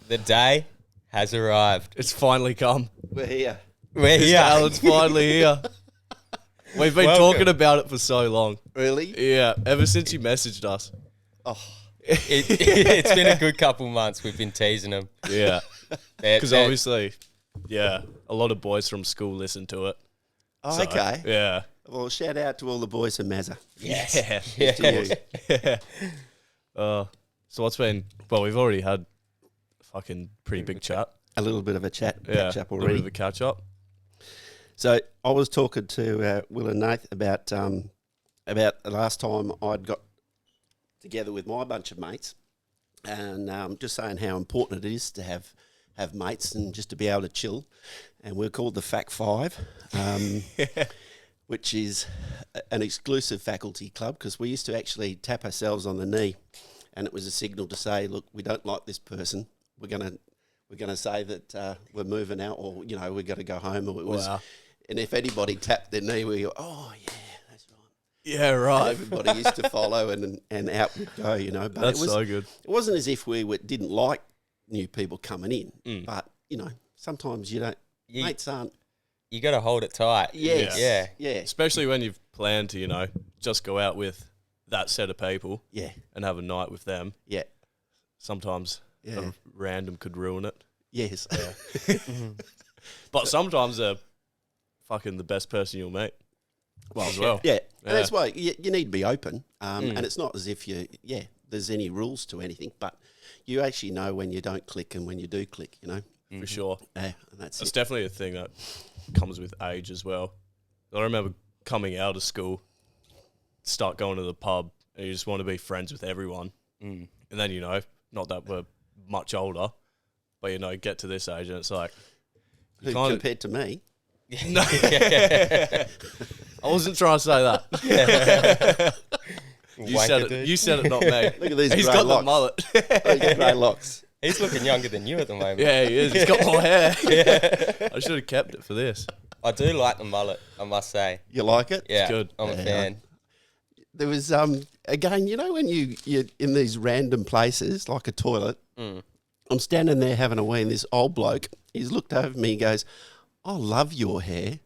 The day has arrived. It's finally come. We're here. We're here. Alan's finally here. We've been Welcome. talking about it for so long. Really? Yeah, ever since you messaged us. Oh, It's been a good couple months. We've been teasing them. Yeah. They're- Because they're- obviously, yeah, a lot of boys from school listen to it. oh So, okay. Yeah. Well, shout out to all the boys from Mazza. Yes. Yeah. To you. Yeah. So what's been, well, we've already had a fucking pretty big chat. A little bit of a chat, Yeah. catch up A little bit already. of a catch up. So I was talking to Will and Nath about the last time I'd got together with my bunch of mates, and just saying how important it is to have mates and just to be able to chill. And we're called the Fac Five, which is an exclusive faculty club because we used to actually tap ourselves on the knee, and it was a signal to say, look, we don't like this person. We're gonna say that we're moving out, or we're gonna go home, or it was. Wow. And if anybody tapped their knee, we go, oh yeah, that's right. Yeah, And right. everybody used to follow, and out we'd go, But That's so good. It wasn't as if we didn't like new people coming in, Mm. but sometimes you don't. You- Mates aren't. You got to hold it tight. Yes. Yeah. Yeah. Especially when you've planned to, just go out with that set of people Yeah. and have a night with them. Yeah. Sometimes Yeah. a random could ruin it. Yes. But sometimes they're fucking the best person you'll meet. Well, as well. Yeah. Yeah. And that's why you need to be open. And it's not as if there's any rules to anything, but you actually know when you don't click and when you do click, For sure. Yeah, and that's It's it. definitely a thing that comes with age as well. I remember coming out of school, start going to the pub, and you just want to be friends with everyone. Mm. And then, not that we're much older, but, get to this age and it's like, you kind of... Compared to me. No. I wasn't trying to say that. You said it, not me. Look at these He's grey got locks. the mullet. Those grey locks. He's looking younger than you at the moment. Yeah, he is. He's got more hair. I should have kept it for this. I do like the mullet, I must say. You like it? Yeah, good. I'm a Yeah. fan. There was again, when you're in these random places like a toilet. Mm. I'm standing there having a wee, and this old bloke, he's looked over at me and goes, I love your hair.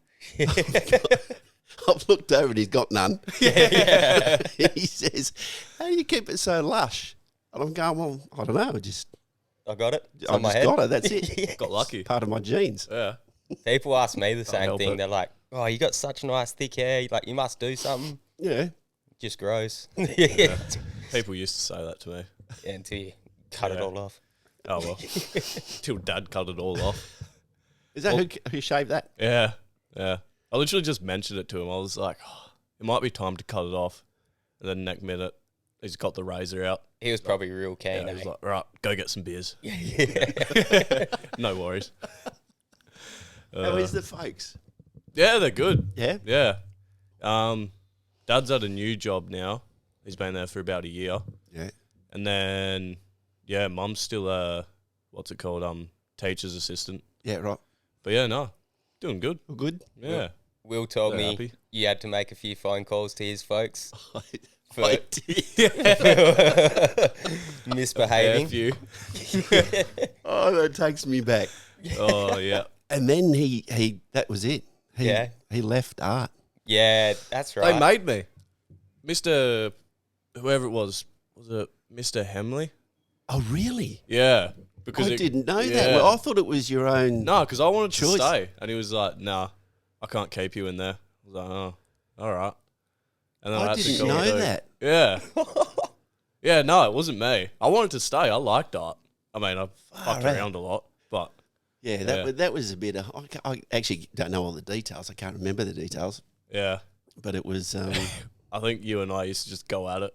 I've looked over and he's got none. He says, how do you keep it so lush? And I'm going, well, I don't know. I got it. It's I on my just head. got it. That's it. Got lucky. Part of my genes. Yeah. People ask me the same help thing. it. They're like, oh, you got such nice thick hair. Like, you must do something. Yeah. It just grows. Yeah. People used to say that to me. Yeah, until you cut it Yeah. all off. Oh, well. Till Dad cut it all off. Is that who shaved that? Yeah. Yeah. I literally just mentioned it to him. I was like, it might be time to cut it off. And then next minute, he's got the razor out. He was probably real Yeah, keen. he was eh? like, right, go get some beers. Yeah. No worries. How is the folks? Yeah, they're good. Yeah? Yeah. Dad's at a new job now. He's been there for about a year. Yeah. And then, yeah, Mum's still what's it called? Teacher's assistant. Yeah, right. But yeah, no, doing good. All good? Yeah. Will told They're me happy. you had to make a few phone calls to his folks for I did. misbehaving. Fair few. Oh, that takes me back. Oh, yeah. And then he that was it. He left art. Yeah, that's They right. made me. Mr. Whoever it was it Mr. Hemley? Oh, really? Yeah. Because I didn't know that. yeah. Well, I thought it was your own. No, because I wanted Choice. to stay. And he was like, nah, I can't keep you in there. I was like, oh, all right. And then I I had to didn't go and know do- that. Yeah. Yeah, no, it wasn't me. I wanted to stay. I liked art. I mean, I fucked right. around a lot, but Yeah, that was a bit of. I actually don't know all the details. I can't remember the details, yeah. but it was. I think you and I used to just go at it.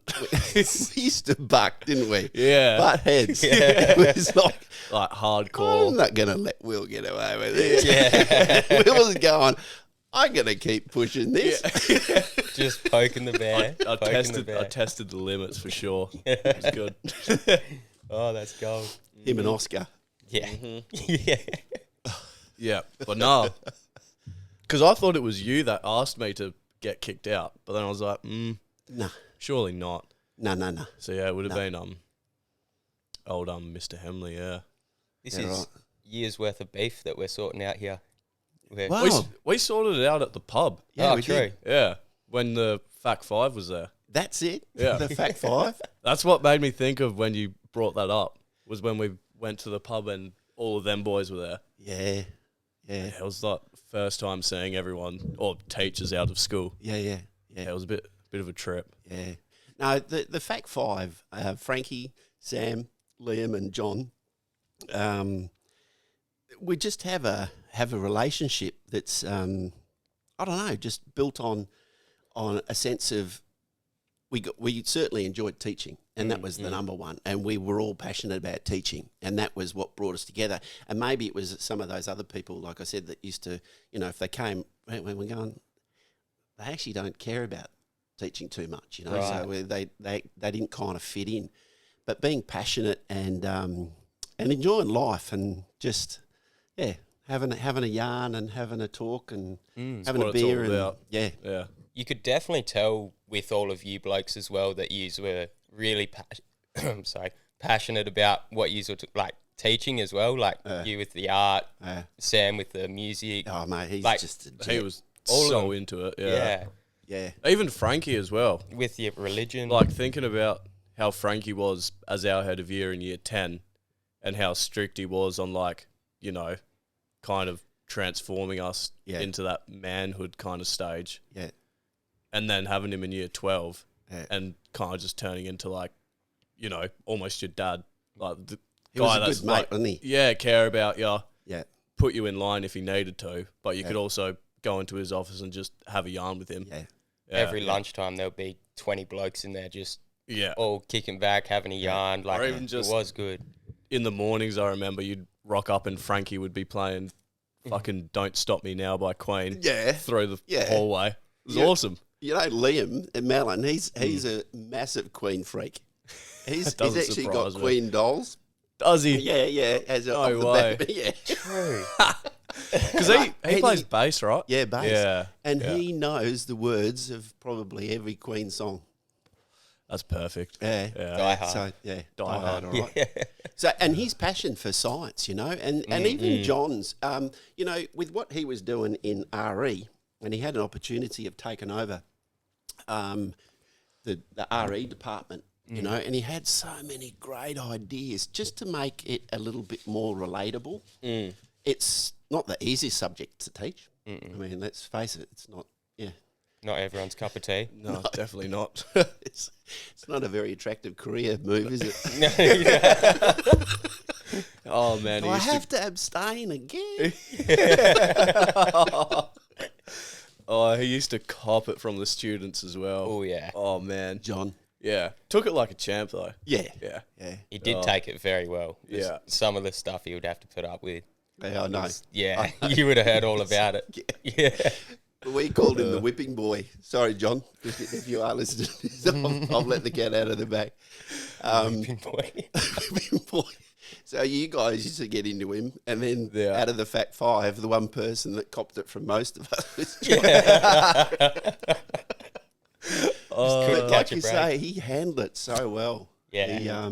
We used to buck, didn't we? Yeah. Butt heads. It was like, Like I'm hardcore. not going to let Will get away with it. Yeah. Will was going, I'm gonna keep pushing this. Just poking the bear. I poking the bear. tested the limits for sure. It was good. Oh, that's gold. Him and Oscar. Yeah. Yeah. Yeah, but no. Because I thought it was you that asked me to get kicked out. But then I was like, Nah, surely not. no. So yeah, it would have been old Mr. Hemley, yeah. This Yeah, is right. years worth of beef that we're sorting out here. We're- Wow. We sorted it out at the pub. Yeah, oh, we true. did. Yeah, when the Fact 5 was there. That's it. Yeah. The Fact 5. That's what made me think of when you brought that up, was when we went to the pub and all of them boys were there. Yeah. It was like the first time seeing everyone, or teachers out of school. Yeah. Yeah, it was a bit of a trip. Yeah. No, the Fact 5, Frankie, Sam, Liam and John, we just have a relationship that's, I don't know, just built on a sense of, we certainly enjoyed teaching, and that was the number one, and we were all passionate about teaching, and that was what brought us together. And maybe it was some of those other people, like I said, that used to, if they came, when we're going, they actually don't care about teaching too much, Right. so they didn't kind of fit in. But being passionate and enjoying life, and just having a yarn and having a talk and having what a it's all beer and about. yeah. You could definitely tell with all of you blokes as well that you were really passionate about what you were like teaching as well. Like you with the art, Sam with the music. Oh mate, he's Like, just a He jet. was All of so them. into it. Yeah. Yeah. Even Frankie as well. With your religion. Like thinking about how Frankie was as our head of year in year 10 and how strict he was on kind of transforming us into that manhood kind of stage. Yeah. And then having him in year 12 Yeah. and kind of just turning into almost your dad. Like the He was guy a that's good mate, wasn't he? Yeah, care about you, Yeah. put you in line if he needed to, but you could also go into his office and just have a yarn with him. Yeah. Every lunchtime there'll be 20 blokes in there just Yeah. all kicking back, having a yarn. Like, Or even just- it was good. In the mornings, I remember you'd rock up and Frankie would be playing fucking Don't Stop Me Now by Queen Yeah. through the Yeah. hallway. It was Yeah. awesome. Liam and Malin, he's a massive Queen freak. He's doesn't actually got surprise me. Queen dolls. Does he? Yeah. As No off the way. back. Yeah. True. Because he And plays he- bass, right? Yeah, bass. Yeah. And yeah. he knows the words of probably every Queen song. That's perfect. Yeah. Yeah. Die Hard. So yeah, Die Hard. all right. So and his passion for science, and even John's, with what he was doing in RE, and he had an opportunity of taking over the RE department, and he had so many great ideas just to make it a little bit more relatable. It's not the easiest subject to teach. I mean, let's face it, it's not. Yeah, Not everyone's cup of tea. No, definitely not. it's not a very attractive career move, is it? No, yeah. Oh, man. Do he I used to- have to abstain again? he used to cop it from the students as well. Oh, yeah. Oh, man. John. Yeah. Took it like a champ, though. Yeah. Yeah. Yeah. He did take it very well. Yeah. Some of the stuff he would have to put up with. Yeah, I know. Yeah, you would have heard all about it. Yeah. We called him the whipping boy. Sorry, John, if you are listening to this, I've let the cat out of the bag. Whipping boy. So you guys used to get into him, and then Yeah. out of the Fact 5, the one person that copped it from most of us was John. Couldn't Like catch a you break. say, he handled it so well. Yeah.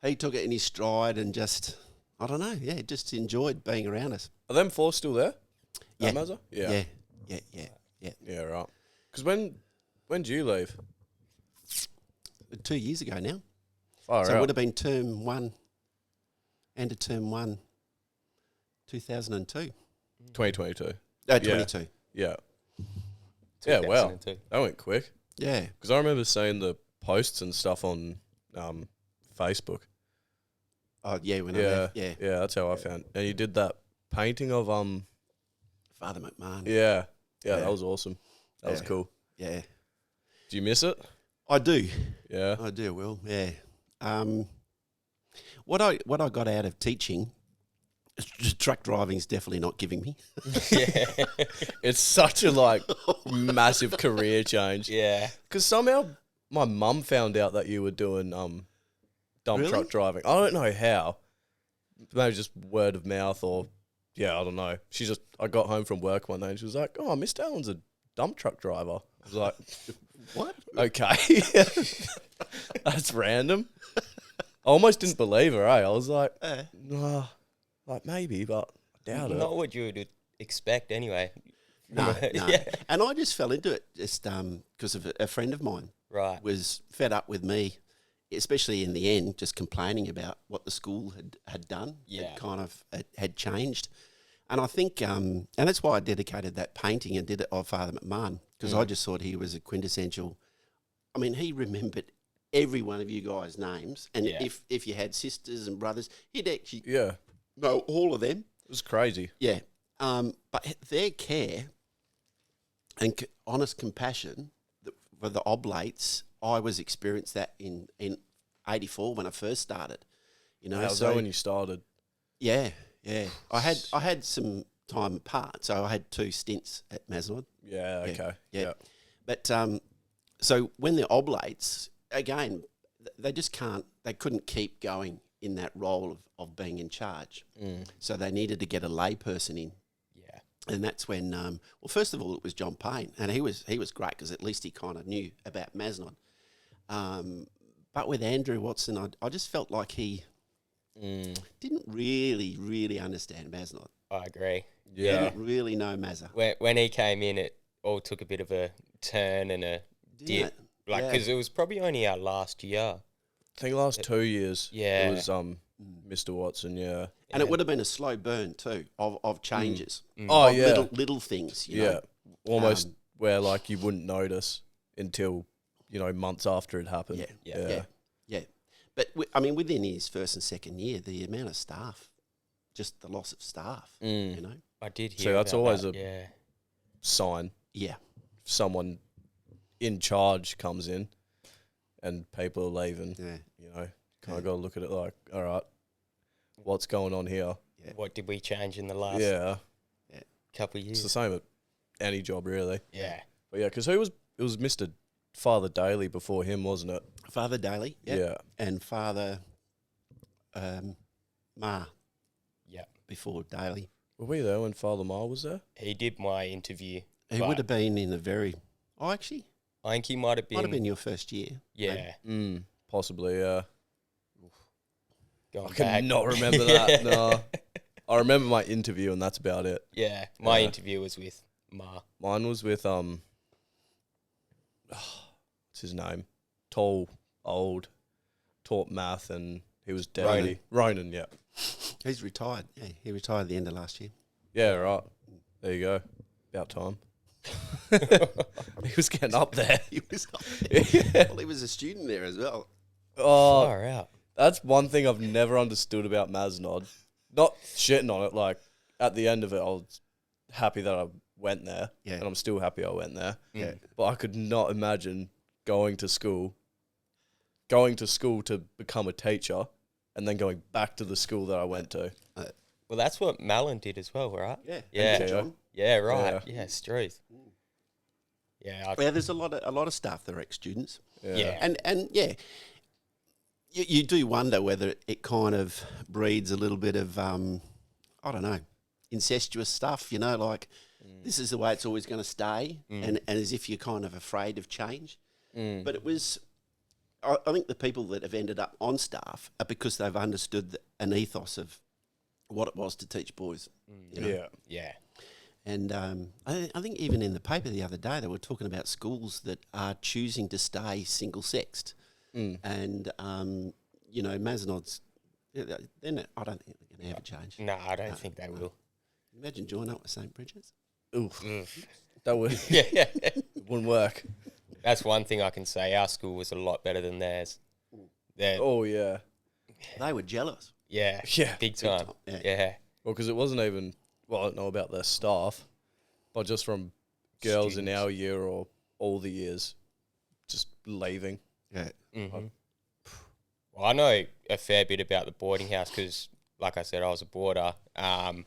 He took it in his stride and just, I don't know, just enjoyed being around us. Are them four still there? Yeah. Mazza? Yeah. Yeah, right. Because when did you leave? 2 years ago now. Far So it out. would have been term 1, end of term 1, 2002. 2022. 22. Yeah. Yeah, wow. 2002. That went quick. Yeah. Because I remember seeing the posts and stuff on Facebook. Oh, yeah, when I Yeah. left. Yeah. Yeah, that's how I found. And you did that painting of Father McMahon. Yeah, Yeah. that was awesome. That was Yeah. cool. Yeah. Do you miss it? I do. Yeah. I do, Will. Yeah. What I got out of teaching Truck driving's definitely not giving me. Yeah. It's such a like massive career change. Yeah. Because somehow my mum found out that you were doing dump Really? truck driving. I don't know how. Maybe just word of mouth or I don't know. I got home from work one day and she was like, "Oh, Miss Allen's a dump truck driver." I was like, What? "Okay, that's random." I almost didn't believe her. I was like, "Nah, like maybe, but I doubt it." Not what you would expect anyway. No. Yeah. And I just fell into it just because of a friend of mine Right. was fed up with me, especially in the end, just complaining about what the school had done. Yeah. It kind of had changed. And I think, and that's why I dedicated that painting and did it of Father McMahon, because I just thought he was a quintessential. I mean, he remembered every one of you guys' names. And Yeah. if you had sisters and brothers, he'd actually Yeah, know all of them. it was crazy. Yeah. But their care and honest compassion for the oblates, I was experienced that in 84 when I first started. You know, How was that when you started? yeah. I had some time apart, so I had 2 stints at Mazenod. Yeah, okay. Yeah. But so when the oblates, again, they just couldn't keep going in that role of being in charge. So they needed to get a lay person in. Yeah. And that's when, well, first of all, it was John Payne, and he was great because at least he kind of knew about Mazenod. But with Andrew Watson, I just felt like he didn't really understand Mazenod. I agree. He Yeah. didn't really know Mazza. When he came in, it all took a bit of a turn and a Didn't dip. it? Like, Yeah. because it was probably only our last year. I think last 2 years Yeah. it was Mr. Watson, yeah. And it would have been a slow burn too of changes. Oh, Of yeah. little things. You Yeah. know? Almost where like you wouldn't notice until, months after it happened. Yeah. But I mean, within his first and second year, the amount of staff, just the loss of staff. You know. I did hear So that's about always that, a- yeah. Sign. Yeah. Someone in charge comes in and people are leaving, Yeah. kind of got to look at it like, all right, what's going on here? What did we change in the last Yeah. couple of It's years? the same at any job, really. Yeah. But yeah, because it was Mr. Father Daly before him, wasn't it? Father Daly. Yep. Yeah. And Father Ma Yeah. before Daly. Were we there when Father Ma was there? He did my interview. He but would have been in the very. Oh, actually, I think he might have might have been. been your first year. Yeah. Possibly, yeah. Going I back. cannot remember that. No. I remember my interview and that's about it. Yeah. My Yeah. interview was with Ma. Mine was with what's his name? Tall, old, taught math and he was deputy. Ronan, yeah. He's retired. Yeah, he retired at the end of last year. Yeah, right. There you go. About time. He was getting up there. He was up there. Well, he was a student there as well. Oh, Far out. that's one thing I've never understood about Mazenod. Not shitting on it. Like at the end of it, I was happy that I went there, and I'm still happy I went there. Yeah. But I could not imagine going to school to become a teacher, and then going back to the school that I went to. Well, that's what Malin did as well, right? Yeah. Yeah. And John. Yeah, right. Yeah. Yeah, Struth. Yeah. Yeah, there's a lot of staff that are ex-students. Yeah. And yeah, you do wonder whether it kind of breeds a little bit of, I don't know, incestuous stuff, like this is the way it's always going to stay, and as if you're kind of afraid of change. But it was, I think the people that have ended up on staff are because they've understood an ethos of what it was to teach boys. you know. Yeah. Yeah. And I think even in the paper the other day, they were talking about schools that are choosing to stay single-sexed. And, Mazenod's, I don't think they're going to ever change. No, I don't think they will. Imagine joining up with St. Bridget's. Oof. That would Yeah. it wouldn't work. That's one thing I can say. Our school was a lot better than theirs. They're, Oh yeah. They were jealous. yeah. Yeah. Big time. Yeah. Yeah. Well, because it wasn't even. Well, I don't know about their staff, but just from girls Students. in our year or all the years, just leaving. Yeah. Well, I know a fair bit about the boarding house because like I said, I was a boarder. And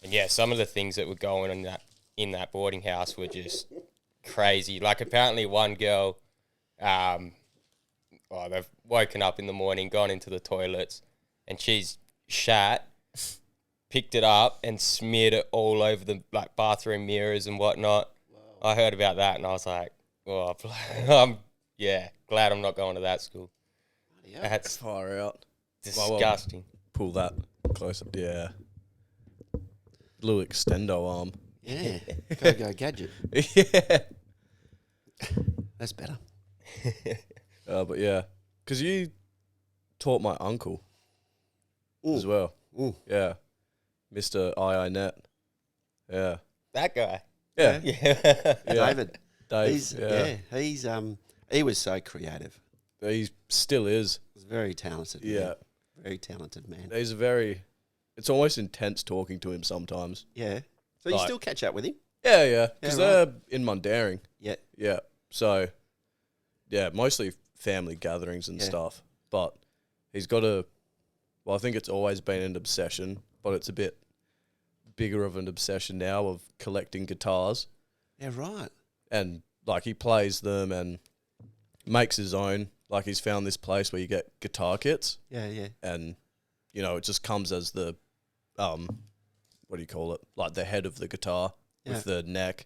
yeah, some of the things that were going on in that boarding house were just crazy. Like apparently one girl, they've woken up in the morning, gone into the toilets, and she's shat, picked it up and smeared it all over the like bathroom mirrors and whatnot. Wow. I heard about that and I was like, oh, I'm glad I'm not going to that school. Yeah. That's far out. Disgusting. Pull that close up. Yeah. Little extendo arm. Yeah. Go gadget. Yeah. That's better. But yeah. Because you taught my uncle as well. Ooh. Yeah. Mr. Net. Yeah. That guy. Yeah. Yeah. David. He's He was so creative. He still is. He's very talented. Yeah. Man. Very talented man. It's almost intense talking to him sometimes. Yeah. So you still catch up with him? Yeah. Because right. they're in Mundaring. Yeah. Yeah. So, yeah, mostly family gatherings and stuff. But he's got I think it's always been an obsession, but it's a bit bigger of an obsession now of collecting guitars. Yeah, right. And, like, he plays them and makes his own. Like, he's found this place where you get guitar kits. Yeah. And, you know, it just comes as the, what do you call it? Like, the head of the guitar with the neck.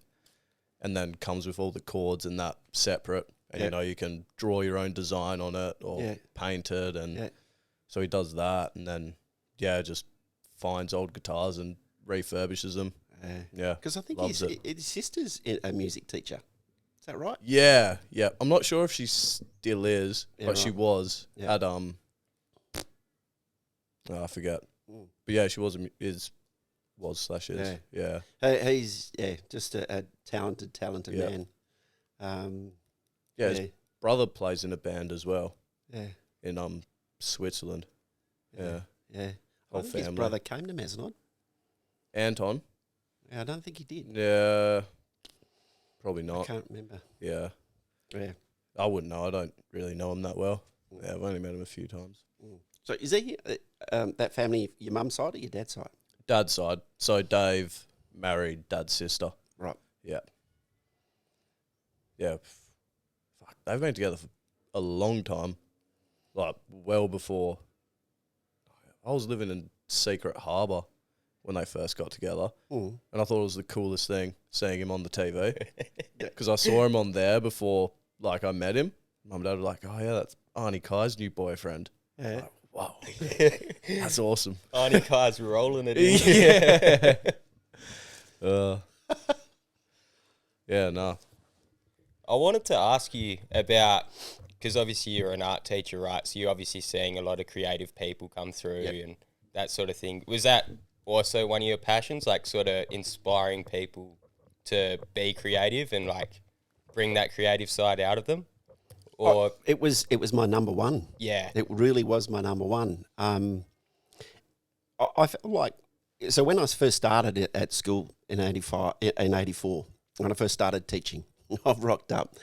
And then comes with all the chords and that separate. And, you know, you can draw your own design on it or paint it. And so he does that. And then, just finds old guitars and refurbishes them. Yeah. Because I think his sister's a music teacher. Is that right? Yeah. I'm not sure if she still is, but she was at, I forget. But yeah, she was, is. Yeah. He's just a talented man. His brother plays in a band as well. Yeah. In Switzerland. Yeah. I think his brother came to Mazenod. Anton. Yeah, I don't think he did. Yeah. Probably not. I can't remember. Yeah. I wouldn't know. I don't really know him that well. Yeah, I've only met him a few times. So is he that family your mum's side or your dad's side? Dad's side. So Dave married Dad's sister. Right. Yeah. Yeah. Fuck. They've been together for a long time. Like, well before. I was living in Secret Harbour when they first got together. And I thought it was the coolest thing, seeing him on the TV. Because I saw him on there before, like, I met him. Mum and Dad were like, oh, yeah, that's Arnie Kai's new boyfriend. Yeah. Like, wow. That's awesome. Arnie Kai's rolling it in. No. I wanted to ask you about, because obviously you're an art teacher, right? So you're obviously seeing a lot of creative people come through and that sort of thing. Was that also one of your passions, like sort of inspiring people to be creative and like bring that creative side out of them? Or it was my number one. Yeah. It really was my number one. I felt like, so when I first started at school in 84, when I first started teaching, I rocked up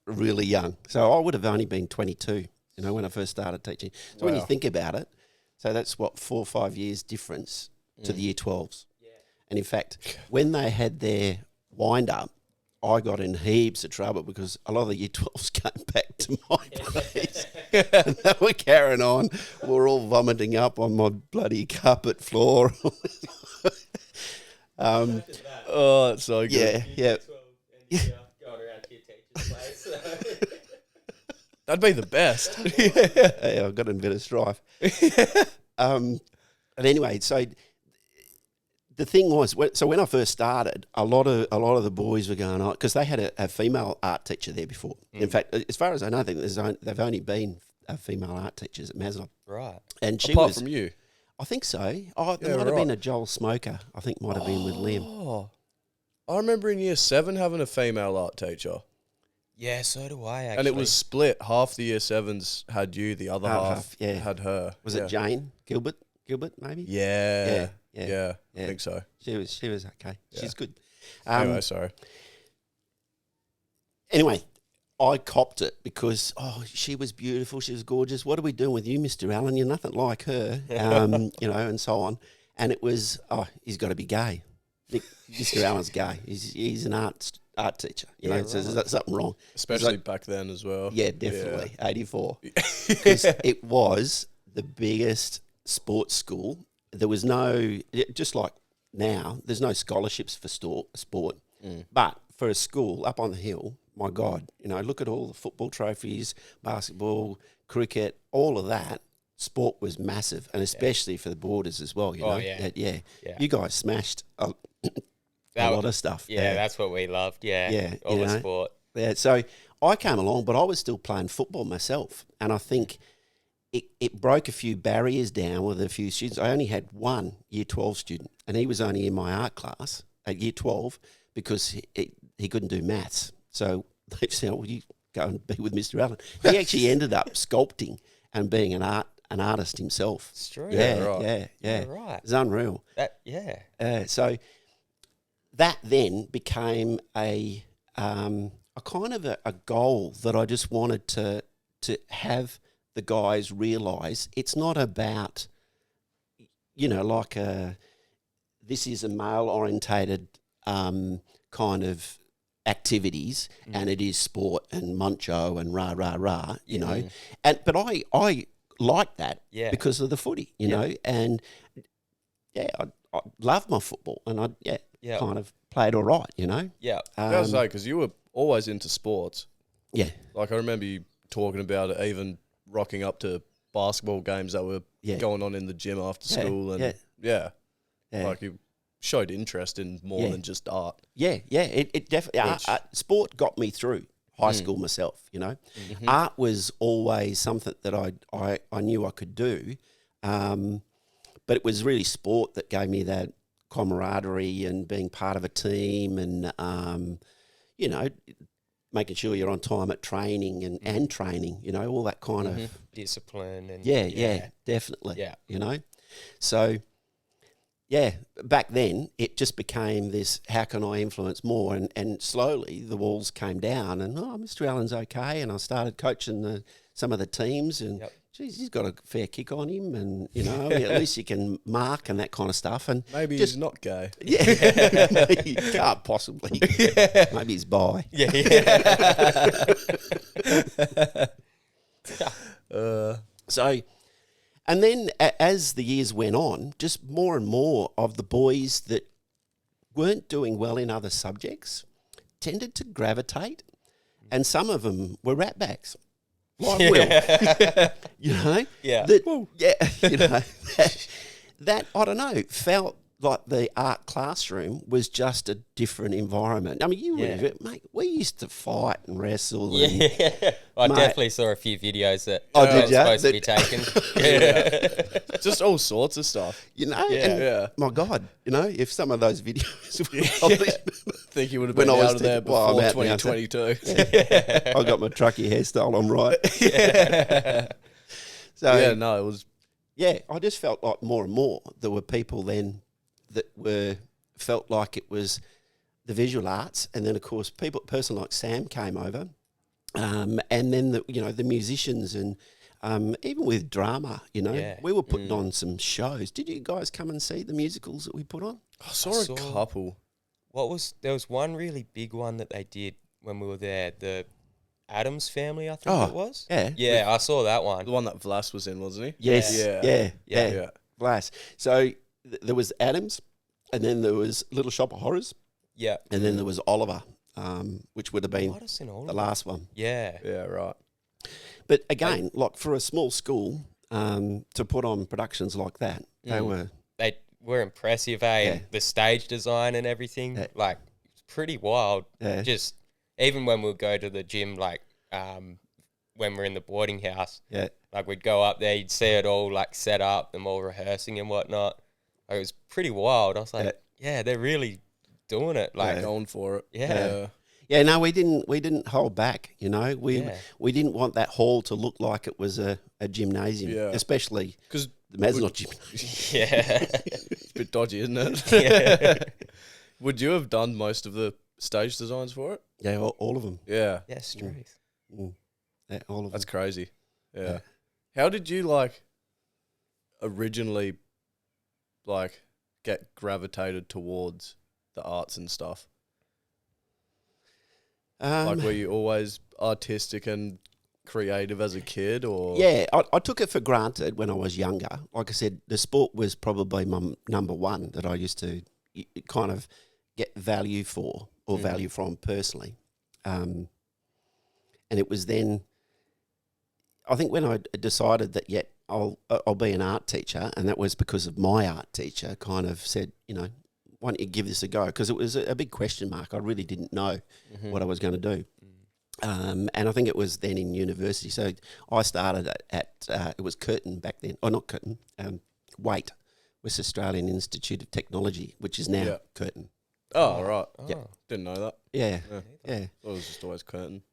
really young. So I would have only been 22, when I first started teaching. So when you think about it, so that's 4 or 5 years difference to the year 12s. Yeah. And in fact, when they had their wind up, I got in heaps of trouble because a lot of the year 12s came back to my place. And they were carrying on. We were all vomiting up on my bloody carpet floor. It's so good. Yeah. Going around to your teacher's place. That'd be the best. Yeah, I got in a bit of strife. And anyway, so the thing was, so when I first started, a lot of the boys were going on because they had a female art teacher there before. In fact, as far as I know, I think they've only been female art teachers at Mazenod. Right. And she Apart from you. I think so. There might have been a Joel Smoker. I think might have been with Liam. I remember in year 7 having a female art teacher. Yeah, so do I, actually. And it was split. Half the year 7s had you, the other half had her. Was it Jane Gilbert, maybe? Yeah. I think so. She was okay. Yeah. She's good. Anyway, sorry. Anyway, I copped it because, she was beautiful, she was gorgeous. What are we doing with you, Mr. Allen? You're nothing like her, and so on. And it was, he's got to be gay. Mr. Allen's gay. He's an art teacher, so there's something wrong. Especially back then as well. Yeah, definitely, 84. Because it was the biggest sports school. There was just like now, there's no scholarships for sport. But for a school up on the hill, my God, look at all the football trophies, basketball, cricket, all of that. Sport was massive, and especially for the Borders as well. Yeah. You guys smashed a lot of stuff. Yeah, that's what we loved. Yeah, all the sport. Yeah, so I came along, but I was still playing football myself, and I think it broke a few barriers down with a few students. I only had one Year 12 student, and he was only in my art class at Year 12 because he couldn't do maths. So they said, "Well, you go and be with Mr. Allen." He actually ended up sculpting and being an artist himself. It's true. Yeah, right. Yeah. Right. It's unreal. So that then became a kind of a goal that I just wanted to have the guys realise it's not about, this is a male orientated kind of activities, and it is sport and muncho and rah rah rah, but I like that because of the footy, and I love my football, and I kind of played all right, I was say, because you were always into sports. Yeah, like I remember you talking about it, even rocking up to basketball games that were going on in the gym after school, and like you showed interest in more than just art. It definitely sport got me through high school myself. Art was always something that I knew I could do, but it was really sport that gave me that camaraderie and being part of a team, and making sure you're on time at training and training, all that kind of discipline and definitely. So back then it just became this, how can I influence more? And slowly the walls came down, and Mr. Allen's okay, and I started coaching some of the teams, and geez, he's got a fair kick on him, and at least he can mark and that kind of stuff. And maybe he's not gay. Yeah, he can't possibly. Maybe he's bi. So, and then as the years went on, just more and more of the boys that weren't doing well in other subjects tended to gravitate, and some of them were ratbacks. Like Will, that I don't know, felt like the art classroom was just a different environment. I mean, mate, we used to fight and wrestle. I definitely saw a few videos that did ya? supposed to be taken. Just all sorts of stuff. My God, if some of those videos I think you would have been out of there before 2022. I got my trucky hairstyle on right. So it was. Yeah, I just felt like more and more there were people then that felt like it was the visual arts, and then of course a person like Sam came over, and then the musicians, and even with drama, we were putting on some shows. Did you guys come and see the musicals that we put on? I saw a couple. There was one really big one that they did when we were there, the Addams Family, I think it was. Yeah, I saw that one. The one that Vlas was in, wasn't he? Yes. Yeah. Vlas. So there was Addams, and then there was Little Shop of Horrors. Yeah. And then there was Oliver, which would have been the last one. Yeah. Yeah, right. But again, like for a small school, to put on productions like that, they were impressive, and the stage design and everything, like, it's pretty wild. Just even when we'd go to the gym, like when we're in the boarding house, like we'd go up there, you'd see it all like set up, them all rehearsing and whatnot. Like, it was pretty wild. I was like, they're really doing it, like going for it. Yeah, no, we didn't hold back. We didn't want that hall to look like it was a gymnasium, especially because the Mazenod gymnasium. It's a bit dodgy, isn't it? Would you have done most of the stage designs for it? Yeah, all of them. Yeah. Yeah, straight. Yeah, all of That's them. crazy. Yeah. How did you like originally like get gravitated towards the arts and stuff? Like, were you always artistic and creative as a kid, or? Yeah, I took it for granted when I was younger. Like I said, the sport was probably my number one that I used to kind of get value for or value from personally. And it was then, I think when I decided that, I'll be an art teacher, and that was because of my art teacher kind of said, why don't you give this a go? Because it was a big question mark. I really didn't know what I was going to do. And I think it was then in university. So I started at it was Curtin back then. Oh, not Curtin, WAIT, West Australian Institute of Technology, which is now Curtin. Oh, right. Yeah. Didn't know that. Yeah. It was just always Curtin.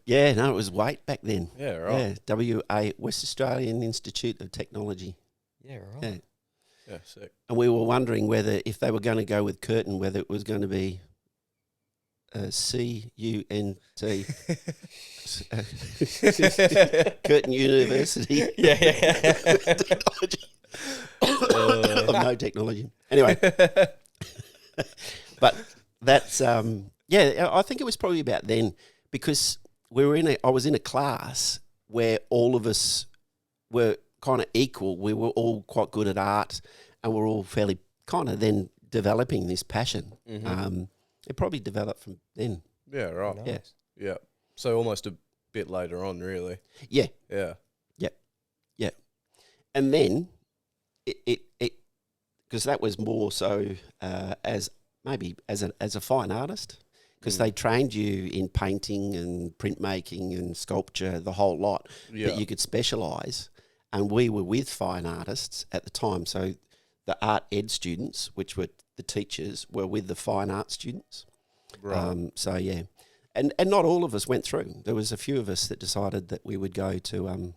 Yeah, no, it was WAIT back then. Yeah, right. Yeah, WA, West Australian Institute of Technology. Yeah, right. Yeah. Yeah, sick. And we were wondering whether, if they were going to go with Curtin, whether it was going to be C-U-N-T, Curtin University. Yeah. Technology. Of no technology. Anyway. But that's, I think it was probably about then, because I was in a class where all of us were kind of equal. We were all quite good at art, and we're all fairly kind of then developing this passion. It probably developed from then. Yeah, right. Nice. Yeah. So almost a bit later on, really. Yeah. Yeah. Yeah. And then it because that was more so as a fine artist, because they trained you in painting and printmaking and sculpture, the whole lot, that you could specialise. And we were with fine artists at the time. So the art ed students, which were the teachers, were with the fine art students. Right. So, yeah. And not all of us went through. There was a few of us that decided that we would go to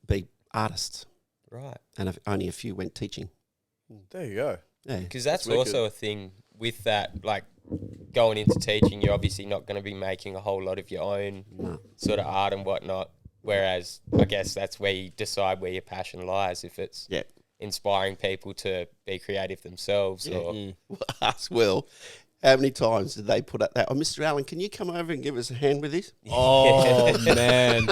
be artists. Right. And only a few went teaching. There you go. Yeah. Because that's also a thing with that, like going into teaching, you're obviously not going to be making a whole lot of your own sort of art and whatnot. Whereas I guess that's where you decide where your passion lies, if it's inspiring people to be creative themselves. Or Ask Will, how many times did they put up that? Oh, Mr. Allen, can you come over and give us a hand with this? Oh, man.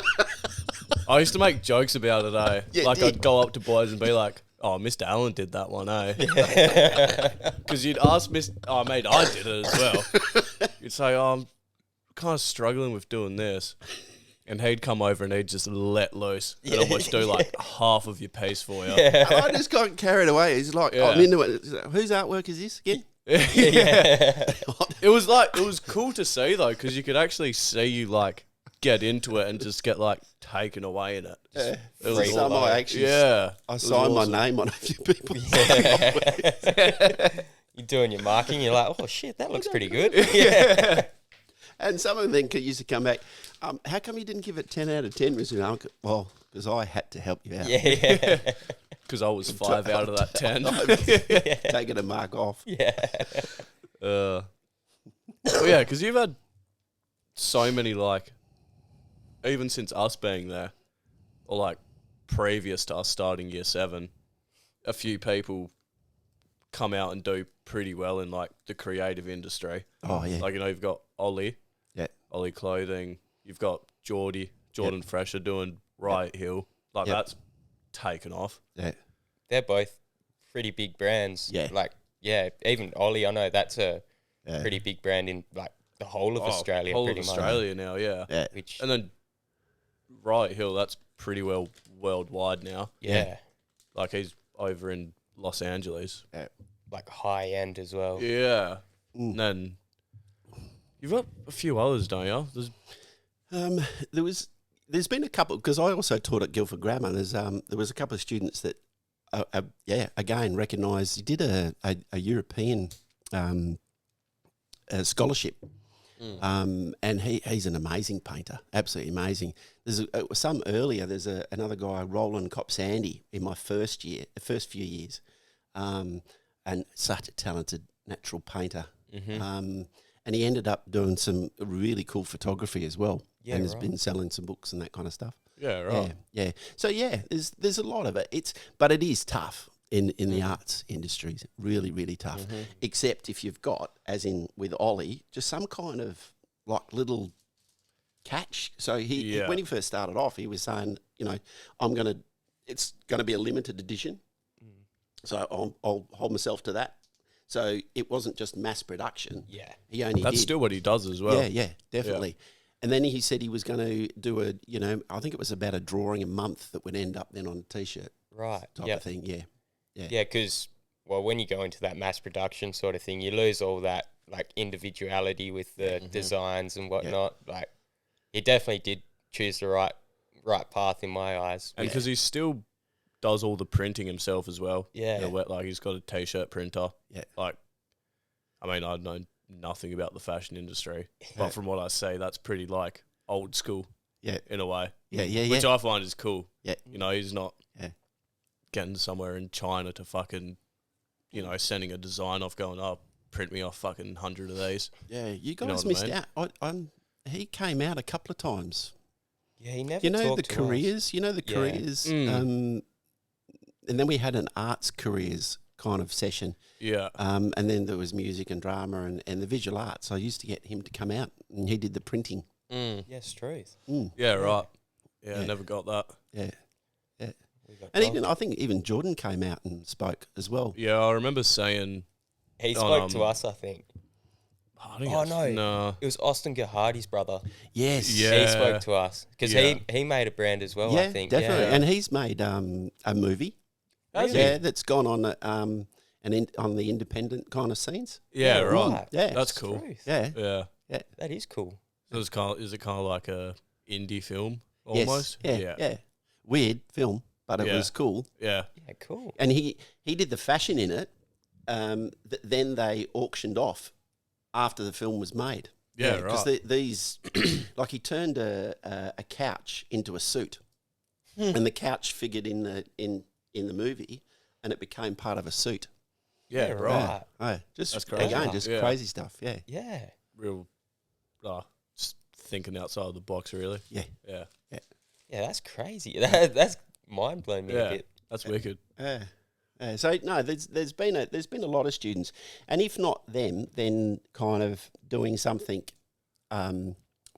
I used to make jokes about it, eh? Yeah, like, I'd go up to boys and be like, oh, Mr. Allen did that one, eh? Because you'd ask oh, mate, I did it as well. You'd say, oh, I'm kind of struggling with doing this. And he'd come over and he'd just let loose and almost do like half of your piece for you. I just got carried away. He's like, I'm into it. Whose artwork is this again? It was cool to see though, because you could actually see you like get into it and just get like taken away in it. It was Some I actually, I signed my name on a few people. you're doing your marking, you're like, oh shit, that looks pretty good. And some of them used to come back, how come you didn't give it 10 out of 10, Mr. Allen? Well, because I had to help you out. Yeah. Because I was 5 out of that 10. Taking a mark off. Yeah. Well, yeah, because you've had so many, like, even since us being there, or like previous to us starting year 7, a few people come out and do pretty well in like the creative industry. Oh, yeah. Like, you've got Ollie. Yeah. Ollie Clothing. You've got Jordan Fresher doing Riot Hill. Like, that's taken off. Yeah. They're both pretty big brands. Yeah. Like, even Ollie, I know that's a pretty big brand in like the whole of Australia. Whole pretty of much. Australia now, yeah. And then Riot Hill, that's pretty well worldwide now. Yeah. Like, he's over in Los Angeles. Yeah. Like high end as well. Yeah. And then you've got a few others, don't you? There's been a couple, because I also taught at Guildford Grammar. There was a couple of students that, again, recognised. He did a European scholarship, and he's an amazing painter, absolutely amazing. There's some earlier. There's another guy, Roland Copsandy, in my first few years, and such a talented natural painter. And and he ended up doing some really cool photography as well, and has right. been selling some books and that kind of stuff. Yeah, right. Yeah. So there's a lot of it. But it is tough in the arts industries. Really, really tough. Except if you've got, as in with Ollie, just some kind of like little catch. So he when he first started off, he was saying, it's gonna be a limited edition. So I'll hold myself to that. So it wasn't just mass production. Yeah. He only That's did. still what he does as well. Yeah, definitely. And then he said he was going to do I think it was about a drawing a month that would end up then on a T-shirt. Right. Type of thing, yeah. Yeah, because, well, when you go into that mass production sort of thing, you lose all that, like, individuality with the designs and whatnot. Like, he definitely did choose the right path in my eyes. And because he still does all the printing himself as well. Yeah. Like, he's got a T-shirt printer. Yeah. Like, I mean, I know nothing about the fashion industry, but from what I say, that's pretty, like, old school. Yeah. In a way. Yeah. Which I find is cool. Yeah. He's not getting somewhere in China to fucking, sending a design off going, print me off fucking 100 of these. Yeah, you guys know what I missed mean? out. He came out a couple of times. Yeah, he never You know the talked to careers? You know the Yeah. careers? And then we had an arts careers kind of session. Yeah. And then there was music and drama and the visual arts. I used to get him to come out and he did the printing. Yes, truth. Yeah, right. Yeah, I never got that. Yeah. We got And I think even Jordan came out and spoke as well. Yeah, I remember saying... He spoke to us, I think. No. It was Austin Gahadi's brother. Yes. Yeah. He spoke to us because he made a brand as well, I think. Definitely. Yeah. And he's made a movie. Has he? Yeah, that's gone on on the independent kind of scenes. Yeah, right. Yeah. That's cool. Truth. Yeah. Yeah. That is cool. So is it kind of like a indie film Yes. almost? Yeah. Weird film, but it was cool. Yeah. Yeah, cool. And he did the fashion in it. That then they auctioned off after the film was made. Yeah, Because right. these, like he turned a couch into a suit, and the couch figured in the movie, and it became part of a suit. Yeah, right. Just That's crazy. again, just Yeah. crazy stuff. Yeah, Yeah. Real, just thinking outside the box, really. yeah, Yeah. Yeah, that's crazy. That's mind blowing me a Yeah. bit. That's wicked. So no, there's been a lot of students, and if not them, then kind of doing something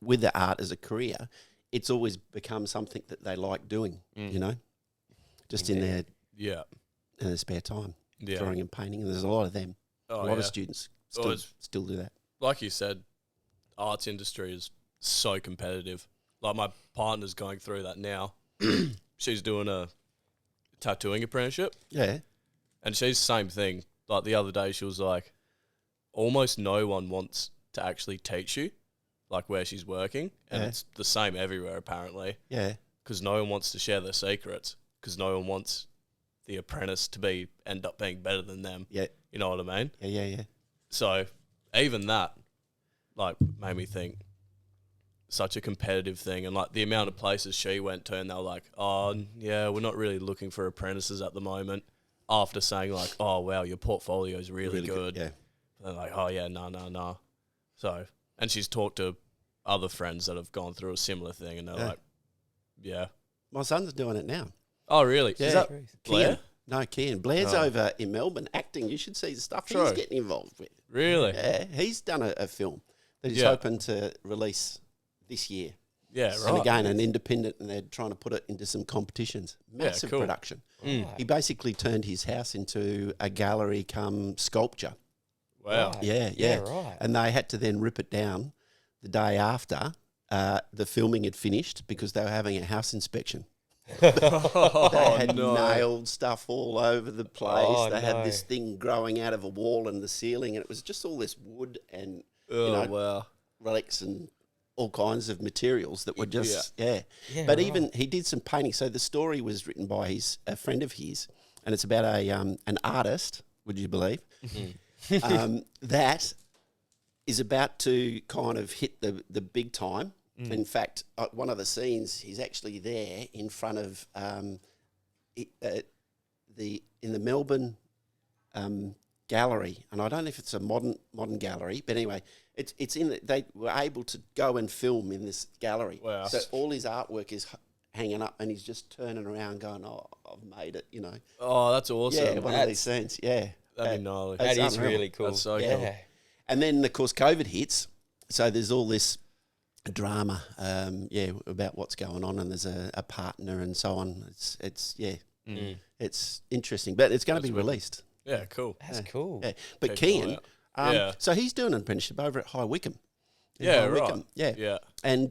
with the art as a career. It's always become something that they like doing. Just in their spare time, drawing and painting. And there's a lot of them. A lot of students still do that. Like you said, arts industry is so competitive. Like my partner's going through that now. She's doing a tattooing apprenticeship. Yeah. And she's the same thing. Like the other day, she was like, almost no one wants to actually teach you, like where she's working. And it's the same everywhere, apparently. Yeah. Because no one wants to share their secrets. Because no one wants the apprentice to end up being better than them. Yeah. You know what I mean? Yeah. So even that, like, made me think, such a competitive thing. And like the amount of places she went to and they were like, oh yeah, we're not really looking for apprentices at the moment, after saying like, oh wow, your portfolio is really good. Yeah. They're like, oh yeah, no. So, and she's talked to other friends that have gone through a similar thing and they're like, yeah. My son's doing it now. Oh really? Yeah. Is that Kian? Blair? No, Kian. Blair's over in Melbourne acting. You should see the stuff he's getting involved with. Really? Yeah, he's done a film that he's hoping to release this year. Yeah, right. And again, an independent, and they're trying to put it into some competitions. Massive cool. production. Right. He basically turned his house into a gallery come sculpture. Wow. Right. Yeah. Right. And they had to then rip it down the day after the filming had finished because they were having a house inspection. They had nailed stuff all over the place. They had this thing growing out of a wall in the ceiling, and it was just all this wood and wow. relics and all kinds of materials that were just Yeah, But right. even he did some painting. So the story was written by a friend of his, and it's about an artist. Would you believe that is about to kind of hit the big time? In fact, one of the scenes, he's actually there in front of in the Melbourne gallery, and I don't know if it's a modern gallery, but anyway, It's in they were able to go and film in this gallery. Wow. So all his artwork is hanging up, and he's just turning around, going, "Oh, I've made it," you know. Oh, that's awesome. Yeah, one of these scenes. Yeah, That'd be gnarly. That is unreal. really cool. That's so yeah. cool. And then, of course, COVID hits. So there's all this drama, about what's going on, and there's a partner and so on. It's it's interesting, but it's going to be released. Yeah, cool. That's cool. Yeah, but Keep an eye Kian, out. so he's doing an apprenticeship over at High Wycombe. in Yeah, High right. Wycombe. Yeah, Yeah. and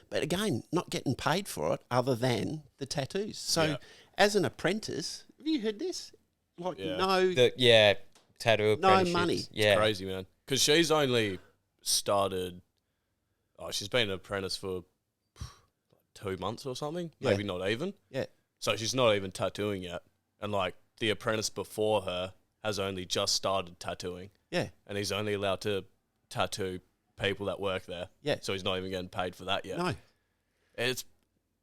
but again, not getting paid for it other than the tattoos. So Yeah. as an apprentice, have you heard this? Like Yeah. Tattoo No apprenticeships. money. Yeah. Crazy, man. Because she's only started. Oh, she's been an apprentice for 2 months or something. Yeah. Maybe not even. Yeah. So she's not even tattooing yet. And like the apprentice before her has only just started tattooing. Yeah. And he's only allowed to tattoo people that work there. Yeah. So he's not even getting paid for that yet. No. It's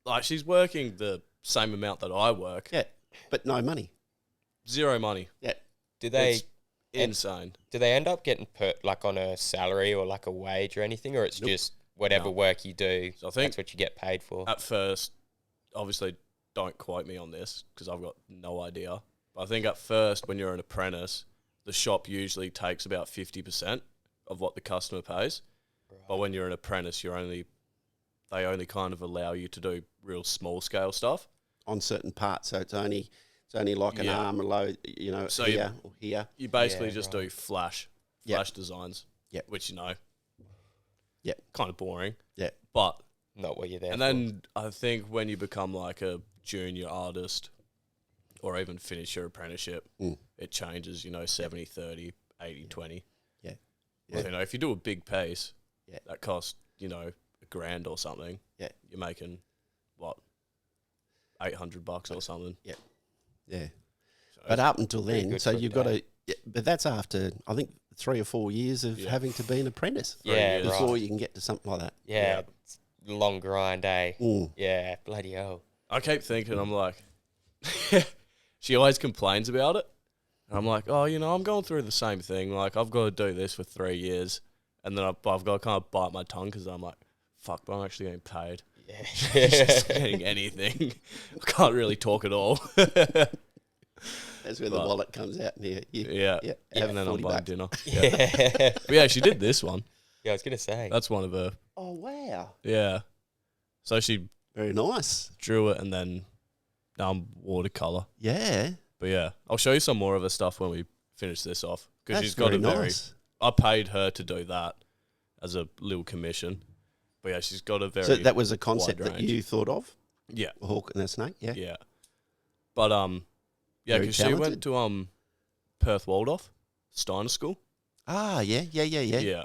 like she's working the same amount that I work. Yeah. But no money. Zero money. Yeah. Do they It's insane. do they end up getting put like on a salary or like a wage or anything, or it's Nope. just whatever No. work you do, So I think that's what you get paid for? at first, obviously, don't quote me on this because I've got no idea. But I think at first, when you're an apprentice, the shop usually takes about 50% of what the customer pays. But when you're an apprentice, they only kind of allow you to do real small scale stuff. On certain parts, so it's only like an Yeah. arm low, So here or here. You basically Yeah, just right. do flash Yep. designs. Yep. Which Yep. kind of boring. Yeah. But Not what you're there and for. then I think when you become like a junior artist or even finish your apprenticeship, it changes, 70-30, 80-20. Yeah. So, if you do a big piece, Yeah. that costs, $1,000 or something. Yeah. You're making, what, $800 or something. Yeah. So But up until pretty then, good so for a you've got day. to. Yeah, but that's after I think 3 or 4 years of Yeah. having to be an apprentice. Yeah, years. Before right. you can get to something like that. Yeah, it's a long grind, eh? Mm. Yeah, bloody hell. I keep thinking, I'm like, she always complains about it. And I'm like, oh, I'm going through the same thing. Like, I've got to do this for 3 years. And then I've got to kind of bite my tongue because I'm like, fuck, but I'm actually getting paid. Yeah. She's just getting anything. I can't really talk at all. That's where the But- wallet comes out. And Yeah. have And then I'm 40 buying bucks. dinner. Yeah. But yeah, she did this one. Yeah, I was gonna say. That's one of her. Oh wow, Yeah. So she very nice. drew it and then watercolor. Yeah, But yeah, I'll show you some more of her stuff when we finish this off. Because that's she's got very a very. nice. I paid her to do that as a little commission. But yeah, she's got a very. So that was a concept that range. you thought of, Yeah. a hawk and a snake. Yeah, Yeah. But yeah, Very because she went talented. to Perth Waldorf, Steiner School. Ah, yeah. Yeah. Yeah.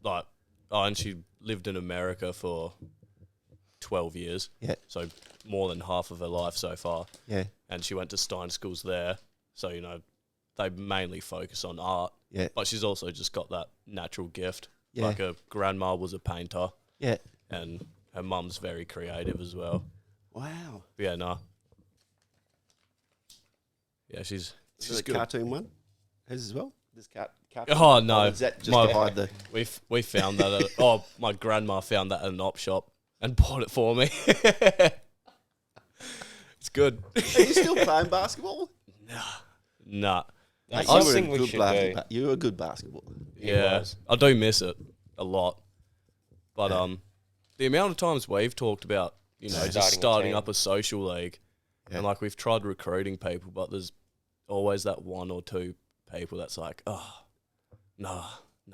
Like, and she lived in America for 12 years. Yeah. So more than half of her life so far. Yeah, And she went to Steiner schools there. So, they mainly focus on art. yeah, But she's also just got that natural gift. Yeah. Like her grandma was a painter yeah. and her mum's very creative as well. Wow. But yeah, nah. Yeah, she's This is a good. cartoon one, hers as well. This cartoon. Oh, no. Or is that just My- to hide the? We found that my grandma found that at an op shop and bought it for me. It's good. Are you still playing basketball? Nah. That's Mate, you were something a we good should basket- do. You were a good basketball. Yeah. was. I do miss it a lot. But Yeah. the amount of times we've talked about, just Starting a starting team. up a social league Yeah. and like we've tried recruiting people, but there's always that one or two people that's like, oh, no,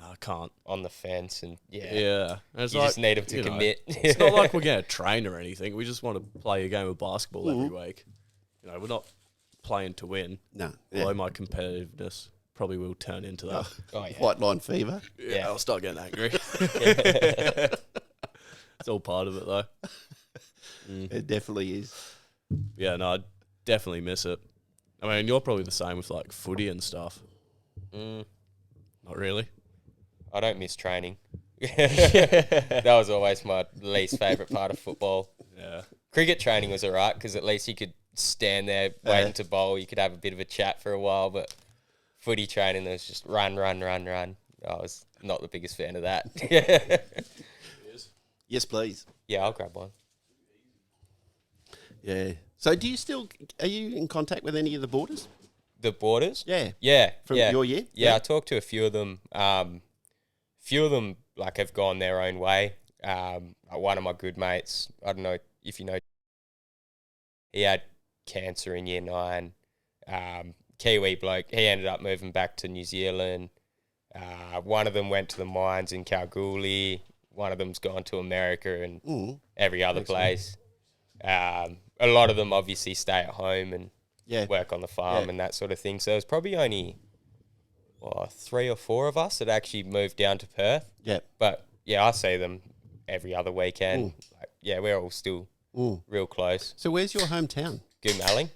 I can't. On the fence and yeah. Yeah. And it's You like, just need them to you know, commit. It's not like we're going to train or anything. We just want to play a game of basketball every week. We're not playing to win. No. Although my competitiveness probably will turn into that. Oh, yeah. White line fever. Yeah, I'll start getting angry. It's all part of it, though. It definitely is. Yeah, no, I definitely miss it. I mean, you're probably the same with like footy and stuff. Not really. I don't miss training. That was always my least favourite part of football. Yeah. Cricket training was alright because at least you could stand there waiting to bowl. You could have a bit of a chat for a while. But footy training, there was just run. I was not the biggest fan of that. Yes, please. Yeah, I'll grab one. Yeah. So are you in contact with any of the boarders? The boarders? Yeah. Yeah. From yeah. your year? Yeah, I talked to a few of them. Few of them like have gone their own way. One of my good mates, I don't know if you know, he had cancer in year 9. Kiwi bloke, he ended up moving back to New Zealand. One of them went to the mines in Kalgoorlie. One of them's gone to America and every other place. A lot of them obviously stay at home and work on the farm and that sort of thing. So it's probably only 3 or 4 of us that actually moved down to Perth. Yeah. But I see them every other weekend. Like, we're all still real close. So where's your hometown? Goomalling.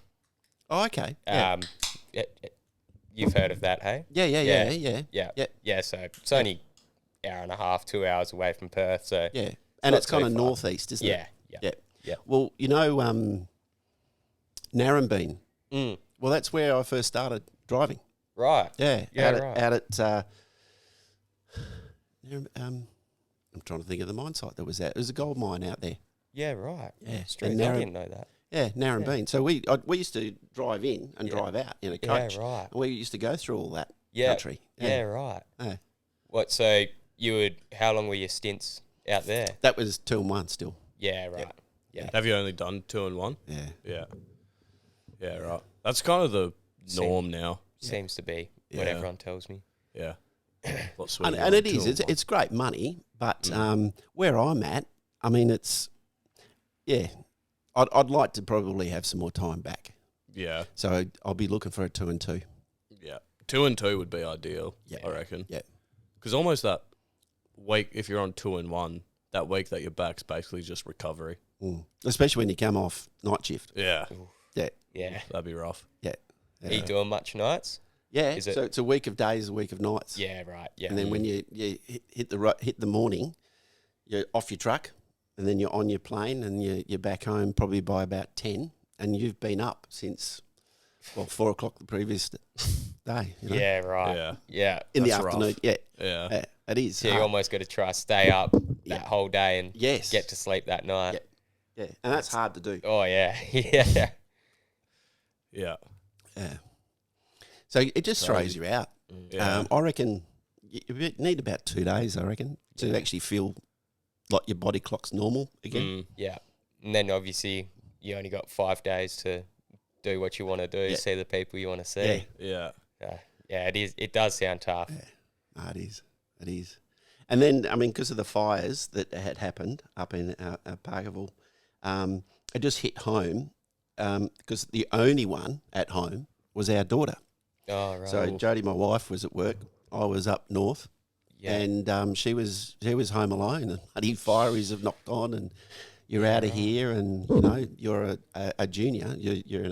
Oh, okay. You've heard of that, hey? Yeah. So it's only hour and a half, 2 hours away from Perth. So yeah, and it's kind of northeast, isn't it? Yeah. Well, Narrabeen. Well, that's where I first started driving. Right. Yeah. Right. Out at I'm trying to think of the mine site that was at. It was a gold mine out there. Yeah. Right. Yeah. Street. I didn't know that. Yeah, Narrabeen. So we used to drive in and drive out in a coach. Yeah. Right. And we used to go through all that country. Yeah. Right. Yeah. What? So how long were your stints out there? That was 2 and 1 still. Yeah. Right. Yeah. Have you only done 2 and 1? Yeah. Yeah. Yeah, right. That's kind of the norm now. Seems to be what everyone tells me. Yeah. And it is. It's great money, but where I'm at, I mean, it's I'd like to probably have some more time back. Yeah. So I'll be looking for a 2 and 2. Yeah. 2 and 2 would be ideal. Yeah. I reckon. Yeah. Because almost that week, if you're on 2 and 1, that week that you're back's basically just recovery. Especially when you come off night shift. Yeah. Yeah. Yeah. That'd be rough. Yeah. Are you doing much nights? Yeah. So it's a week of days, a week of nights. Yeah. Right. Yeah. And then when you hit the morning, you're off your truck, and then you're on your plane, and you're back home probably by about 10, and you've been up since 4 o'clock the previous day. You know? Yeah. Right. Yeah. In the That's afternoon. rough. Yeah. It is. So you almost got to try stay up that whole day and Yes. get to sleep that night. Yeah. And that's hard to do. Oh yeah. Yeah. Yeah. Yeah. So it just throws you out. Yeah. I reckon you need about 2 days, I reckon, to actually feel like your body clock's normal again. Yeah. And then obviously you only got 5 days to do what you want to do, see the people you want to see. Yeah. Yeah, it is. It does sound tough. Yeah. No, it is. It is. And then, I mean, because of the fires that had happened up in Parkerville, it just hit home because the only one at home was our daughter. Oh, right. So Jodie, my wife, was at work. I was up north. Yeah. And she was home alone, and bloody fireys have knocked on, and you're out of here, and you're a junior, you're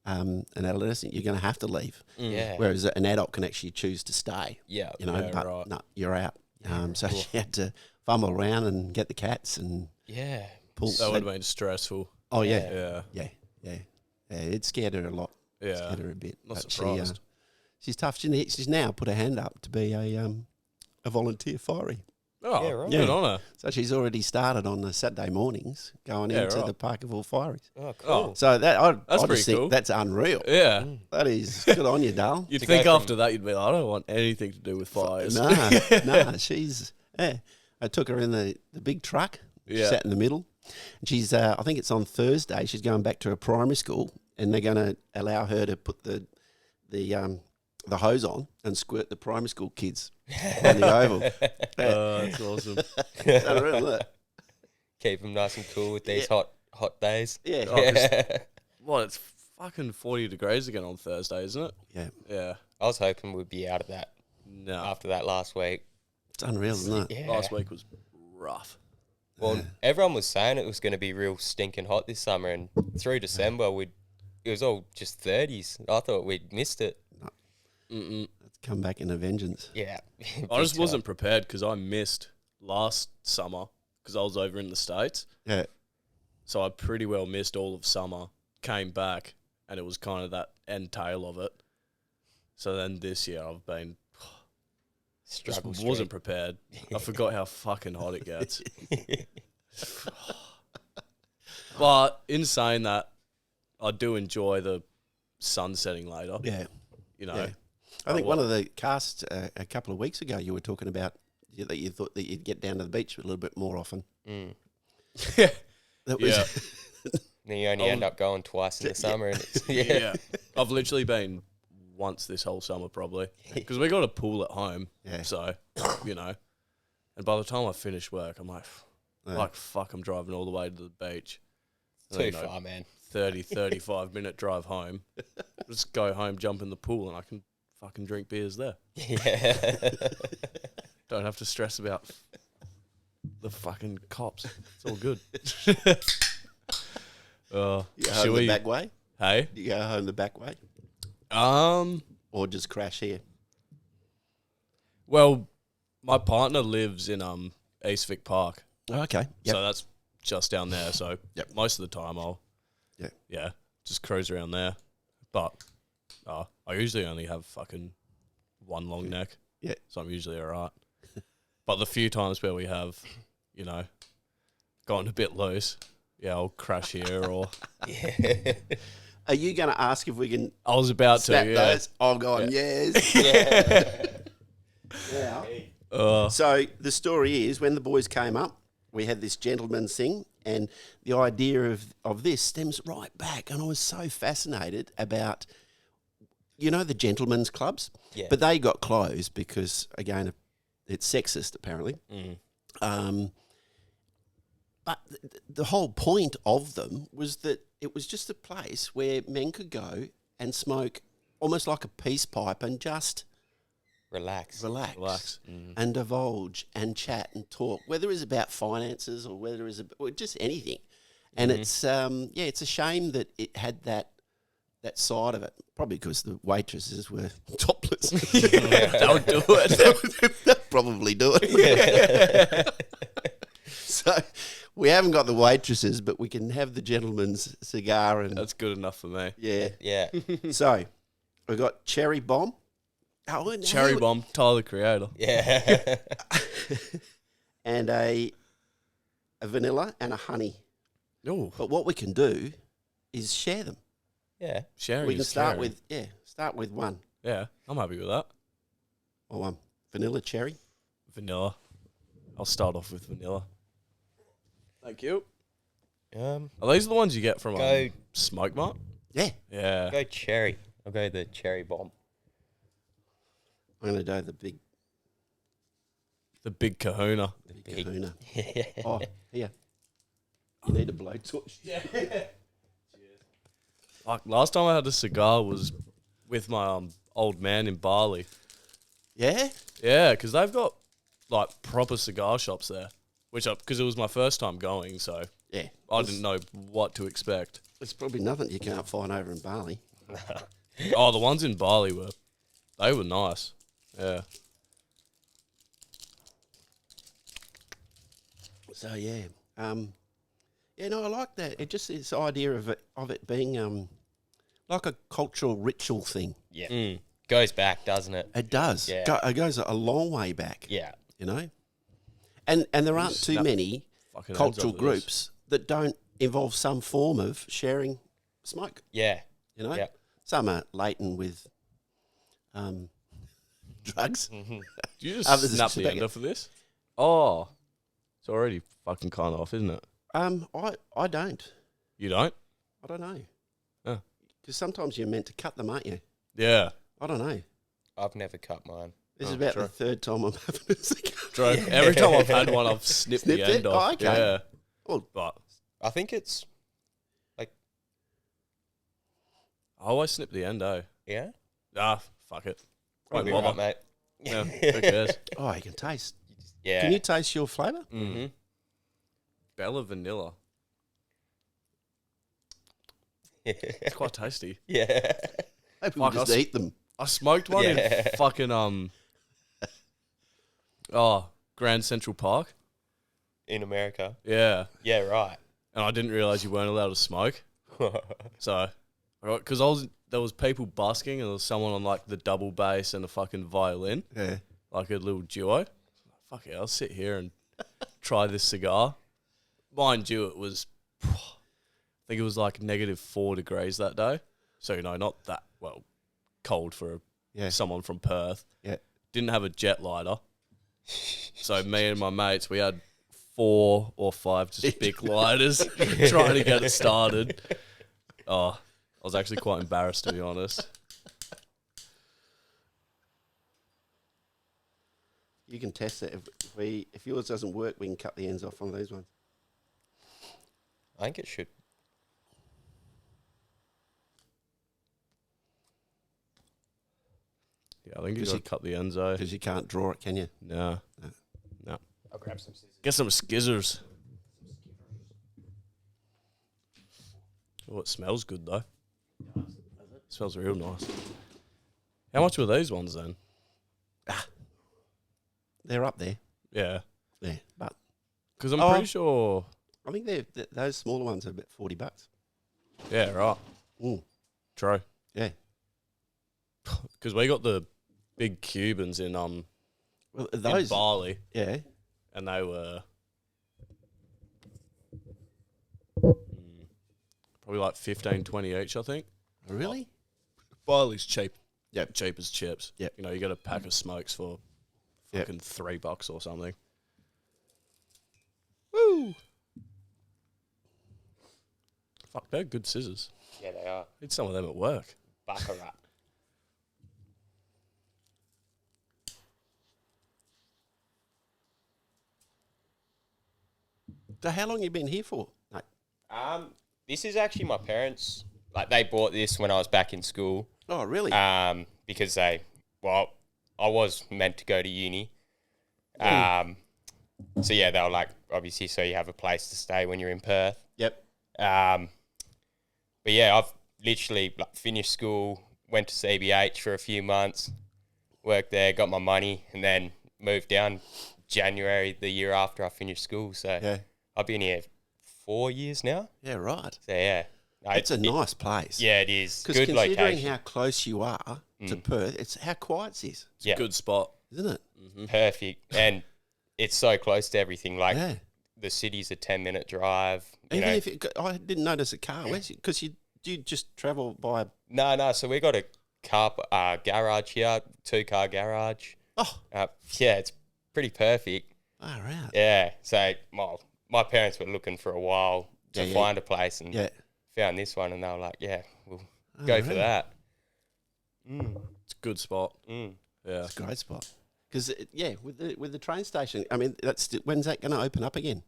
an adolescent, you're going to have to leave. Yeah. Whereas an adult can actually choose to stay. Yeah. But right. no, you're out. So she had to fumble around and get the cats and pull. That would have been stressful. Oh yeah. Yeah. Yeah. It scared her a lot. Yeah. Scared her a bit. Not But surprised. she's tough. She's now put her hand up to be a volunteer fiery. Oh, Yeah, right. good on her. So she's already started on the Saturday mornings going into the Parkerville Fireys. Oh, cool. So that I That's just pretty think cool. that's unreal. Yeah. That is good on you, Dale. You'd To think go from- after that, you'd be like, I don't want anything to do with fires. Nah, she's I took her in the big truck. She Yeah. sat in the middle. And she's I think it's on Thursday. She's going back to her primary school, and they're going to allow her to put the hose on and squirt the primary school kids on the oval. That's awesome. It's unreal, isn't it? Keep them nice and cool with these hot days. Yeah. Oh, 'cause- What, it's fucking 40 degrees again on Thursday, isn't it? Yeah. Yeah. I was hoping we'd be out of that No. after that last week. It's unreal, isn't it? Yeah. Last week was rough. Well, everyone was saying it was going to be real stinking hot this summer, and through December it was all just 30s. I thought we'd missed it. It's come back in a vengeance. Yeah. I just wasn't prepared because I missed last summer because I was over in the States. Yeah. So I pretty well missed all of summer, came back, and it was kind of that end tail of it. So then this year I've been Struggle Just wasn't prepared. I forgot how fucking hot it gets. But in saying that, I do enjoy the sun setting later. Yeah. You know. Yeah. I think one of the casts a couple of weeks ago you were talking about that you thought that you'd get down to the beach a little bit more often. Mm. Yeah. That was Then you only end up going twice in the summer. And it's, Yeah. I've literally been once this whole summer probably. Because we got a pool at home. Yeah. So, you know. And by the time I finish work, I'm like, fuck, I'm driving all the way to the beach. too far, man. 30, 35 minute drive home. Just go home, jump in the pool, and I can fucking drink beers there. Yeah. Don't have to stress about the fucking cops. It's all good. You go home the back way? Hey? You go home the back way? Or just crash here? Well, my partner lives in East Vic Park. Oh, okay. Yep. So that's just down there. So most of the time I'll just cruise around there. But I usually only have fucking one long neck. Yeah. So I'm usually all right. But the few times where we have, you know, gotten a bit loose, I'll crash here or... Yeah. Are you going to ask if we can... I was about snap to, those? I'm going, yes. Yeah. So the story is, when the boys came up, we had this gentleman's thing, and the idea of this stems right back. And I was so fascinated about, you know, the gentlemen's clubs? Yeah. But they got closed because, again, it's sexist, apparently. But the whole point of them was that it was just a place where men could go and smoke almost like a peace pipe and just... Relax. And divulge and chat and talk, whether it's about finances or whether it's or just anything. And it's it's a shame that it had that side of it. Probably because the waitresses were topless. They'll do it. They'll probably do it. So we haven't got the waitresses, but we can have the gentleman's cigar, and that's good enough for me. Yeah. So we've got Cherry Bomb. Oh, Cherry Bomb, Tyler the Creator. Yeah. And a vanilla and a honey. Oh, But what we can do is share them. Yeah. sharing. We can is start caring. with one. Yeah, I'm happy with that. Or one. Vanilla cherry. Vanilla. I'll start off with vanilla. Thank you. Are these the ones you get from Smoke Mart? Yeah. Yeah. Go cherry. I'll go the cherry bomb. I'm going to do The big kahuna. the big kahuna. Yeah. Oh, here. You need a blowtorch. Like, last time I had a cigar was with my old man in Bali. Yeah? Yeah, because they've got like proper cigar shops there, because it was my first time going, so Yeah. I didn't know what to expect. It's probably nothing you can't find over in Bali. Oh, the ones in Bali were nice. Yeah. So, yeah. No, I like that. It just this idea of it being like a cultural ritual thing. Yeah. Goes back, doesn't it? It does. Yeah. It goes a long way back. Yeah. You know? And there aren't too snap many fucking cultural hands over this. groups that don't involve some form of sharing smoke. Yeah. You know? Yeah. Some are laden with drugs. Do you just Others snap just the back ender it. for this? Oh, it's already fucking kind of off, isn't it? I don't. You don't? I don't know. Oh. Because sometimes you're meant to cut them, aren't you? Yeah. I don't know. I've never cut mine. This is Oh, about sure. the third time I'm having a cigar. Joke. Every time I've had one, I've snipped the Snipped it? end off. Oh, okay. Yeah. Well, But I think it's I always snip the end, though. yeah. Fuck it. Probably bother. right, mate. Yeah, who cares? oh, you can taste. Yeah. Can you taste your flavour? Mm-hmm. Bella vanilla. It's quite tasty. Yeah. Maybe we'll Fuck, just I s- eat them. I smoked one in Yeah. fucking Grand Central Park. In America. Yeah. Yeah, right. And I didn't realise you weren't allowed to smoke. So, because there was people busking and there was someone on like the double bass and a fucking violin. Yeah. like a little duo. Fuck it, I'll sit here and try this cigar. Mind you, it was, I think it was like -4 degrees that day. So, not that, cold for someone from Perth. Yeah. Didn't have a jet lighter. So me and my mates, we had 4 or 5 just big lighters trying to get it started. Oh, I was actually quite embarrassed, to be honest. You can test it. If yours doesn't work, we can cut the ends off on these ones. I think it should. Yeah, I think you got to cut the ends, though. Because you can't draw it, can you? No. I'll grab some scissors. Get some skizzers. Oh, it smells good, though. It smells real nice. How much were these ones, then? They're up there. Yeah. Yeah, but Because I'm pretty sure... I think those smaller ones are about $40. Yeah, right. True. Yeah. Because we got the big Cubans in Those, in Bali, yeah. and they were probably like 15, 20 each, I think. Really? Bali's cheap. Yeah. Cheap as chips. Yeah. You get a pack of smokes for fucking $3 or something. Woo! Fuck, they're good scissors. Yeah, they are. Need some of them at work. Baccarat. So how long you been here for? No. This is actually my parents. Like, they bought this when I was back in school. Oh, really? Because I was meant to go to uni. So yeah, they were like, obviously, so you have a place to stay when you're in Perth. Yep. But yeah, I've literally finished school, went to CBH for a few months, worked there, got my money, and then moved down January the year after I finished school. So I've been here 4 years now. Yeah, right. So yeah. It's a nice place. Yeah, it is. Because Good considering location. how close you are to Perth, it's how quiet it is, It's a good spot. isn't it? Mm-hmm. Perfect. And it's so close to everything. Like, the city's a 10-minute drive. Even if I didn't notice a car, because you just travel by. No. So we got a car garage here, 2-car garage. Oh, yeah, it's pretty perfect. all right. Yeah. So my parents were looking for a while to find a place and found this one, and they were like, "Yeah, we'll go for that." It's a good spot. Yeah, It's a great spot. Because with the train station, I mean, when's that going to open up again?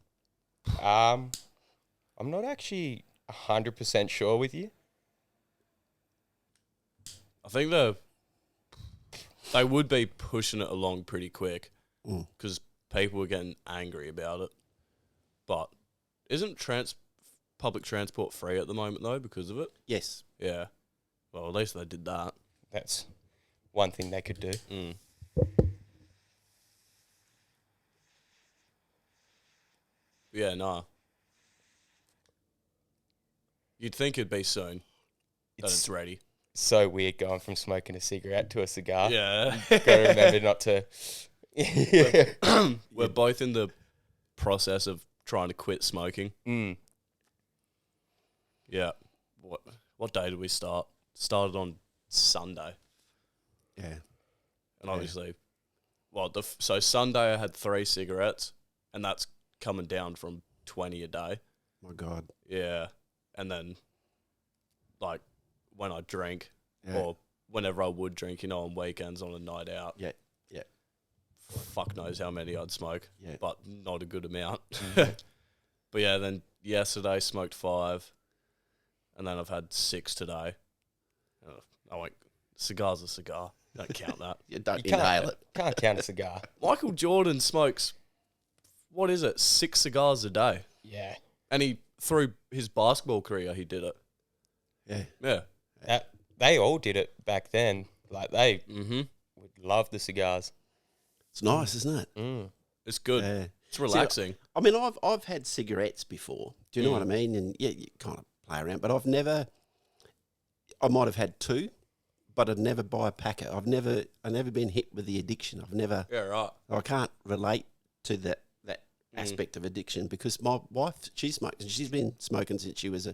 I'm not actually 100% sure with you. I think they would be pushing it along pretty quick because people were getting angry about it. But isn't public transport free at the moment though because of it? Yes. Yeah. Well, at least they did that. That's one thing they could do. Yeah, nah. You'd think it'd be soon that it's ready. So weird going from smoking a cigarette to a cigar. Yeah. Gotta remember not to. We're both in the process of trying to quit smoking. Yeah. What day did we start? Started on Sunday. Yeah. And obviously, so Sunday I had 3 cigarettes, and that's coming down from 20 a day. My God. Yeah. And then, like, when I drink, or whenever I would drink, on weekends on a night out. Yeah. Fuck knows how many I'd smoke, but not a good amount. Mm-hmm. But yeah, then yesterday smoked 5, and then I've had 6 today. I went, cigar's a cigar. Don't count that. You don't inhale it. Can't count a cigar. Michael Jordan smokes, 6 cigars a day. Yeah. And through his basketball career, he did it. Yeah. Yeah. They all did it back then. Like, they would love the cigars. It's nice, isn't it? It's good. It's relaxing. See, I mean, I've had cigarettes before. Do you know what I mean? And yeah, you kind of play around, but I might have had 2, but I'd never buy a packet. I've never been hit with the addiction. Yeah, right. I can't relate to that aspect of addiction because my wife, she smokes, and she's been smoking since she was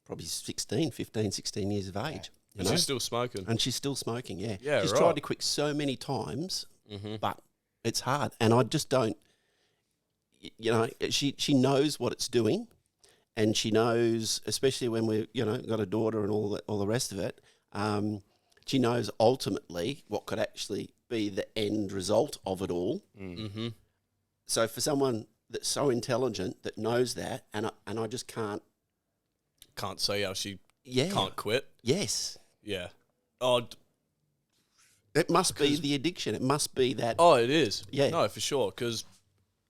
probably 16 years of age. Yeah. And she's still smoking. And she's still smoking, yeah. Yeah, she's right. tried to quit so many times, but it's hard. And I just don't, she knows what it's doing, and she knows, especially when we've, got a daughter and all the rest of it, she knows ultimately what could actually be the end result of it all. Mm-hmm. So for someone that's so intelligent that knows that, and I just can't see how she Yeah. can't quit. Yes. Yeah. Oh, It must be the addiction. It must be that. oh, it is. Yeah. No, for sure. Because,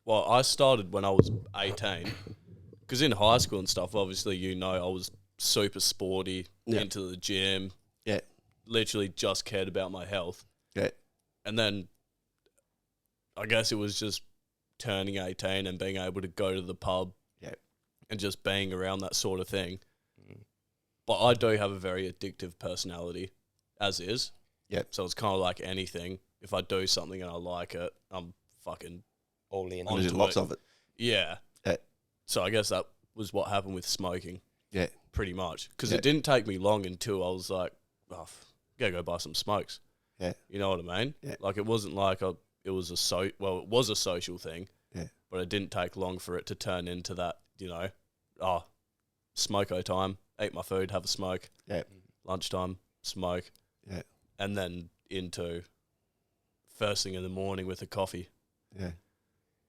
I started when I was 18. Because in high school and stuff, obviously, I was super sporty, Yeah. into the gym, Yeah. literally just cared about my health. Yeah. And then I guess it was just turning 18 and being able to go to the pub Yeah. and just being around that sort of thing. But I do have a very addictive personality, as is. Yeah. So it's kind of like anything. If I do something and I like it, I'm fucking All in. on There's to lots it. of it. Yeah. Yeah. So I guess that was what happened with smoking, Yeah. pretty much. Because Yeah. it didn't take me long until I was like, gotta go buy some smokes. Yeah. You know what I mean? Yeah. Like, it wasn't like it was a social thing. Yeah. But it didn't take long for it to turn into that, smoko time, eat my food, have a smoke. Yeah. Lunchtime, smoke. Yeah. And then into first thing in the morning with a coffee. Yeah. It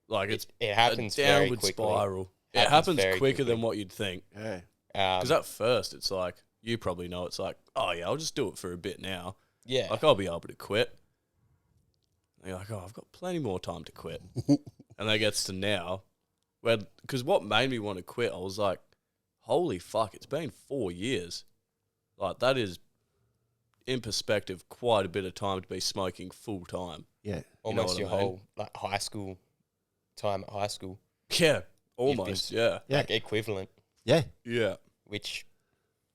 Like, it's happens a very downward quickly. spiral. It Happens happens very quicker quickly. than what you'd think. Yeah. Because at first, it's like, you probably know, it's like, oh yeah, I'll just do it for a bit now. Yeah. Like, I'll be able to quit. And you're like, oh, I've got plenty more time to quit. And that gets to now, because what made me want to quit, I was like, holy fuck, it's been 4 years. Like, that is, in perspective, quite a bit of time to be smoking full time. Yeah. Almost what your I mean? whole high school time at high school. Yeah, almost, yeah. Yeah. Like equivalent, Yeah. Yeah. which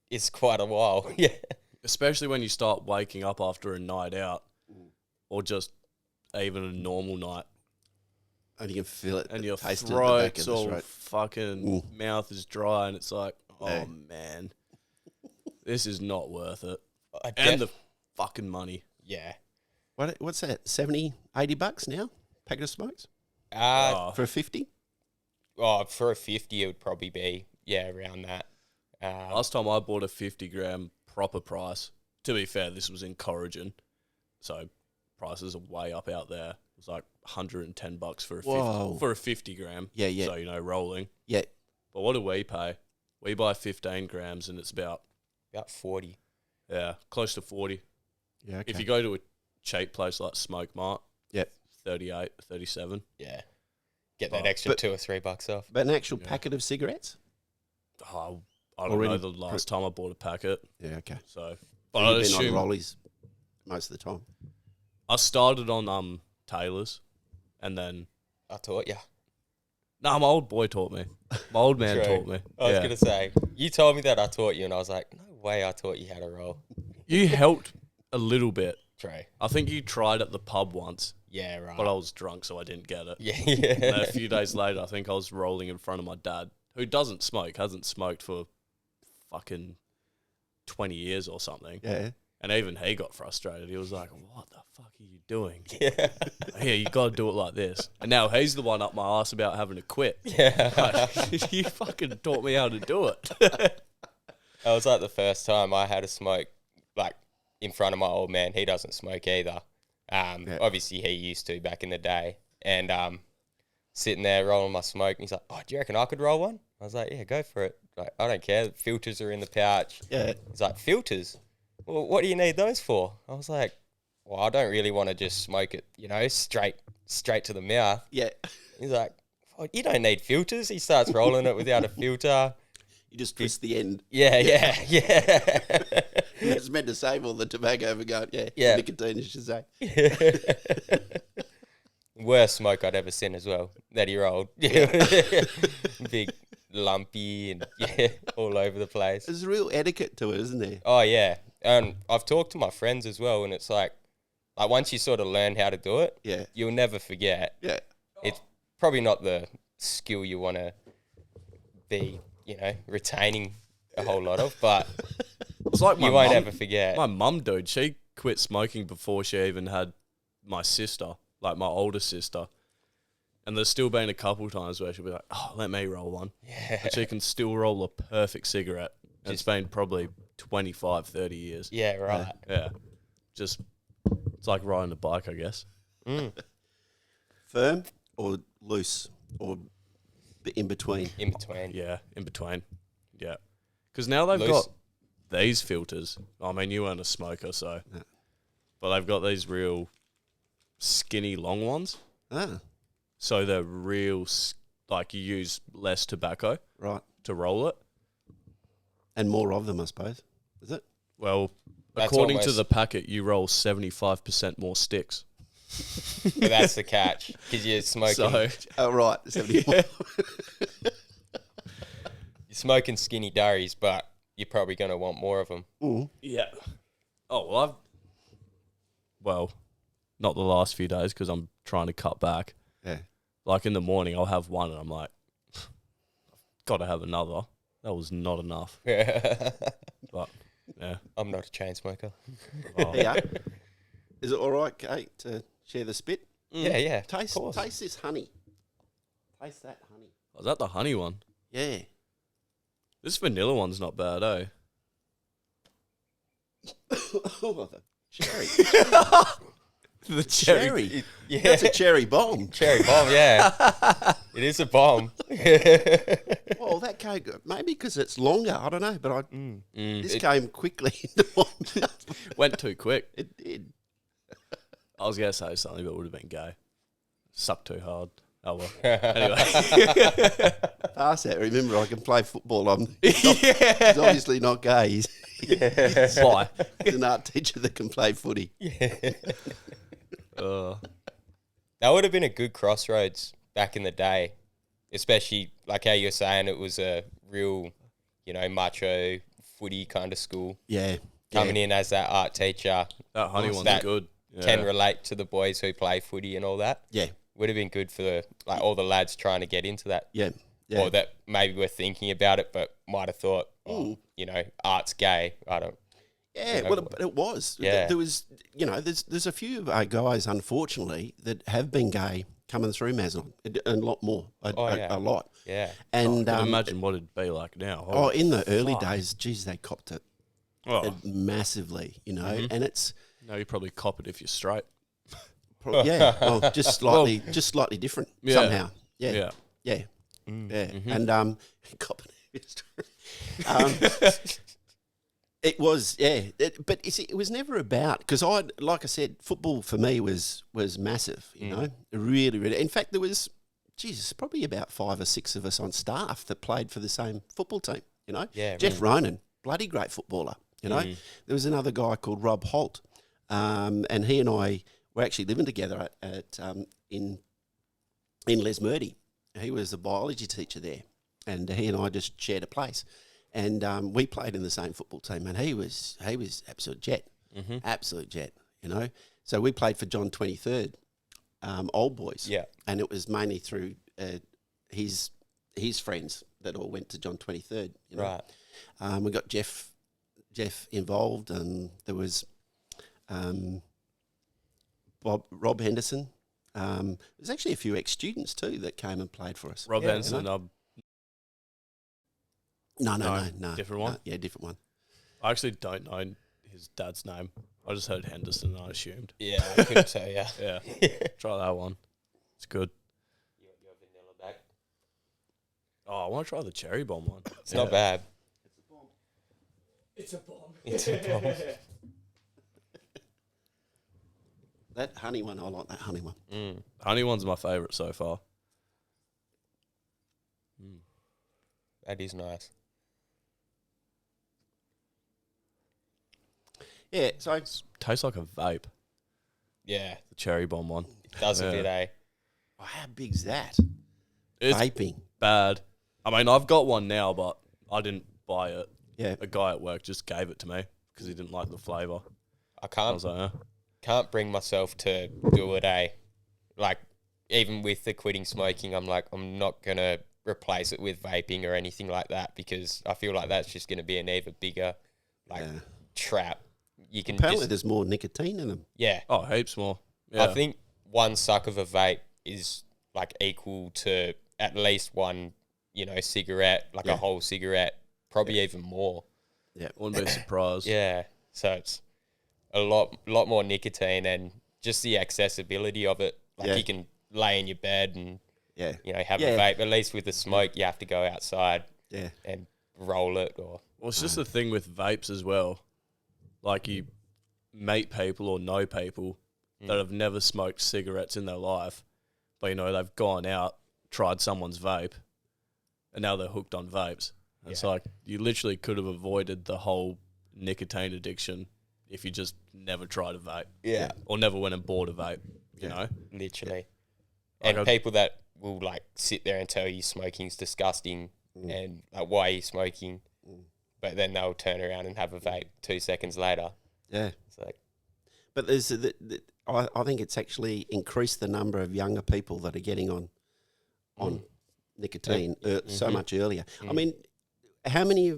is quite a while. Yeah. Especially when you start waking up after a night out or just even a normal night. And you can feel it. And the your taste at the back of throat's the all throat. fucking, mouth is dry, and it's like, oh, Yeah. man, this is not worth it. I And the fucking money. yeah. What's that? 70, 80 bucks now? Packet of smokes? Oh, For a 50? For a 50, it would probably be, around that. last time I bought a 50 gram proper price, to be fair, this was in Corrigan, so prices are way up out there. It was like $110 for a 50, Whoa. for a 50 gram. Yeah, yeah. So, rolling. Yeah. But what do we pay? We buy 15 grams and it's about 40. close to 40. Yeah, okay. If you go to a cheap place like Smoke Mart, Yep. 38, 37. Yeah. Get that Oh, extra but- $2 or $3 off. But an actual Yeah. packet of cigarettes? Oh, I don't Already know the last time I bought a packet. Yeah, okay. So, So but I you've been assume on rollies most of the time. I started on Taylor's, and then I taught you. my old boy taught me. My old man True. taught me. I was Yeah. going to say, you told me that I taught you, and I was like, no way I taught you how to roll. You helped a little bit. True. I think you tried at the pub once, Yeah, right. but I was drunk, so I didn't get it. yeah. And then a few days later, I think I was rolling in front of my dad, who doesn't smoke, hasn't smoked for fucking 20 years or something. Yeah. And even he got frustrated. He was like, what the fuck are you doing? Yeah. Here, you got to do it like this. And now he's the one up my ass about having to quit. Yeah. Like, you fucking taught me how to do it. That was like the first time I had a smoke, like, in front of my old man. He doesn't smoke either. Obviously, he used to back in the day. And sitting there rolling my smoke, and he's like, oh, do you reckon I could roll one? I was like, yeah, go for it. Like, I don't care. Filters are in the pouch. Yeah. He's like, filters? Well, what do you need those for? I was like, well, I don't really want to just smoke it, straight to the mouth. Yeah. He's like, oh, you don't need filters. He starts rolling it without a filter. You just twist the end. Yeah. It's meant to save all the tobacco for going, Yeah. nicotine, you should say. Worst smoke I'd ever seen as well, that he rolled. Big, lumpy, and all over the place. There's a real etiquette to it, isn't there? Oh, yeah. And I've talked to my friends as well, and it's like once you sort of learn how to do it, you'll never forget. Yeah. It's probably not the skill you want to be, retaining a whole lot of, but It's like you won't ever forget. My mum, dude, she quit smoking before she even had my sister, like my older sister. And there's still been a couple times where she'll be like, oh, let me roll one. Yeah. And she can still roll a perfect cigarette. And it's been probably 25, 30 years. Yeah, right. Yeah. Just, it's like riding a bike, I guess. Firm or loose or in between? In between. Yeah, in between. Yeah. Because now they've got these filters. I mean, you weren't a smoker, so. No. But they've got these real skinny, long ones. Ah. So they're real, like you use less tobacco to roll it. And more of them, I suppose. Is it? Well, That's according to the packet, you roll 75% more sticks. But that's the catch, because you're smoking. So, Oh, right. 74. You're smoking skinny durries, but you're probably going to want more of them. yeah. Oh, well, not the last few days because I'm trying to cut back. Yeah. Like in the morning, I'll have one and I'm like, I've got to have another. That was not enough. But, yeah. I'm not a chain smoker. Oh. Yeah. Is it all right, Kate, to share the spit? Yeah. Taste this honey. Taste that honey. Was that the honey one? Yeah. This vanilla one's not bad, eh? Oh, the cherry. The cherry. Yeah. That's a cherry bomb. Cherry bomb, yeah. It is a bomb. Well, that came maybe because it's longer. I don't know, but this It came quickly into my mouth. went too quick. It did. I was going to say something, but it would have been gay. Sucked too hard. Oh, well. Anyway. Pass that. Remember, I can play football. He's obviously not gay. He's Why? an art teacher that can play footy. That would have been a good crossroads back in the day, especially like how you're saying it was a real, macho footy kind of school. Yeah. Coming in as that art teacher. That honey one's that good. Yeah. Can relate to the boys who play footy and all that. Yeah. Would have been good for all the lads trying to get into that. Yeah. Yeah. Or that maybe were thinking about it, but might have thought, art's gay. I don't. Yeah, well, it was. Yeah. There was, there's a few guys, unfortunately, that have been gay coming through Mazenod, and a lot more, a lot. Yeah. And I can imagine what it'd be like now. Oh, in the early days, geez, they copped it Oh. massively, and it's No, you probably cop it if you're straight. well, just slightly different somehow. Yeah. And cop it if you're straight. It was, but you see, it was never about, because like I said, football for me was massive, really, really. In fact, there was, probably about 5 or 6 of us on staff that played for the same football team, Yeah, Jeff Ronan, bloody great footballer, There was another guy called Rob Holt, and he and I were actually living together in Lesmurdy. He was the biology teacher there, and he and I just shared a place. And we played in the same football team, and he was absolute jet, So we played for John 23rd, old boys, and it was mainly through his friends that all went to John 23rd, Right. We got Jeff involved, and there was Rob Henderson. There's actually a few ex-students too that came and played for us. Rob Henderson, No. Different one? No, yeah, different one. I actually don't know his dad's name. I just heard Henderson and I assumed. Yeah, I couldn't tell you. Yeah. Try that one. It's good. You want your vanilla back? Oh, I want to try the cherry bomb one. It's not bad. It's a bomb. It's a bomb. That honey one, I like that honey one. Honey one's my favourite so far. That is nice. Yeah, so Tastes like a vape, Yeah, the cherry bomb one. it does a Yeah. bit, eh? how big's that? It's Vaping. bad. I mean, I've got one now, but I didn't buy it. Yeah. A guy at work just gave it to me. because he didn't like the flavour. I I was like, can't bring myself to do it, Like, even with the quitting smoking, I'm like, I'm not going to replace it with vaping or anything like that, because I feel like that's just going to be an even bigger, trap. You can Apparently there's more nicotine in them. Yeah. oh, heaps more. Yeah. I think one suck of a vape is, like, equal to at least one, cigarette, like a whole cigarette, probably even more. Yeah. Wouldn't be surprised. Yeah. So it's a lot more nicotine, and just the accessibility of it. Like, you can lay in your bed and, have a vape. At least with the smoke, you have to go outside and roll it. Well, it's just the thing with vapes as well. Like, you meet people or know people that have never smoked cigarettes in their life, but, they've gone out, tried someone's vape, and now they're hooked on vapes. It's like, you literally could have avoided the whole nicotine addiction if you just never tried a vape. Yeah. Or never went and bought a vape, you know? Literally. Like And people that will, like, sit there and tell you smoking's disgusting and, like, why are you smoking? But then they'll turn around and have a vape 2 seconds later. Yeah. It's like, But there's I think it's actually increased the number of younger people that are getting on nicotine so much earlier. I mean, how many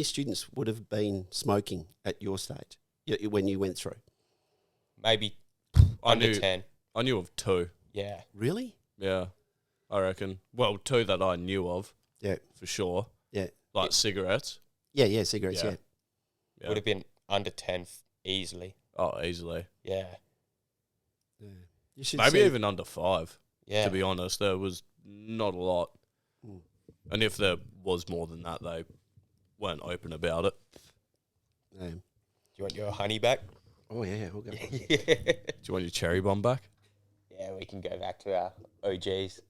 students would have been smoking at your stage when you went through? maybe under 10. I knew of 2. Yeah. Really? Yeah, I reckon. Well, 2 that I knew of. Yeah. For sure. Yeah. Like cigarettes. Yeah, cigarettes, Yeah. Would have been under 10 easily. Oh, easily. Yeah. You should Maybe see- even under 5, Yeah. to be honest. There was not a lot. Mm. And if there was more than that, they weren't open about it. Yeah. Do you want your honey back? Oh, yeah, we'll go. Do you want your cherry bomb back? Yeah, we can go back to our OGs.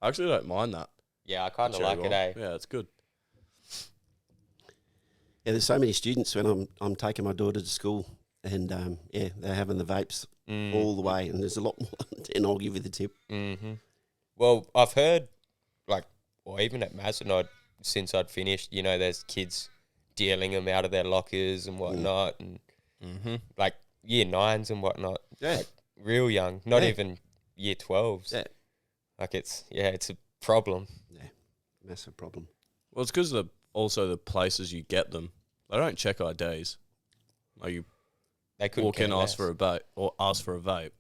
I actually don't mind that. Yeah, I kind of cherry like bomb. it, Yeah, it's good. Yeah, there's so many students when I'm taking my daughter to school, and they're having the vapes all the way, and there's a lot more. And I'll give you the tip. Mm-hmm. Well, I've heard, or even at Mazenod, since I'd finished, there's kids dealing them out of their lockers and whatnot, and like year 9s and whatnot. Yeah. Like, real young, not even year 12s. Yeah. Like, it's a problem. Yeah, massive problem. Well, it's because also the places you get them, they don't check IDs. Like, you They couldn't walk in, care ask for a vape, or ask for a vape,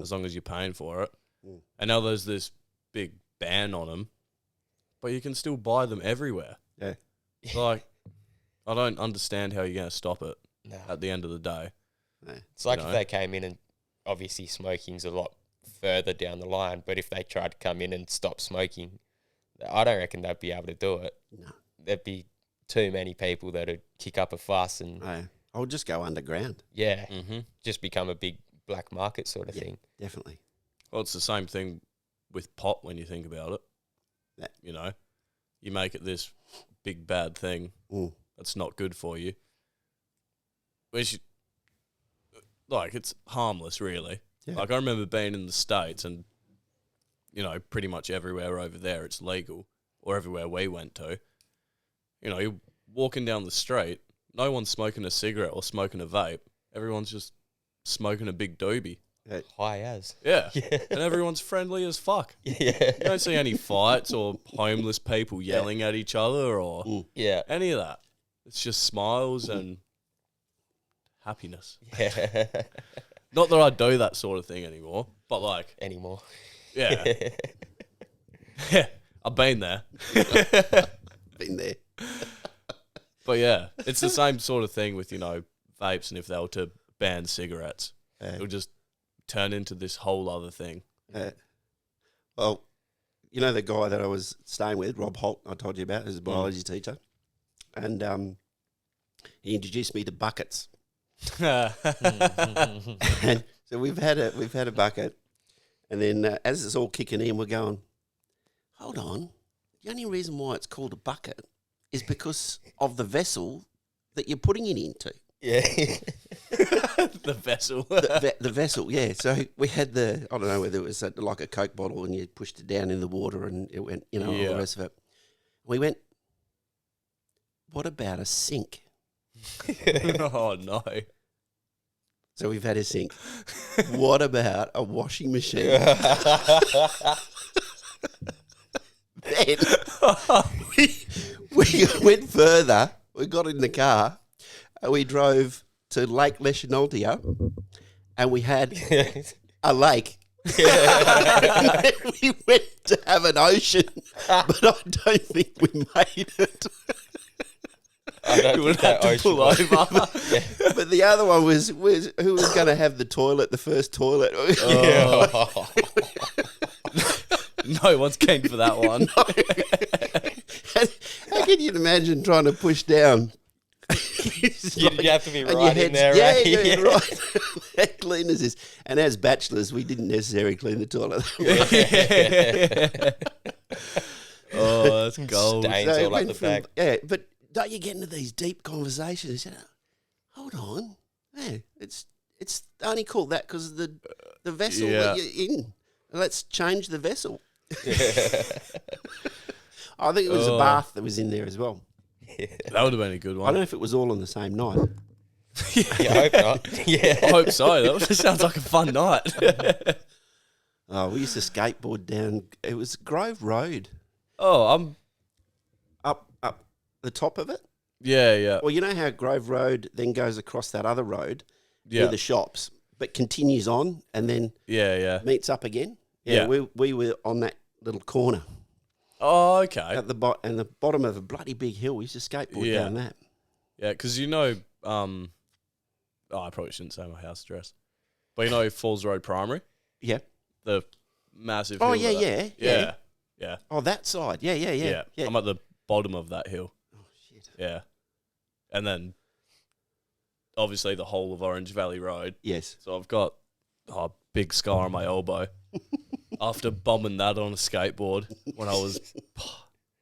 as long as you're paying for it. And now there's this big ban on them, but you can still buy them everywhere. Yeah. Like, I don't understand how you're going to stop it No. at the end of the day. Yeah. It's like You if know? they came in, and obviously smoking's a lot further down the line, but if they tried to come in and stop smoking, I don't reckon they'd be able to do it. No. There'd be too many people that would kick up a fuss and, I'll just go underground. just become a big black market sort of thing. Definitely. Well, it's the same thing with pot when you think about it. Yeah. You make it this big bad thing that's not good for you. Which, it's harmless, really. Yeah. Like, I remember being in the States and, pretty much everywhere over there it's legal, or everywhere we went to. You're walking down the street, no one's smoking a cigarette or smoking a vape. Everyone's just smoking a big doobie. Yeah. High as. Yeah. And everyone's friendly as fuck. Yeah. You don't see any fights or homeless people yelling at each other or Yeah. any of that. It's just smiles and happiness. Yeah. Not that I do that sort of thing anymore, but Anymore. yeah. Yeah, I've been there. Been there. But yeah, it's the same sort of thing with, vapes, and if they were to ban cigarettes, it would just turn into this whole other thing. Well, the guy that I was staying with, Rob Holt, I told you about, is a biology teacher, and he introduced me to buckets. And so we've had a bucket, and then as it's all kicking in, we're going, hold on, the only reason why it's called a bucket is because of the vessel that you're putting it into. Yeah. The vessel. The vessel, yeah. So we had I don't know whether it was like a Coke bottle, and you pushed it down in the water and it went, all the rest of it. We went, what about a sink? Oh, no. So we've had a sink. What about a washing machine? Then we went further. We got in the car and we drove to Lake Leschenaultia and we had a lake. And then we went to have an ocean, but I don't think we made it. I don't You would think that have to pull ocean- over. But the other one was who was going to have the toilet, the first toilet. Oh. No one's keen for that one. How can you imagine trying to push down? You have to be and your right in head's- there, yeah, right? yeah, Yeah. right. How clean is this? And as bachelors, we didn't necessarily clean the toilet. Oh, that's gold. Stains it all up went the from- back. Yeah, but don't you get into these deep conversations? You know, hold on, yeah, it's only called that because of the vessel Yeah. that you're in. Let's change the vessel. I think it was a bath that was in there as well. That would have been a good I don't one. know if it was all on the same night. Yeah, I hope not. Yeah. I hope so. That sounds like a fun night. Oh, we used to skateboard down. It was Grove Road, Oh, I'm. up the top of it. Yeah. Well, you know how Grove Road then goes across that other road near Yeah. the shops, but continues on and then Yeah. meets up again. Yeah. We were on that little corner Oh, okay. at the and the bottom of a bloody big hill. We used to skateboard Yeah. down that. Yeah, because I probably shouldn't say my house address, but you know Falls Road Primary, Yeah. the massive. Oh hill yeah. yeah. Oh, that side. Yeah. I'm at the bottom of that hill. Oh shit. Yeah, and then obviously the whole of Orange Valley Road. Yes. So I've got a big scar on my elbow after bombing that on a skateboard when I was, I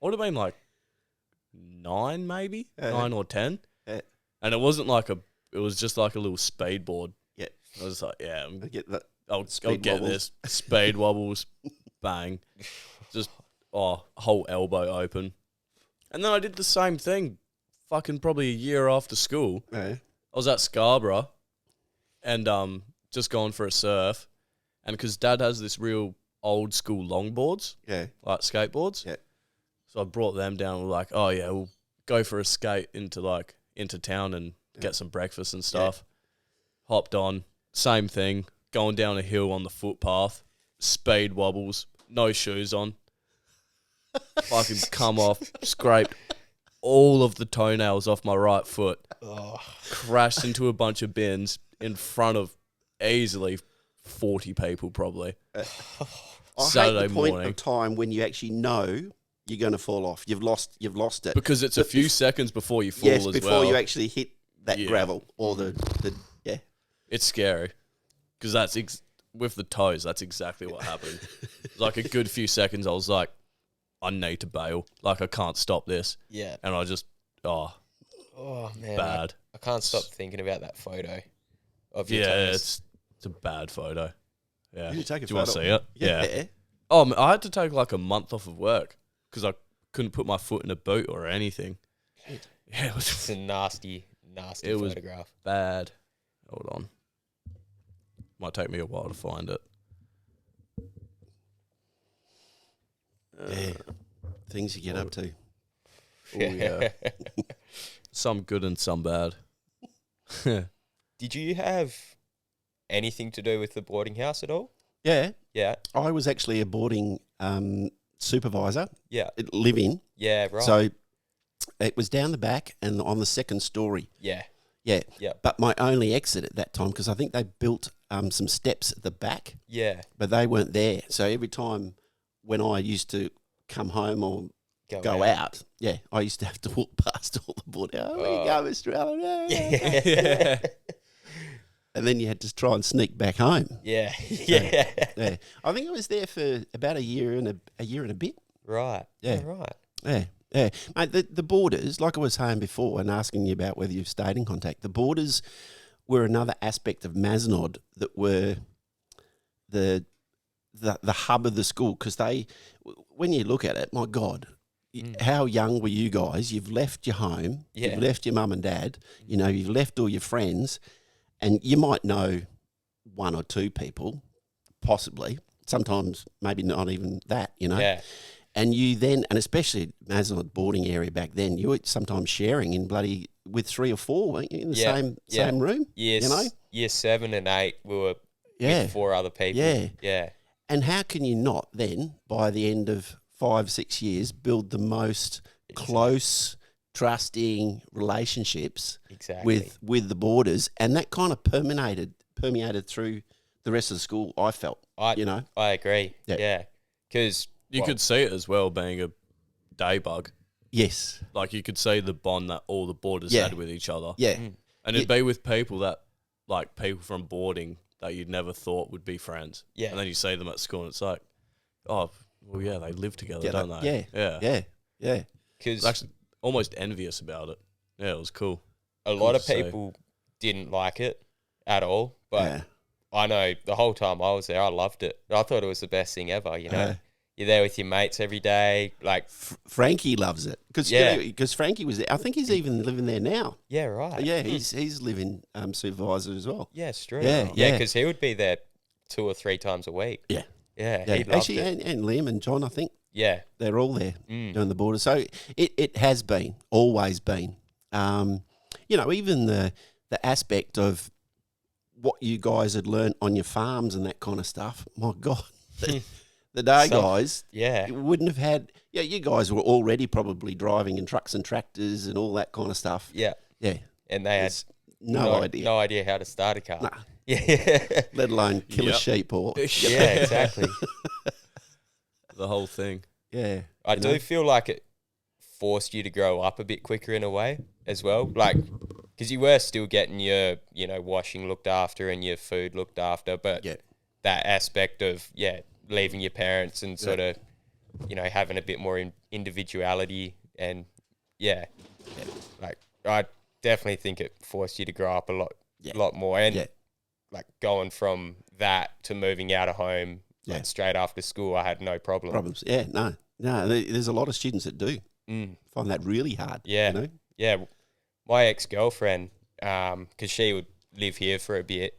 would have been like 9 maybe, 9 or 10. Yeah. And it wasn't like it was just like a little speed board. Yeah. I was like, yeah, I get that. I'll Speed get wobbles. this. Speed wobbles, bang. Just, whole elbow open. And then I did the same thing fucking probably a year after school. Yeah. I was at Scarborough and just gone for a surf. And because Dad has this real old school longboards, Yeah. like skateboards. Yeah. So I brought them down. We're like, oh yeah, we'll go for a skate into town and get some breakfast and stuff. Hopped on, same thing, going down a hill on the footpath, speed wobbles, no shoes on. Fucking come off, scraped all of the toenails off my right foot. Crashed into a bunch of bins in front of easily 40 people probably. I Saturday hate the point morning. of time when you actually know you're going to fall off. You've lost it. Because it's a few seconds before you fall yes, as before well. you actually hit that Yeah. gravel or the yeah. It's scary. Because that's with the toes, that's exactly what happened. Like a good few seconds, I was like, I need to bail. Like, I can't stop this. Yeah. And I just, Oh man, bad. I can't stop thinking about that photo of your Yeah, toes. it's a bad photo. Yeah. You take a Do you want to photo? see it? Yeah. Oh, I had to take like a month off of work because I couldn't put my foot in a boot or anything. Yeah, it was It's a nasty It was- photograph. bad. Hold on. Might take me a while to find it. Yeah. Things you get up to. Oh, yeah. Some good and some bad. Did you have anything to do with the boarding house at all? Yeah. Yeah. I was actually a boarding supervisor, Yeah. live-in. Yeah, right. So it was down the back and on the second story. yeah. Yeah. Yeah. But my only exit at that time, because I think they built some steps at the back, Yeah. but they weren't there. So every time when I used to come home or go out, yeah, I used to have to walk past all the board. Oh, where you go, Mr. Allen? Yeah. And then you had to try and sneak back home. Yeah. Yeah. Yeah, I think I was there for about a year and a bit. Right. Yeah. Right. Yeah, yeah, mate. The borders, like I was saying before, and asking you about whether you've stayed in contact. The borders were another aspect of Mazenod that were the hub of the school because they, when you look at it, my God, how young were you guys? You've left your home, you've left your mum and dad, you know, you've left all your friends, and you might know one or two people, possibly, sometimes maybe not even that, you know. Yeah. And you then, and especially Mazenod boarding area back then, you were sometimes sharing in bloody with 3 or 4, weren't you, in the same room? Yes. You know? Year 7 and 8, we were with 4 other people. Yeah. Yeah. And how can you not then, by the end of 5, 6 years, build the most close, trusting relationships with the boarders? And that kind of permeated through the rest of the school, I felt, I agree. Yeah. Yeah. Because You could see it as well being a day bug. Yes. Like you could see the bond that all the boarders had with each other. Yeah. And it'd be with people that, like people from boarding that you'd never thought would be friends. Yeah. And then you see them at school and it's like, oh, well, yeah, they live together, don't they? Yeah. Because actually almost envious about it. Yeah, it was cool. A lot of people didn't like it at all, but I know the whole time I was there, I loved it. I thought it was the best thing ever, you know. You're there with your mates every day. Like Frankie loves it because Frankie was there. I think he's even living there now. Yeah, right. Yeah, he's living supervisor as well. Yeah, straight. Yeah, because he would be there 2 or 3 times a week. Yeah. He loved Actually, it. and Liam and John, I think. Yeah. They're all there doing the border. So it has been, always been. You know, even the aspect of what you guys had learnt on your farms and that kind of stuff. My God. The day guys wouldn't have had... Yeah, you guys were already probably driving in trucks and tractors and all that kind of stuff. Yeah. Yeah. And they had no idea. No idea how to start a car. Nah. Yeah. Let alone kill a sheep or... Yeah, exactly. The whole thing. Yeah. I do feel like it forced you to grow up a bit quicker in a way as well. Like, because you were still getting your, you know, washing looked after and your food looked after, but that aspect of, leaving your parents and sort of, you know, having a bit more individuality and, like, I definitely think it forced you to grow up a lot more. And, like, going from that to moving out of home like, straight after school, I had no problems. Yeah, no. There's a lot of students that do find that really hard. Yeah, you know? Yeah. My ex-girlfriend, because she would live here for a bit,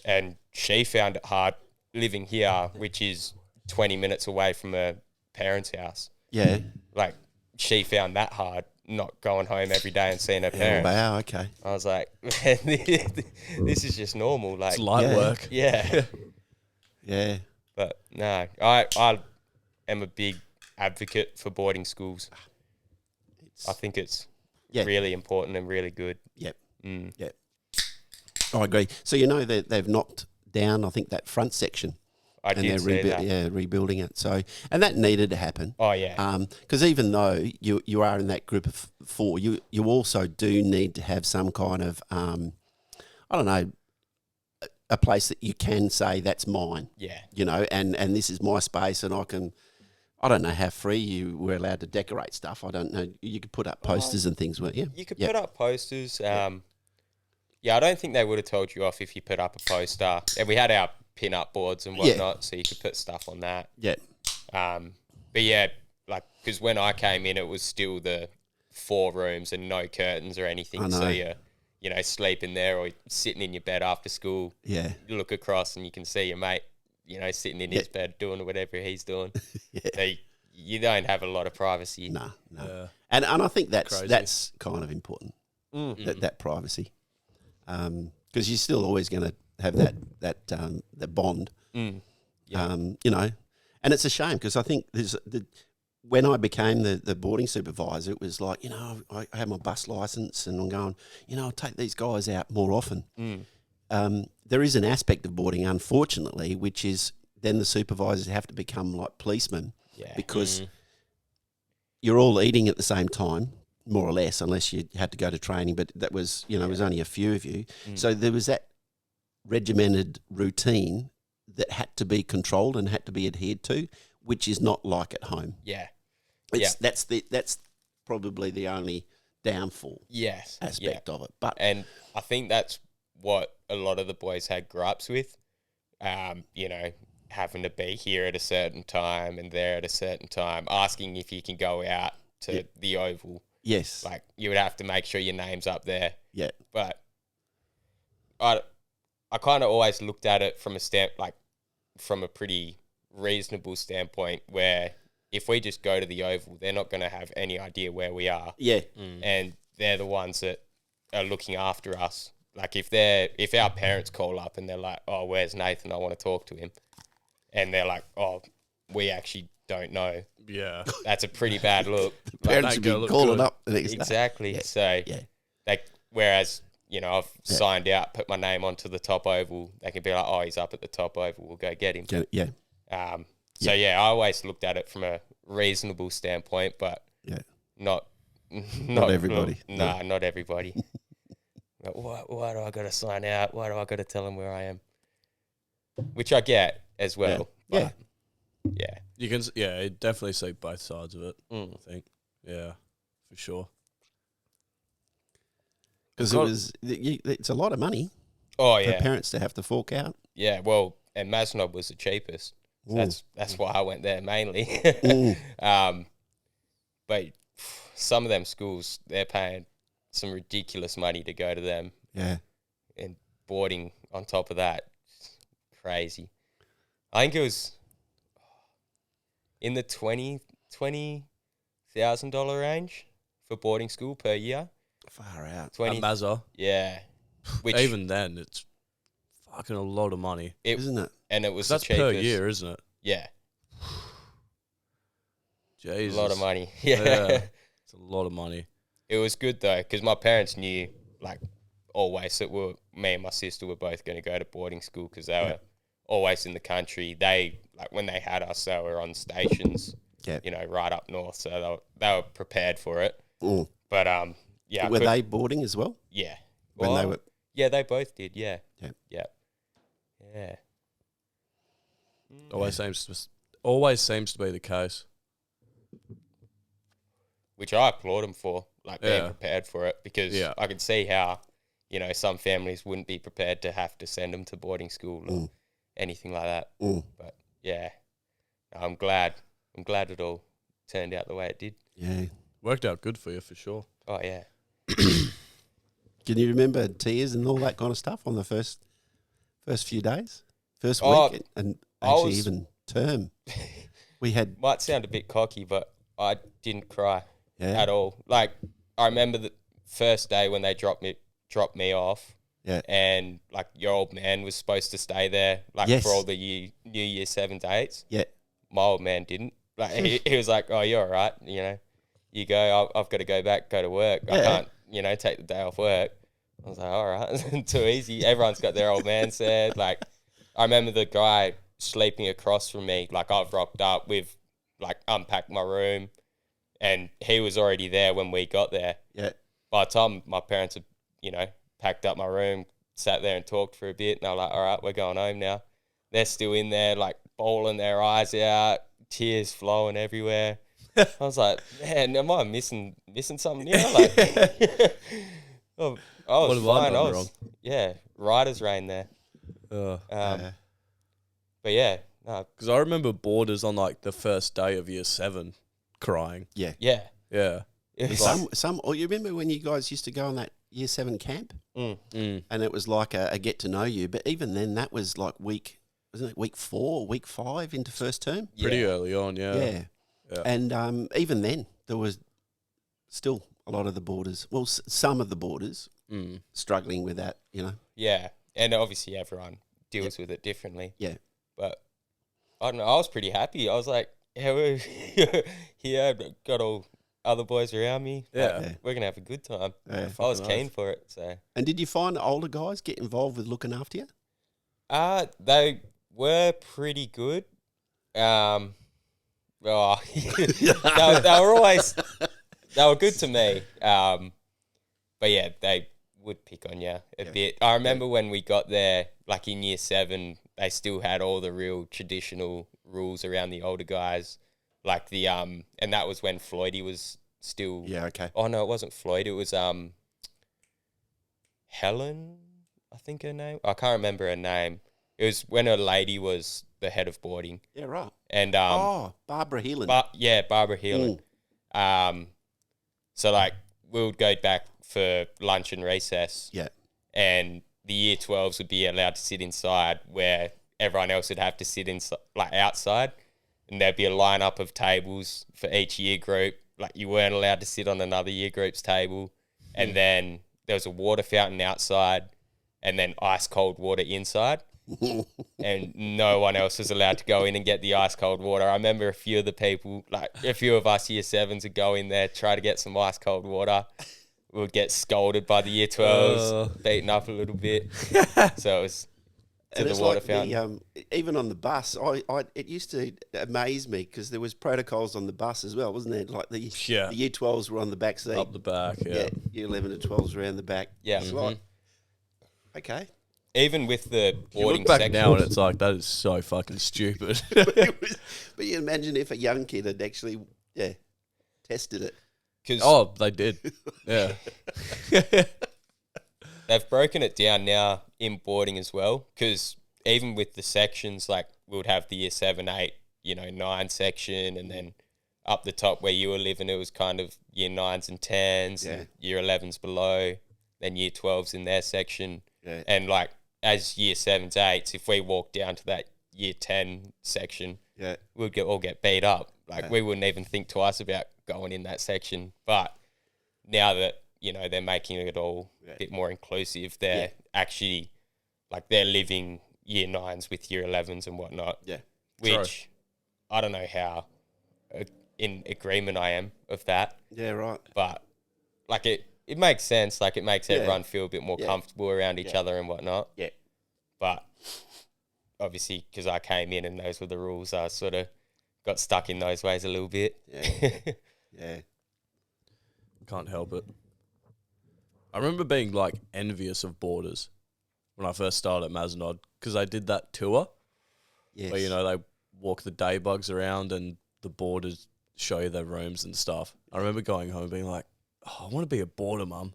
and she found it hard living here, which is 20 minutes away from her parents' house. Yeah. Like, she found that hard, not going home every day and seeing her parents. Wow, okay. I was like, man, this is just normal. Like, it's light work. Yeah. Yeah. But no, I am a big advocate for boarding schools. I think it's really important and really good. Yep. Yep. I agree. So you know that they've knocked down, I think, that front section. I did see that. Yeah, rebuilding it. So, and that needed to happen. Oh yeah. Because even though you are in that group of 4, you also do need to have some kind of I don't know, a place that you can say that's mine. Yeah. You know, and this is my space, and I don't know how free you were allowed to decorate stuff. I don't know. You could put up posters and things, weren't you? You could put up posters. I don't think they would have told you off if you put up a poster. And we had our pin-up boards and whatnot, so you could put stuff on that. Yeah. But yeah, like, because when I came in, it was still the 4 rooms and no curtains or anything. So you know, sleeping there or sitting in your bed after school. Yeah. You look across and you can see your mate, you know, sitting in his bed doing whatever he's doing. So you don't have a lot of privacy. No. Yeah. And I think that's kind of important, that privacy. Because you're still always going to have that bond. You know, and it's a shame because I think when I became the boarding supervisor, it was like, you know, I had my bus license and I'm going, you know, I'll take these guys out more often. There is an aspect of boarding, unfortunately, which is then the supervisors have to become like policemen because you're all eating at the same time, more or less, unless you had to go to training. But that was, you know, it was only a few of you. So there was that regimented routine that had to be controlled and had to be adhered to, which is not like at home. Yeah. That's probably the only downfall aspect of it. And I think that's what a lot of the boys had gripes with. You know, having to be here at a certain time and there at a certain time, asking if you can go out to the Oval. Yes. Like, you would have to make sure your name's up there. Yeah. But I kind of always looked at it from from a pretty reasonable standpoint, where if we just go to the Oval, they're not going to have any idea where we are. Yeah. And they're the ones that are looking after us. Like, if our parents call up and they're like, oh, where's Nathan? I want to talk to him. And they're like, oh, we actually don't know. Yeah. That's a pretty bad look. Parents would be calling up the next day. Exactly. Yeah. So, whereas, I've signed out, put my name onto the top Oval, they can be like, oh, he's up at the top Oval, we'll go get him. Yeah. I always looked at it from a reasonable standpoint, but not everybody. Not everybody. Like, why do I got to sign out? Why do I got to tell them where I am? Which I get as well. Yeah. Yeah. You can, you definitely see both sides of it, I think. Yeah, for sure. Because it's a lot of money for parents to have to fork out. Yeah, well, and Mazenod was the cheapest. So that's why I went there mainly. But some of them schools, they're paying some ridiculous money to go to them. Yeah. And boarding on top of that, crazy. I think it was in the $20,000 range for boarding school per year. Far out. 20, At Mazza. Yeah. Which, even then, it's fucking a lot of money. Isn't it? And it was That's the cheapest. per year, isn't it? Yeah. Jesus. A lot of money. Yeah. It's a lot of money. It was good though, because my parents knew, like, always that me and my sister were both going to go to boarding school, because they were always in the country. They, like, when they had us, they were on stations, right up north, so they were prepared for it. But were they boarding as well? Yeah. When they were. Yeah, they both did. Yeah. Yeah. Always seems to be the case. Which I applaud them for, like, being prepared for it, because I could see how, some families wouldn't be prepared to have to send them to boarding school or anything like that. But I'm glad it all turned out the way it did. Yeah. Worked out good for you, for sure. Oh, yeah. Can you remember tears and all that kind of stuff on the first few days? First week and actually even term? We had... Might sound a bit cocky, but I didn't cry at all. Like, I remember the first day when they dropped me off, and, like, your old man was supposed to stay there, like, for all the New Year 7s to 8s. Yeah. My old man didn't. Like, he was like, oh, you're all right, you go, I've got to go to work. I can't, take the day off work. I was like, all right, too easy. Everyone's got their old man said. Like, I remember the guy sleeping across from me. Like, I've rocked up, we've, like, unpacked my room, and he was already there when we got there. Yeah. By the time my parents had, packed up my room, sat there and talked for a bit, and they were like, all right, we're going home now. They're still in there, like, bawling their eyes out, tears flowing everywhere. I was like, man, am I missing something here? Like, I was fine. Wrong? Yeah, writer's rain there. But yeah, no. Because I remember boarders on, like, the first day of year 7 crying. Yeah. Yeah. Or you remember when you guys used to go on that year 7 camp? And it was like a get to know you. But even then, that was like week 4, week 5 into first term? Pretty early on, yeah. And even then, there was still a lot of the boarders, some of the boarders struggling with that, Yeah, and obviously everyone deals with it differently. Yeah. But I don't know, I was pretty happy. I was like, we're here, got all other boys around me. Like, we're going to have a good time. I was keen for it. So. And did you find older guys get involved with looking after you? They were pretty good. They were good to me. But yeah, they would pick on you a bit. I remember when we got there, like in year 7, they still had all the real traditional rules around the older guys. Like the and that was when Floydie was still Oh no, it wasn't Floyd, it was Helen, I think her name. I can't remember her name. It was when a lady was the head of boarding. Yeah, right. And Barbara Heelan. Barbara Heelan. So like we would go back for lunch and recess. Yeah. And the year 12s would be allowed to sit inside where everyone else would have to sit inside, like outside. And there'd be a lineup of tables for each year group. Like you weren't allowed to sit on another year group's table. And then there was a water fountain outside and then ice cold water inside. And no one else was allowed to go in and get the ice cold water. I remember a few of the people, like a few of us year 7s would go in there, try to get some ice cold water. We would get scolded by the year 12s, beaten up a little bit. So it was to the water fountain. Even on the bus, it used to amaze me because there was protocols on the bus as well, wasn't there? Like the year 12s were on the back seat. Up the back, yeah. Year 11 to 12s around the back. Yeah. It's like, okay. Even with the boarding you look back sections. now and it's like, that is so fucking stupid. But you imagine if a young kid had actually, tested it. Oh, they did. Yeah. They've broken it down now in boarding as well, because even with the sections, like we would have the year 7, 8, 9 section, and then up the top where you were living, it was kind of year 9s and 10s, and year 11s below, then year 12s in their section. Yeah. And like as year 7s, 8s, if we walked down to that year 10 section, we'd all get beat up. Like we wouldn't even think twice about going in that section. But now that, they're making it all a bit more inclusive, they're actually, like they're living year 9s with year 11s and whatnot. Yeah. Which I don't know how in agreement I am of that. Yeah, right. But like it makes sense. Like it makes everyone feel a bit more comfortable around each other and whatnot. Yeah. But obviously, because I came in and those were the rules, I sort of got stuck in those ways a little bit. Yeah. Yeah. Can't help it. I remember being like envious of boarders when I first started at Mazenod because I did that tour where, they walk the day bugs around and the boarders show you their rooms and stuff. I remember going home being like, I want to be a boarder, mum.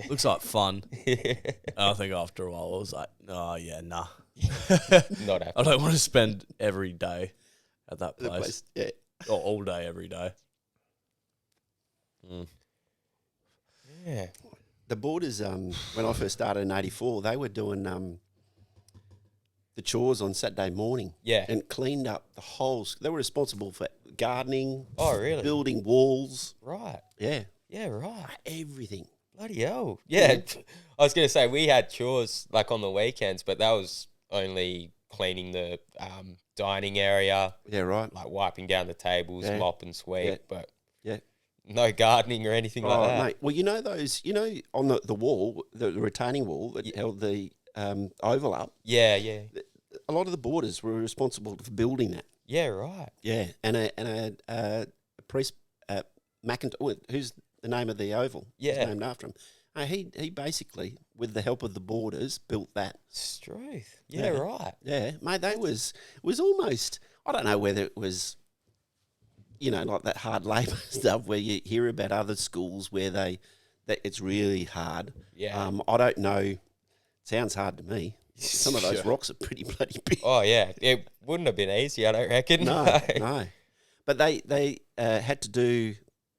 Looks like fun. And I think after a while I was like, nah. Not happening. I don't want to spend every day at that place. Yeah. Or all day, every day. Yeah. The boarders, when I first started in 84, they were doing the chores on Saturday morning. Yeah. And cleaned up the whole... They were responsible for gardening. Oh, really? Building walls. Right. Yeah. Yeah, right. Everything. Bloody hell. Yeah. I was going to say, we had chores like on the weekends, but that was only cleaning the dining area. Yeah, right. Like wiping down the tables, mop and sweep, but no gardening or anything like that. Mate. Well, those, on the wall, the retaining wall that held the oval up. Yeah, yeah. A lot of the boarders were responsible for building that. Yeah, right. Yeah, and a priest, McIntyre, who's the name of the oval? Yeah, it's named after him. He basically, with the help of the boarders, built that. Struth. Yeah, right. Yeah, mate, that was almost. I don't know whether it was, like that hard labour stuff where you hear about other schools where that it's really hard. Yeah. I don't know. Sounds hard to me. Some of those rocks are pretty bloody big. Oh yeah, it wouldn't have been easy, I don't reckon. No. But they had to do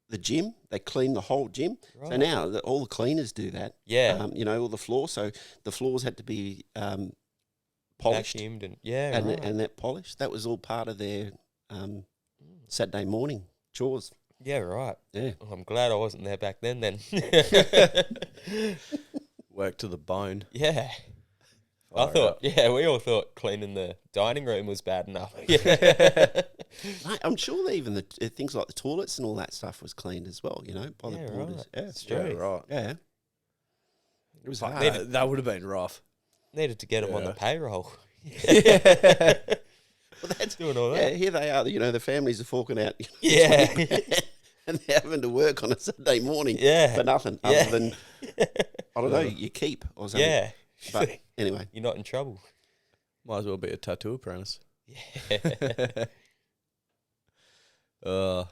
the gym. They cleaned the whole gym. Right. So now all the cleaners do that. Yeah. All the floors. So the floors had to be polished. Vacuumed and and that polished. That was all part of their Saturday morning chores. Yeah, right. Yeah. Oh, I'm glad I wasn't there back then. Work to the bone. Yeah. I thought, we all thought cleaning the dining room was bad enough. Mate, I'm sure even the things like the toilets and all that stuff was cleaned as well, by the boarders. Right. Yeah, right. Yeah. It was hard. That would have been rough. Needed to get them on the payroll. Well, that's doing all that. Yeah, here they are. The families are forking out. Yeah. And they're having to work on a Saturday morning for nothing other than, I don't know, you keep or something. Yeah. But anyway. You're not in trouble. Might as well be a tattoo apprentice. Yeah. I've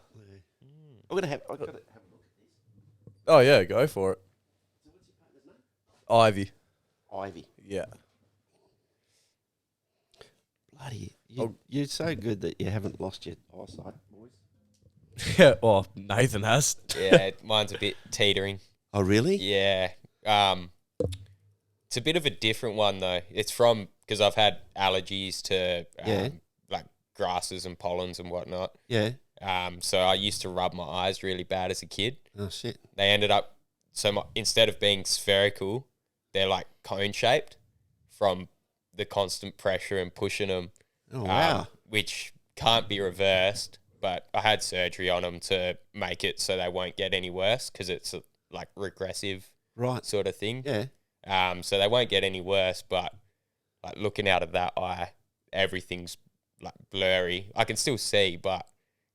got to have a look at this. Oh, yeah, go for it. So what's your partner's name? Ivy. Ivy. Yeah. Bloody, you're so good that you haven't lost your eyesight, boys. Yeah, well, Nathan has. Yeah, mine's a bit teetering. Oh, really? Yeah. It's a bit of a different one, though. It's from, because I've had allergies to, like, grasses and pollens and whatnot. Yeah. So I used to rub my eyes really bad as a kid. Oh, shit. They ended up, instead of being spherical, they're, like, cone-shaped from the constant pressure and pushing them. Oh, wow. Which can't be reversed. But I had surgery on them to make it so they won't get any worse because it's a, like, regressive sort of thing. Yeah. So they won't get any worse, but like looking out of that eye, everything's like blurry. I can still see, but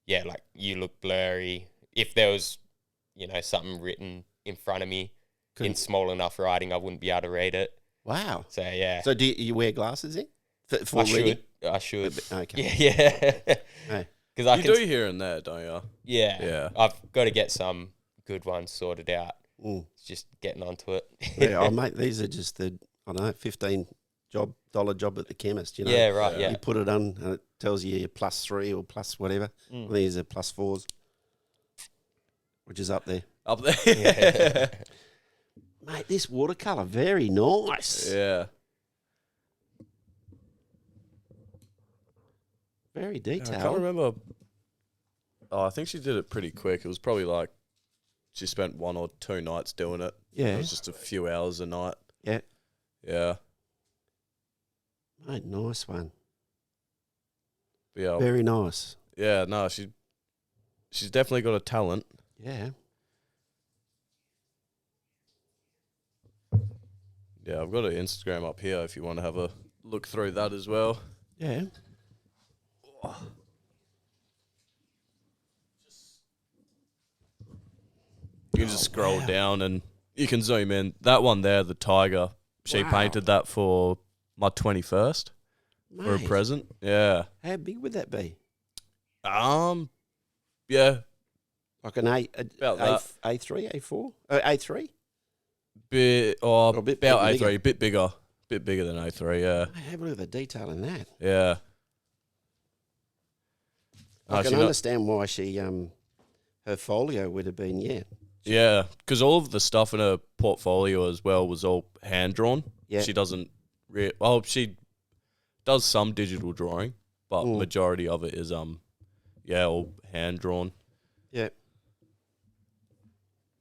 yeah, like you look blurry. If there was, something written in front of me in small enough writing, I wouldn't be able to read it. Wow. So yeah. So do you wear glasses then? For reading? I should. Okay. Yeah. Hey. You do here and there, don't you? Yeah. Yeah. I've got to get some good ones sorted out. It's just getting onto it. Yeah, mate, these are just the, $15 job at the chemist, Yeah, right, yeah. You put it on and it tells you you're +3 or plus whatever. These are +4s, which is up there. Up there. Yeah. Mate, this watercolour, very nice. Yeah. Very detailed. I can't remember. Oh, I think she did it pretty quick. It was probably like she spent 1 or 2 nights doing it. Yeah. It was just a few hours a night. Yeah. Yeah. Mate, nice one. But yeah. Very nice. Yeah, no, she's definitely got a talent. Yeah. Yeah, I've got an Instagram up here if you want to have a look through that as well. Yeah. You can just scroll down and you can zoom in. That one there, the tiger, she painted that for my 21st for a present. Yeah. How big would that be? Yeah. Like an A3, A4? A3? About A3, bigger. a bit bigger than A3, yeah. Have a look at the detail in that. Yeah. I can understand why she, her folio would have been, Yeah, because all of the stuff in her portfolio as well was all hand-drawn. Yeah. She doesn't, she does some digital drawing, but majority of it is, all hand-drawn. Yeah.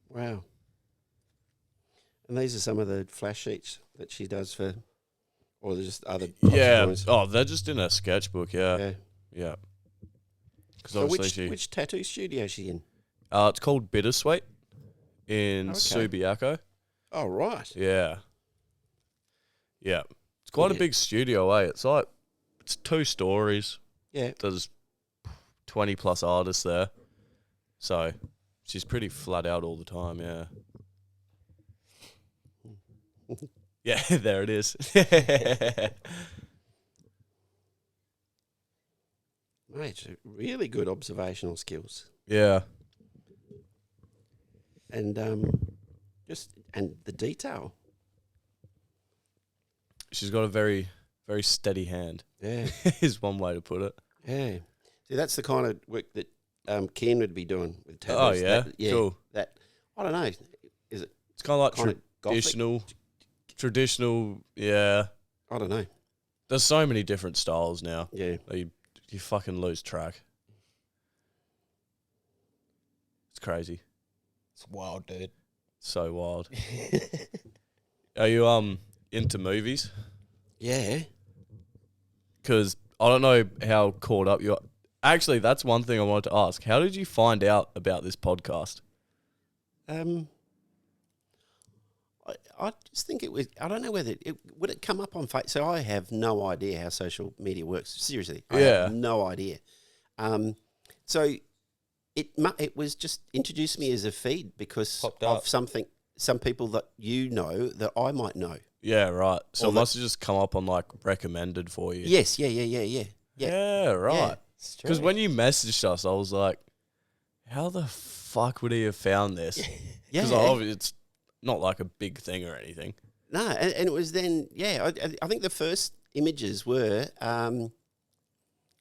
Wow. And these are some of the flash sheets that she does for, or they're just other drawings? They're just in her sketchbook, yeah. So which tattoo studio is she in? It's called Bittersweet in Subiaco. Oh, right. Yeah. Yeah. It's quite a big studio, eh? It's 2 stories. Yeah. There's 20 plus artists there. So she's pretty flat out all the time, yeah. Yeah, there it is. Mate, really good observational skills. Yeah. And and the detail. She's got a very, very steady hand. Yeah. Is one way to put it. Yeah. See, that's the kind of work that Ken would be doing with tattoos. Oh, yeah? Cool. That, I don't know. Is it It's kind of like traditional? Traditional, yeah. I don't know. There's so many different styles now. Yeah. You fucking lose track. It's crazy. It's wild, dude. So wild. Are you into movies? Yeah. Because I don't know how caught up you are. Actually, that's one thing I wanted to ask. How did you find out about this podcast? I just think it was. I don't know whether would it come up on Facebook. So I have no idea how social media works. Seriously, I have no idea. So it was just introduced me as a feed because of some people that you know that I might know. Yeah, right. So it must have just come up on like recommended for you. Yes, yeah. Yeah, right. Because when you messaged us, I was like, how the fuck would he have found this? Because it's not like a big thing or anything. No, and it was then, I think the first images were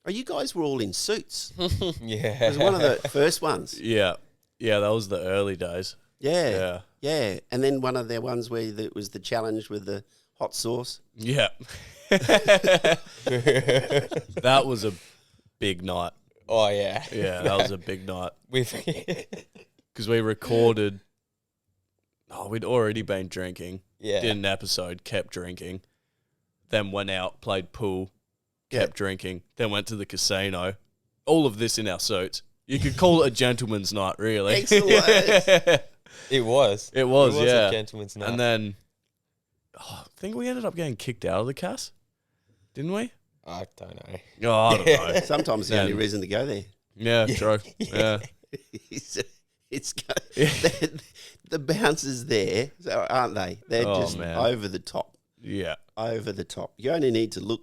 Oh, you guys were all in suits. Yeah. It was one of the first ones. Yeah. Yeah, that was the early days. Yeah. Yeah. And then one of the ones where it was the challenge with the hot sauce. Yeah. That was a big night. Oh, yeah. Yeah, that was a big night. Because we recorded. Oh, we'd already been drinking. Yeah. Did an episode, kept drinking. Then went out, played pool, kept drinking. Then went to the casino. All of this in our suits. You could call it a gentleman's night, really. Excellent. It was. It was, yeah. A gentleman's night. And then, I think we ended up getting kicked out of the cas, didn't we? I don't know. Oh, I don't know. Sometimes the only reason to go there. Yeah, true. Yeah. It's the bouncers there, aren't they? They're just over the top. Yeah. Over the top. You only need to look,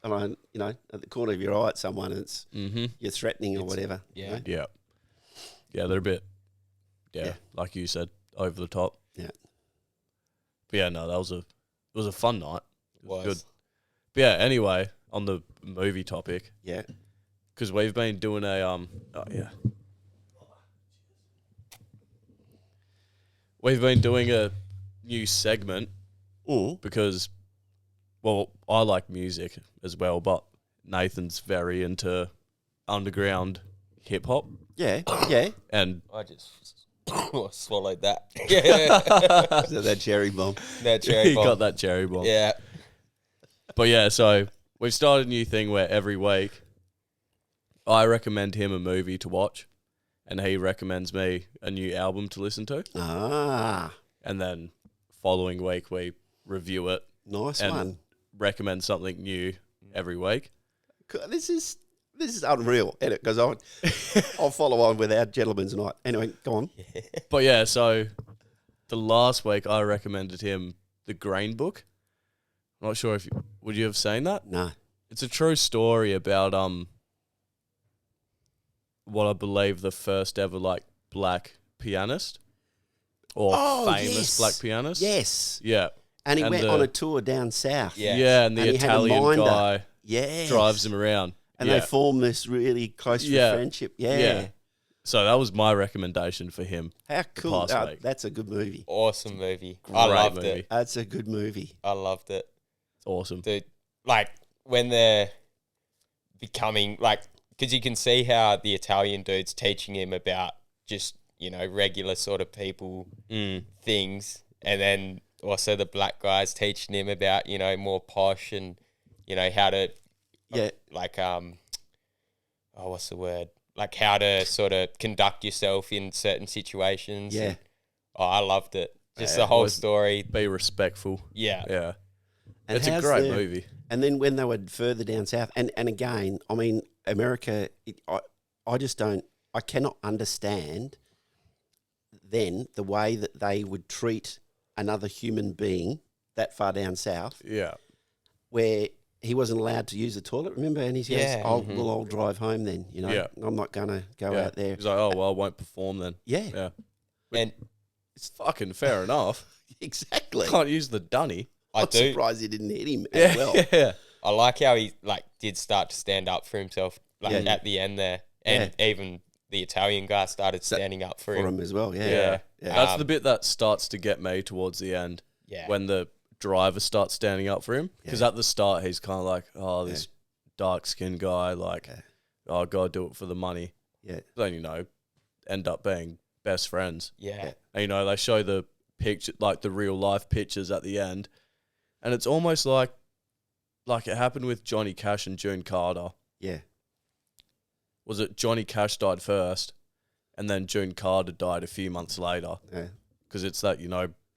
at the corner of your eye at someone and you're threatening or whatever. Yeah. You know? Yeah. Yeah, they're a bit, like you said, over the top. Yeah. But yeah, no, it was a fun night. It was. Good. But yeah, anyway, on the movie topic. Yeah. Because we've been doing We've been doing a new segment because, well, I like music as well, but Nathan's very into underground hip hop. Yeah, yeah. And I just swallowed that. Yeah. So that cherry bomb. That cherry he bomb. got that cherry bomb. Yeah. But yeah, so we've started a new thing where every week I recommend him a movie to watch and he recommends me a new album to listen to. Ah. And then following week we review it. Nice and one. recommend something new every week. This is unreal, isn't it? Because I'll follow on with our gentleman's night. Anyway, go on. But yeah, so the last week I recommended him The Grain Book. I'm not sure would you have seen that? No. It's a true story about what I believe the first ever black pianist or famous black pianist. Yes. Yeah. And he went on a tour down south. Yeah. Yeah, and the Italian guy drives him around. And they form this really close friendship. Yeah. Yeah. So that was my recommendation for him. How cool. past week. That's a good movie. Awesome movie. Great I loved movie. it. That's a good movie. I loved it. It's awesome. Dude, when they're becoming, because you can see how the Italian dude's teaching him about just, regular sort of people things. And then also the black guy's teaching him about, more posh and, how to, what's the word? How to sort of conduct yourself in certain situations. Yeah. And, I loved it. Just the whole story. Be respectful. Yeah. Yeah. And it's a great movie. And then when they were further down south, and again, I mean, America, I cannot understand then the way that they would treat another human being that far down south. Yeah. Where he wasn't allowed to use the toilet, remember? And he goes, I'll drive home then, Yeah. I'm not going to go out there. He's like, I won't perform then. Yeah. Yeah. And it's fucking fair enough. Exactly. Can't use the dunny. I'm surprised he didn't hit him as well. Yeah. I like how he did start to stand up for himself at the end there. And even the Italian guy started standing up for him as well. Yeah. That's the bit that starts to get me towards the end. Yeah. When the driver starts standing up for him. Because at the start he's kind of like, this dark skinned guy, I gotta do it for the money. Yeah. Then, end up being best friends. Yeah. And, they show the picture, the real life pictures at the end. And it's almost like it happened with Johnny Cash and June Carter. Yeah. Was it Johnny Cash died first and then June Carter died a few months later? Yeah. Because it's that,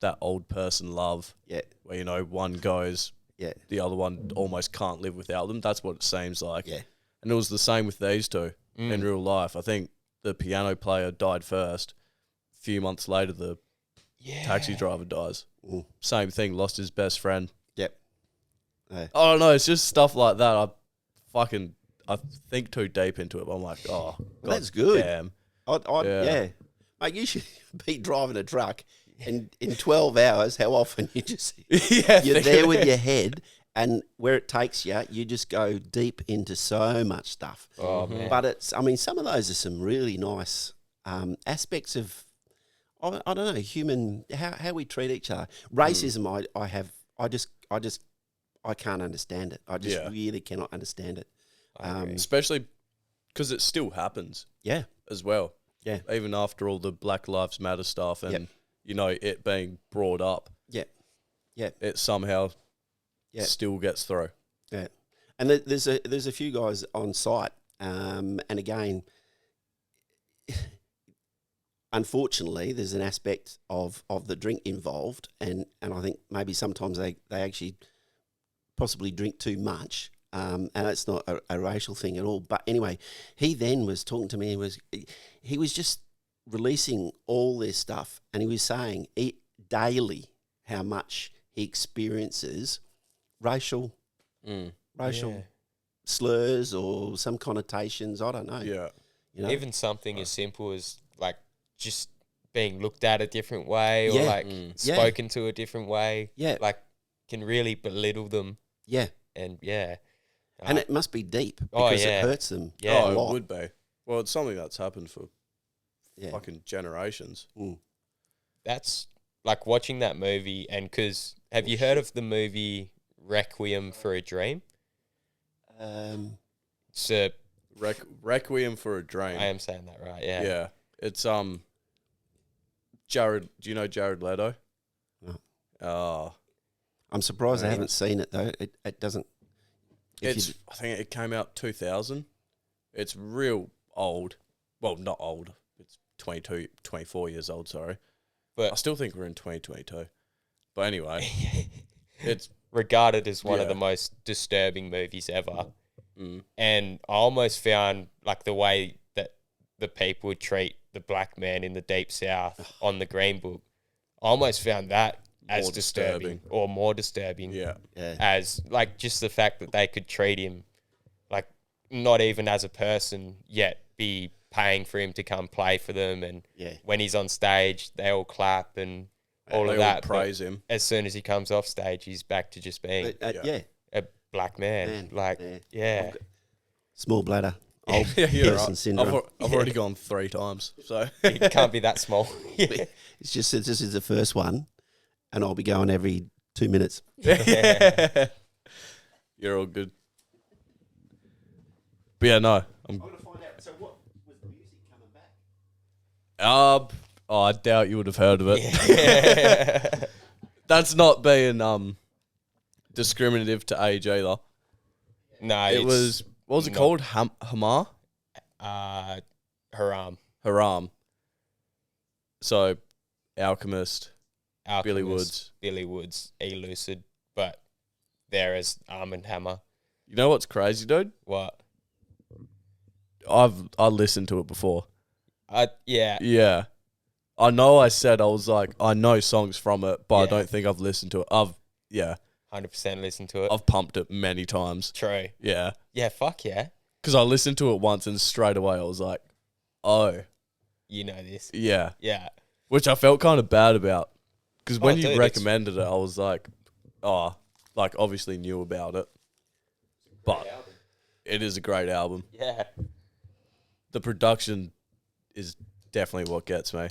that old person love. Yeah. Where, one goes, the other one almost can't live without them. That's what it seems like. Yeah. And it was the same with these two in real life. I think the piano player died first. A few months later, the taxi driver dies. Same thing, lost his best friend. Yep. I don't know. It's just stuff like that. I think too deep into it. But I'm like, God, that's good. Damn. Yeah. Mate, you should be driving a truck and in 12 hours, how often you're there with your head and where it takes you, you just go deep into so much stuff. Oh, man. But some of those are some really nice aspects of, I don't know, human, how we treat each other. Racism, I can't understand it. I just really cannot understand it. Especially because it still happens. Yeah. As well. Yeah. Even after all the Black Lives Matter stuff and, it being brought up. Yeah. Yeah. It somehow still gets through. Yeah. And there's a few guys on site, and again, unfortunately, there's an aspect of the drink involved, and I think maybe sometimes they actually possibly drink too much, and it's not a racial thing at all. But anyway, he then was talking to me, and he was just releasing all this stuff, and he was saying daily how much he experiences racial slurs or some connotations. I don't know. Yeah. Even something as simple as like just being looked at a different way or spoken to a different way. Yeah. Like can really belittle them. Yeah. And and it must be deep because it hurts them a lot. It would be. Well, it's something that's happened for fucking generations. That's like watching that movie, and because have you heard of the movie Requiem for a Dream? It's a Requiem for a Dream. I am saying that right, yeah. Yeah. It's Jared, do you know Jared Leto? No. I'm surprised I haven't seen it though. It doesn't. I think it came out 2000. It's real old. Well, not old. It's 22, 24 years old, sorry. But I still think we're in 2022. But anyway, it's regarded as one of the most disturbing movies ever. And I almost found like the way that the people would treat the black man in the Deep South on the Green Book, I almost found that as disturbing or more disturbing. Yeah. As like just the fact that they could treat him like not even as a person, yet be paying for him to come play for them, and when he's on stage they all clap and all of that, praise him. As soon as he comes off stage he's back to just being a black man. Small bladder. Old you're person right. syndrome. I've already gone 3 times, so it can't be that small. It's just this is the first one, and I'll be going every 2 minutes. You're all good. But yeah, no. I'm going to find out. So what was the music coming back? I doubt you would have heard of it. That's not being discriminative to age either. No, it was. What was it called? Hamar? Haram. So, Alchemist, Billy Woods, Elucid, but there is Arm and Hammer. You know what's crazy, dude? What? I listened to it before. Yeah. I know I said I was like, I know songs from it, but I don't think I've listened to it. 100% listened to it. I've pumped it many times. True. Yeah. Yeah, fuck yeah. Because I listened to it once and straight away I was like, oh. You know this. Yeah. Yeah. Which I felt kind of bad about. Because when you recommended it, I was like, obviously knew about it. But it is a great album. Yeah. The production is definitely what gets me.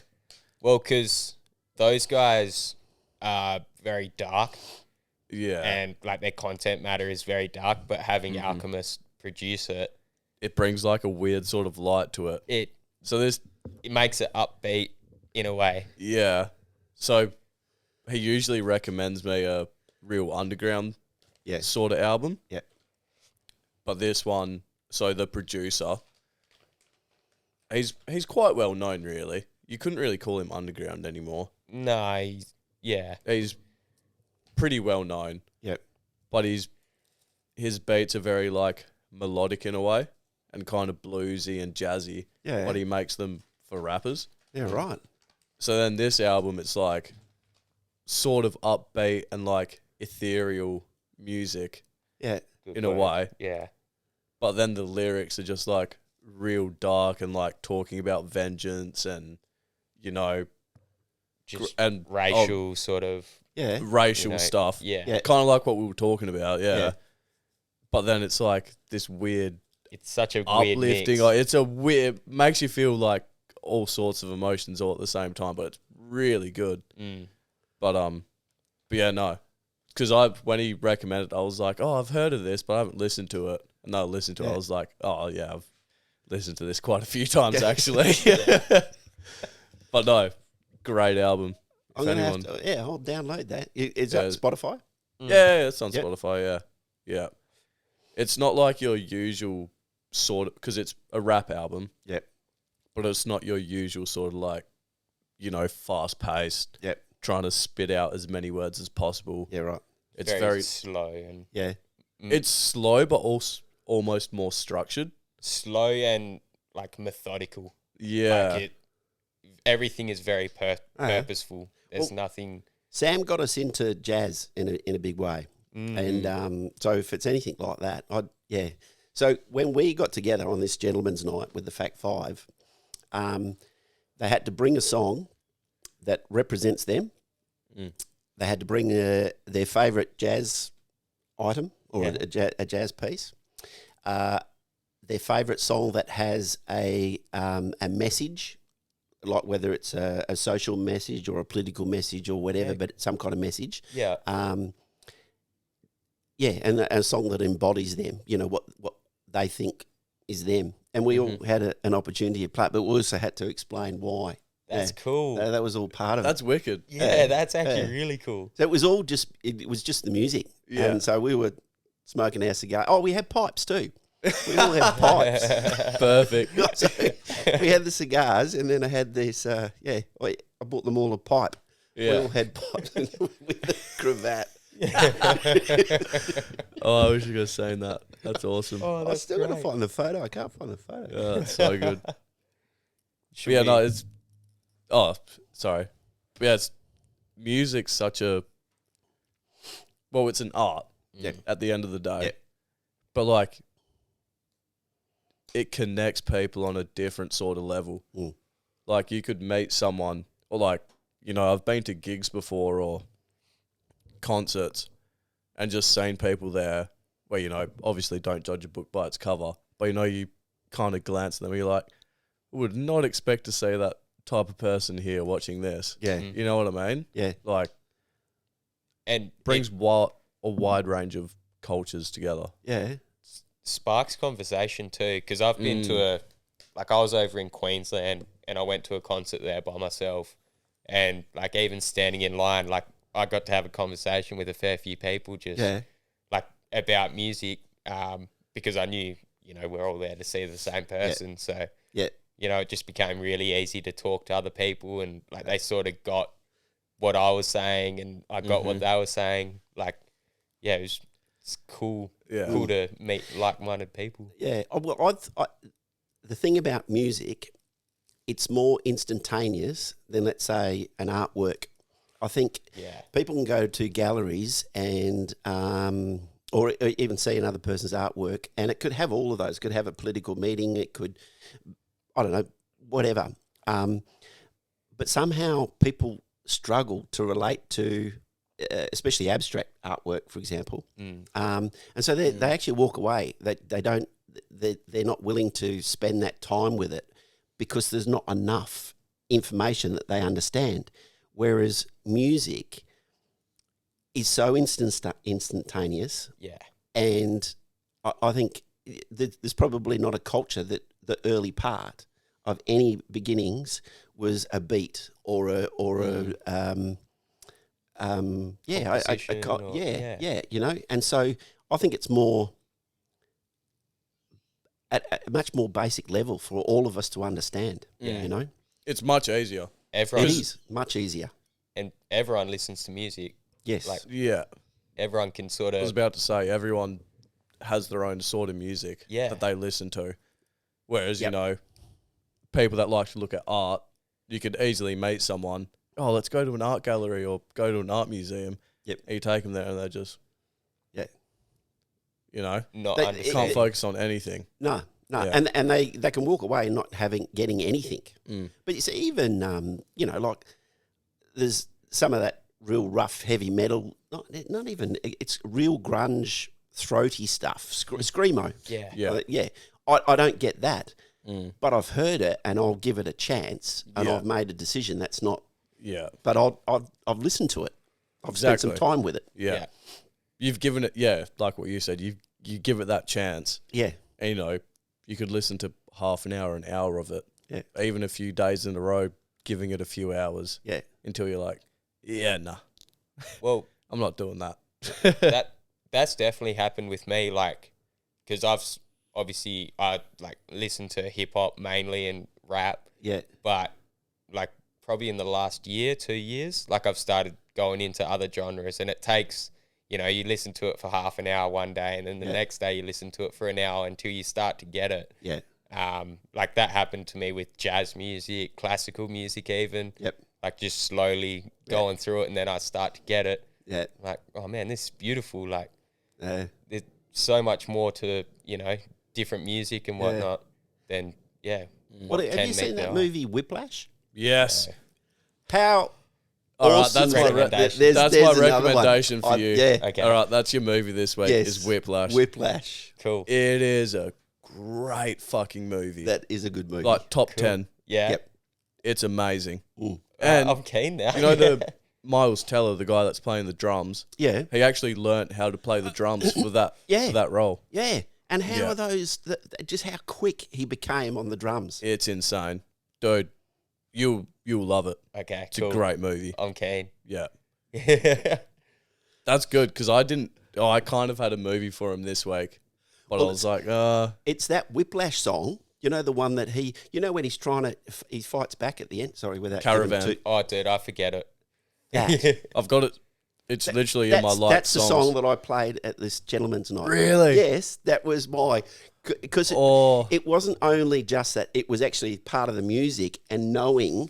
Well, because those guys are very dark. Yeah. And like their content matter is very dark, but having Alchemist produce it brings like a weird sort of light to it. It makes it upbeat in a way. Yeah. So he usually recommends me a real underground sort of album. Yeah. But this one, so the producer, he's quite well known really. You couldn't really call him underground anymore. No, he's pretty well known. Yep. But his beats are very like melodic in a way and kind of bluesy and jazzy. Yeah. But he makes them for rappers. Yeah, right. So then this album, it's like sort of upbeat and like ethereal music. Yeah. In a way. Yeah. But then the lyrics are just like real dark and like talking about vengeance and, just and racial sort of racial stuff. Yeah. Kind of like what we were talking about, Yeah. But then it's like this weird It's such a weird uplifting. mix. Like, it's a weird, makes you feel like all sorts of emotions all at the same time, but it's really good. But yeah, no. Because when he recommended it, I was like, oh, I've heard of this, but I haven't listened to it. And I listened to it, I was like, oh, yeah, I've listened to this quite a few times, actually. But no, great album. I'm going to have to, I'll download that. Is that Spotify? Yeah, it's on Spotify, yeah. It's not like your usual sort of, because it's a rap album. Yep. But it's not your usual sort of like, fast-paced. Yep. Trying to spit out as many words as possible. Yeah, right. It's very slow and it's slow, but also almost more structured. Slow and like methodical. Yeah, like everything is very purposeful. There's nothing. Sam got us into jazz in a big way, and so if it's anything like that, So when we got together on this gentleman's night with the Fact Five, they had to bring a song that represents them. They had to bring their favourite jazz item or a jazz piece. Their favourite song that has a message, like whether it's a social message or a political message or whatever, but some kind of message. Yeah. And a song that embodies them. What they think is them. And we all had an opportunity to play, but we also had to explain why. That's cool. That was all part of it. that's wicked. Yeah, that's actually really cool. So it was just the music. Yeah. And so we were smoking our cigar. Oh, we had pipes too. We all had pipes. Perfect. So we had the cigars, and then I had this, I bought them all a pipe. Yeah. We all had pipes with the cravat. Oh, I wish you guys saying that. That's awesome. Oh, I still got to find the photo. I can't find the photo. Yeah, that's so good. It's... Oh, sorry. But yeah, music's such a... Well, it's an art at the end of the day. Yeah. But, like, it connects people on a different sort of level. Like, you could meet someone, or, like, I've been to gigs before or concerts and just seen people there where, obviously don't judge a book by its cover, but, you kind of glance at them and you're like, would not expect to see that type of person here watching this. Yeah. You know what I mean? Yeah. Like, And brings a wide range of cultures together. Yeah. sparks conversation too, because I've been to I was over in Queensland and I went to a concert there by myself, and like even standing in line, like I got to have a conversation with a fair few people just like about music, because I knew, we're all there to see the same person. So, it just became really easy to talk to other people, and like they sort of got what I was saying and I got what they were saying. Like, it's cool. Yeah. Cool to meet like-minded people. Yeah. Well, the thing about music, it's more instantaneous than, let's say, an artwork. I think people can go to galleries and or even see another person's artwork, and it could have all of those. It could have a political meaning. It could, I don't know, whatever. But somehow people struggle to relate to, especially abstract artwork, for example. And so they actually walk away. They're not willing to spend that time with it because there's not enough information that they understand. Whereas music is so instantaneous. Yeah. And I think there's probably not a culture that the early part of any beginnings was a beat or a and so I think it's more at a much more basic level for all of us to understand. It's much easier. It is much easier, and everyone listens to music. Yes, everyone can sort of. I was about to say everyone has their own sort of music that they listen to, whereas people that like to look at art, you could easily meet someone. Oh, let's go to an art gallery or go to an art museum. Yep. And you take them there and they just, can't focus on anything. No. And they can walk away not getting anything. But you see, even, like there's some of that real rough heavy metal. Not even. It's real grunge, throaty stuff. Screamo. Yeah. I don't get that, but I've heard it and I'll give it a chance, and I've made a decision that's not. Yeah. But I've listened to it. I've spent some time with it. Yeah. You've given it, like what you said, you give it that chance. Yeah. And, you know, you could listen to half an hour of it. Yeah. Even a few days in a row, giving it a few hours. Yeah. Until you're like, yeah, nah. Well, I'm not doing that. That's definitely happened with me, like, because I like listen to hip hop mainly and rap. Yeah. But like probably in the last year, 2 years, like I've started going into other genres, and it takes, you know, you listen to it for half an hour one day, and then the next day you listen to it for an hour until you start to get it. Yeah. Like that happened to me with jazz music, classical music even. Yep. Like just slowly going through it, and then I start to get it. Yeah. Like, oh man, this is beautiful. Like Yeah. there's so much more to, you know, different music and whatnot than, What, have you seen that movie Whiplash? Yes. How All right, awesome. that's my recommendation. that's my recommendation for you. Yeah. Okay. All right, that's your movie this week. Yes. Is Whiplash. Whiplash. Cool. It is a great fucking movie. That is a good movie. Like top 10. Yeah. Yep. It's amazing. Mm. And I'm keen now. you know the Miles Teller, the guy that's playing the drums. Yeah. He actually learnt how to play the drums for that. Yeah. For that role. Yeah. And how Yeah. are those, just how quick he became on the drums. It's insane, dude. You'll love it. Okay, It's cool. a great movie. I'm keen. Yeah, that's good because I didn't. Oh, I kind of had a movie for him this week, but Well, I was like, It's that Whiplash song. You know, the one that when he's trying to, he fights back at the end. Sorry, without Caravan. Oh, dude, I forget it. That. I've got it. It's literally in my life. That's the song that I played at this gentleman's night. Really? Yes, that was my, because it wasn't only just that, it was actually part of the music, and knowing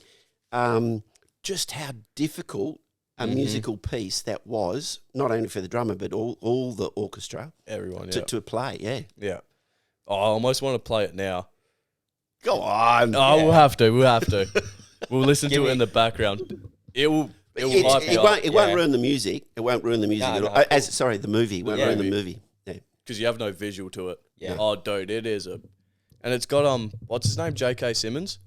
just how difficult a musical piece that was, not only for the drummer, but all the orchestra. Everyone, to play, yeah. Yeah. Oh, I almost want to play it now. Go on. Oh, we'll have to. We'll listen to it in the background. It will hype you up. It won't ruin the music. It won't ruin the music at all. Cool. Sorry, the movie. It won't ruin the movie. Yeah. Because you have no visual to it. Yeah. Oh, dude, it is and it's got what's his name? J.K. Simmons.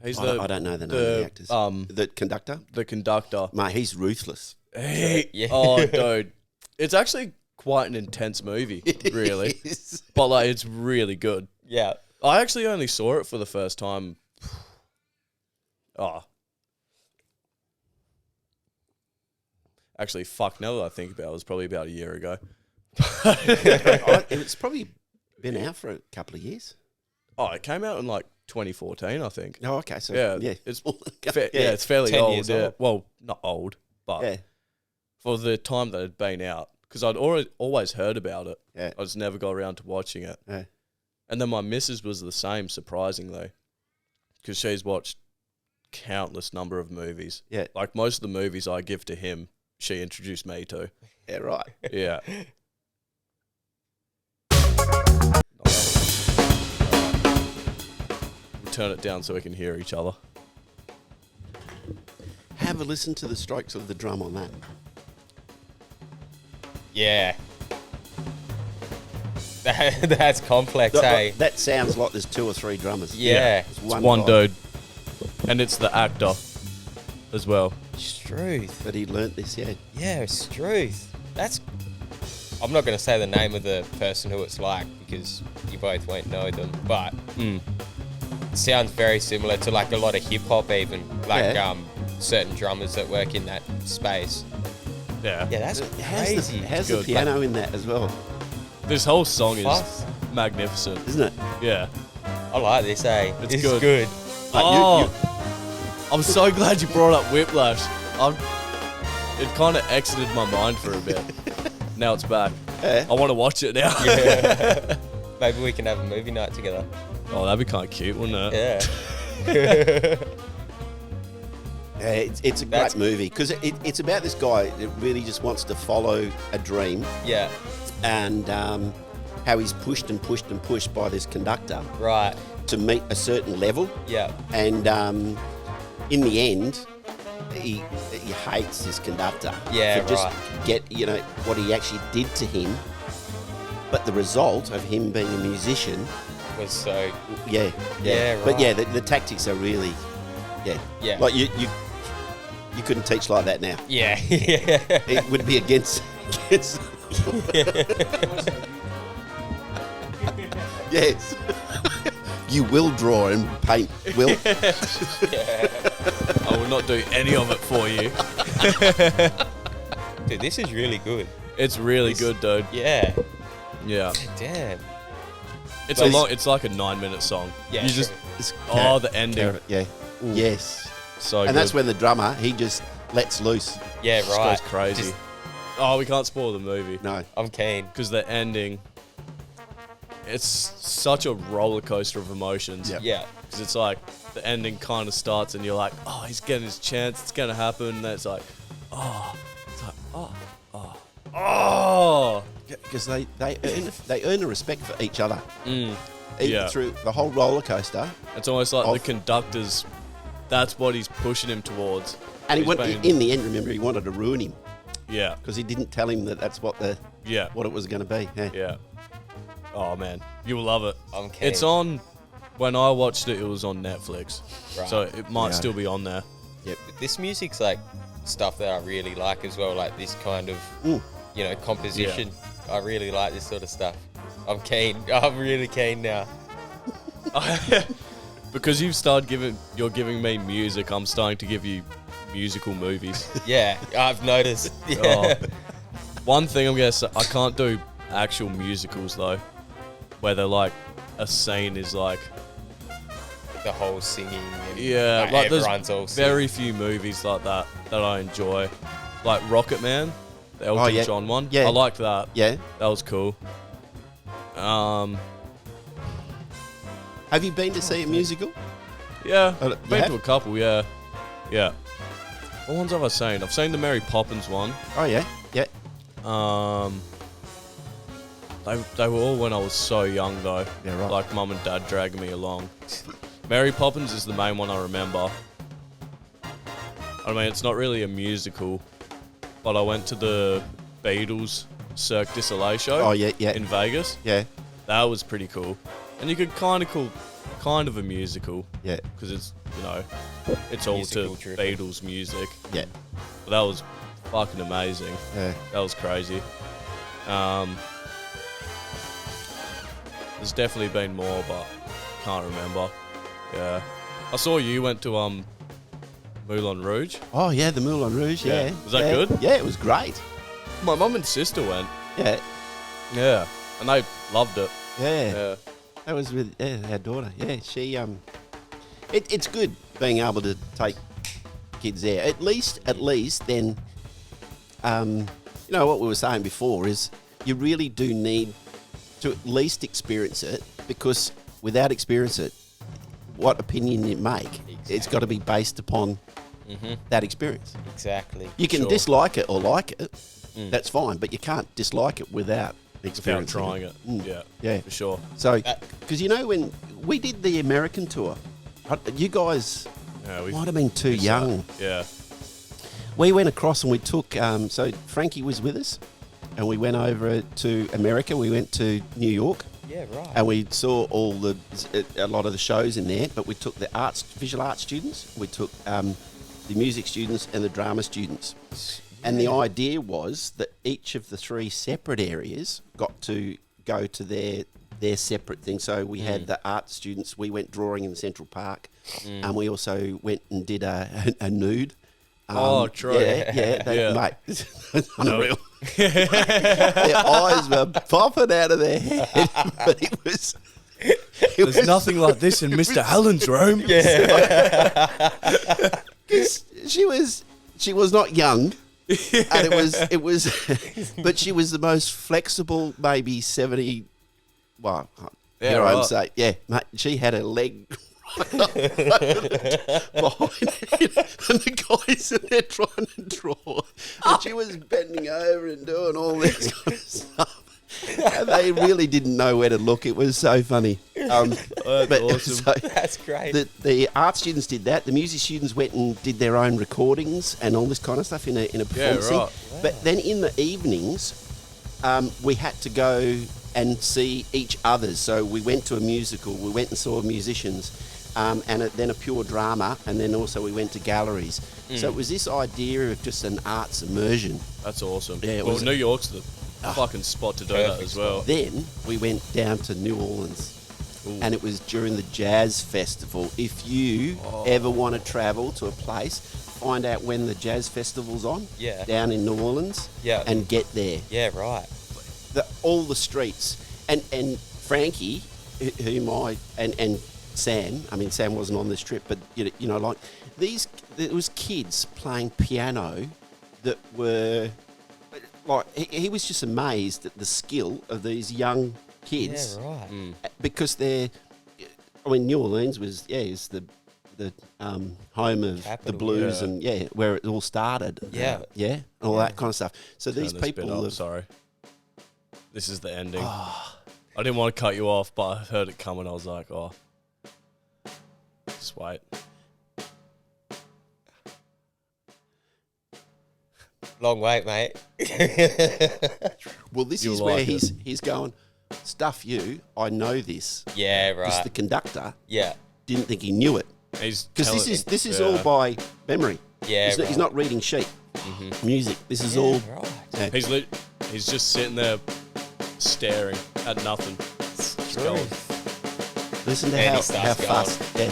He's I don't know the name of the actors. The conductor. The conductor. Mate, he's ruthless. Yeah. Oh, dude, it's actually quite an intense movie, really. Is. But like, it's really good. Yeah. I actually only saw it for the first time. Oh. Actually, fuck, now that I think about it, it was probably about a year ago. It's probably been out for a couple of years. Oh, it came out in like 2014, I think. Oh, okay. So, Yeah, it's yeah. it's fairly 10 old. years Yeah. old. Well, not old, but Yeah. for the time that it had been out, because I'd always heard about it. Yeah. I just never got around to watching it. Yeah. And then my missus was the same, surprisingly, because she's watched countless number of movies. Yeah. Like most of the movies I give to him, she introduced me to. Yeah, right. Yeah. We'll turn it down so we can hear each other. Have a listen to the strokes of the drum on that. Yeah. That's complex, hey? That sounds like there's two or three drummers. Yeah. It's One guy. dude. And it's the actor as well. Struth. But he learnt this, yeah. Yeah, Struth. That's... I'm not going to say the name of the person who it's like because you both won't know them, but it sounds very similar to like a lot of hip-hop even, like certain drummers that work in that space. Yeah. Yeah, that's crazy. How's the good. piano in that as well? This whole song is Fuss. magnificent. Isn't it? Yeah. I like this, eh? It's This good. is good. I'm so glad you brought up Whiplash. It kind of exited my mind for a bit. Now it's back. Yeah. I want to watch it now. Yeah. Maybe we can have a movie night together. Oh, that'd be kind of cute, wouldn't it? Yeah. Yeah, it's a great movie because it's about this guy that really just wants to follow a dream Yeah. and how he's pushed and pushed and pushed by this conductor Right. to meet a certain level. Yeah. And in the end, he hates his conductor. Yeah, for just right. get what he actually did to him. But the result of him being a musician Was so. Yeah. Yeah, But right. yeah, the tactics are really, Yeah. Like you couldn't teach like that now. Yeah. Yeah. It would be against. Yes. You will draw and paint, Will. I will not do any of it for you. Dude, this is really good. It's really good, dude. Yeah. Yeah. Damn. It's But it's like a 9-minute song. Yeah, You just It's the ending. Yeah. Yes. So And good. that's when the drummer, he just lets loose. Yeah, Just right. goes crazy. Just- Oh, we can't spoil the movie. No. I'm keen. Because the ending, it's such a roller coaster of emotions. Yep. Yeah. Because it's like the ending kind of starts and you're like, oh, he's getting his chance. It's going to happen. And then it's like, oh. It's like, oh. Because they earn a respect for each other. Even Yeah. through the whole roller coaster. It's almost like Of- the conductor's, that's what he's pushing him towards. And He's being- in the end, remember, he wanted to ruin him Yeah. because he didn't tell him that that's what it was going to be. Yeah. Yeah. Oh, man. You'll love it. I'm keen. It's on, when I watched it, it was on Netflix. Right. So it might Yeah. still be on there. This music's like stuff that I really like as well, like this kind of, composition. I really like this sort of stuff. I'm keen. I'm really keen now. Because you're giving me music, I'm starting to give you musical movies. Yeah, I've noticed. Yeah. Oh. One thing I'm going to say, I can't do actual musicals though, where they're like, a scene is like, The whole singing. And like there's everyone's all singing. very few movies like that I enjoy. Like Rocket Man, the Elton yeah. John one. Yeah. I liked that. Yeah. That was cool. Have you been to see a musical? Yeah, Oh, you been have? to a couple, yeah. Yeah. What ones have I seen? I've seen the Mary Poppins one. Oh, yeah. Yeah. They were all when I was so young though. Yeah, right. Like mum and dad dragging me along. Mary Poppins is the main one I remember. I mean, it's not really a musical, but I went to the Beatles Cirque du Soleil show. Oh, yeah, yeah. In Vegas. Yeah. That was pretty cool, and you could kind of call a musical Yeah. because it's it's all Musical to driven. Beatles music. Yeah. But that was fucking amazing. Yeah. That was crazy. There's definitely been more, but can't remember. Yeah. I saw you went to Moulin Rouge. Oh, yeah, the Moulin Rouge, yeah. Yeah. Was that Yeah. good? Yeah, it was great. My mum and sister went. Yeah. Yeah. And they loved it. Yeah. Yeah. That was with our daughter. Yeah, she it's good being able to take kids there. At least then what we were saying before is you really do need to at least experience it, because without experience it, what opinion you make, it's got to be based upon that experience. Exactly. You can Sure. dislike it or like it, that's fine, but you can't dislike it without Without experience. trying it. Yeah. Yeah. For sure. So, because when we did the American tour, you guys Yeah, we might have been too young. Yeah. We went across and we took, so Frankie was with us, and we went over to America. We went to New York, Yeah, right. and we saw a lot of the shows in there, but we took the visual arts students, we took the music students and the drama students. And the idea was that each of the three separate areas got to go to their separate thing. So we had the art students, we went drawing in Central Park, and we also went and did a nude. Oh, true. Yeah, Yeah. mate, it's unreal. Their eyes were popping out of their head, but it was... There's nothing like this in Mr. Allen's room. She was not young, and it was, but she was the most flexible, maybe 70. Well, Yeah, here I'd right. say, yeah, mate. She had her leg behind it, and the guys in there trying to draw, and she was bending over and doing all this kind of stuff. They really didn't know where to look. It was so funny. But awesome. so That's great. the art students did that. The music students went and did their own recordings and all this kind of stuff in a performance. right. Wow. But then in the evenings, we had to go and see each other's. So we went to a musical. We went and saw musicians. Then a pure drama, and then also we went to galleries. So it was this idea of just an arts immersion. That's awesome. Yeah, it well, was- New York's the fucking spot to do that Perfect as well. Then we went down to New Orleans, and it was during the Jazz Festival. If you ever want to travel to a place, find out when the Jazz Festival's on, Yeah. down in New Orleans, Yeah. and get there. Yeah, right. All the streets. And Frankie, whom and Sam, I mean, Sam wasn't on this trip, but, you know, like, there was kids playing piano that were, like, he was just amazed at the skill of these young kids. Yeah, right. Because New Orleans is the home of the Capital, blues yeah. and, where it all started. Yeah. And all that kind of stuff. So Turn these this bit people up, have... sorry. This is the ending. I didn't want to cut you off, but I heard it coming. I was like, oh. Just wait. Long wait, mate. Well, this You'll is where like it. he's going, stuff you, I know this. Yeah, Because right. the conductor Yeah. didn't think he knew it. He's Because telling- this is yeah. all by memory. Yeah, He's not reading sheet music. This is Yeah, all... right. Yeah. He's just sitting there staring at nothing. Just True. going. Listen to And he how starts fast... Yeah.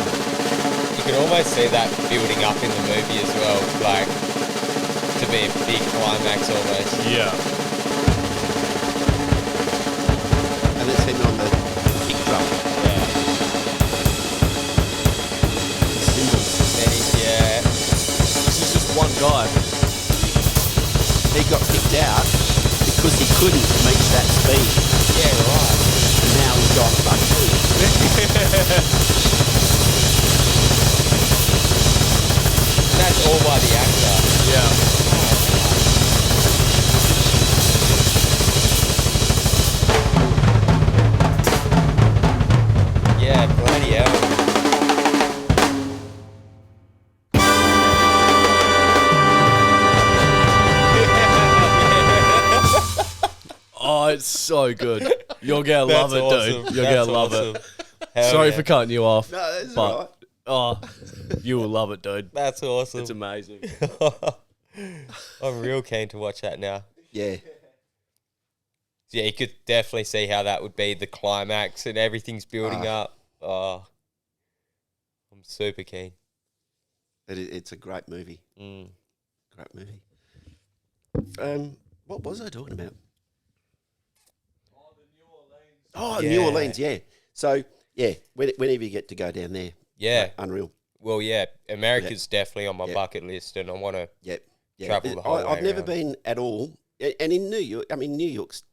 You can almost see that building up in the movie as well, like to be a big climax almost. Yeah. And it's him on the kick drum. Yeah. Cymbals. Then yeah. This is just one guy. He got kicked out because he couldn't reach that speed. Yeah, right. And now he's got like... That's all by the actor. Yeah. Yeah, bloody hell. Oh, it's so good. You're gonna love That's it, awesome. dude. You're That's gonna love awesome. it. Hell Sorry yeah. for cutting you off. No, that's but all right. oh, you will love it, dude. That's awesome. It's amazing. I'm real keen to watch that now. Yeah. Yeah, you could definitely see how that would be the climax and everything's building up. Oh, I'm super keen. It's a great movie. Mm. Great movie. What was I talking about? Oh, New Yeah. Orleans, yeah. So, yeah, whenever you get to go down there, Yeah. unreal. Well, yeah, America's definitely on my Yeah. bucket list, and I want to. Yep. Yeah. Travel the whole way I've never around. been at all. And in New York, I mean, New York's,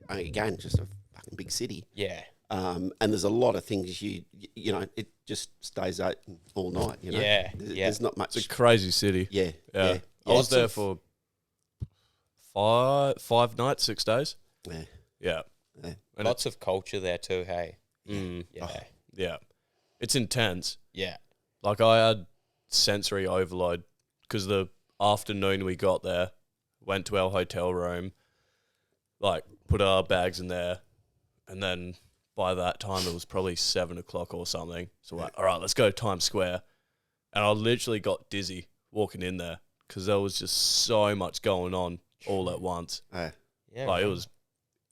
again, just a fucking big city. Yeah. And there's a lot of things you know, it just stays open all night, you know. Yeah, There's not much. It's a crazy city. Yeah. Yeah. I Lots was there of- for 5 nights, 6 days. Yeah. Yeah. Yeah. And Lots of culture there too, hey? Mm, Yeah. yeah. It's intense. Yeah. Like I had sensory overload because the afternoon we got there, went to our hotel room, like put our bags in there, and then by that time it was probably 7 o'clock or something. So we're like, all right, let's go to Times Square. And I literally got dizzy walking in there because there was just so much going on all at once. Yeah. Yeah. Like it right. was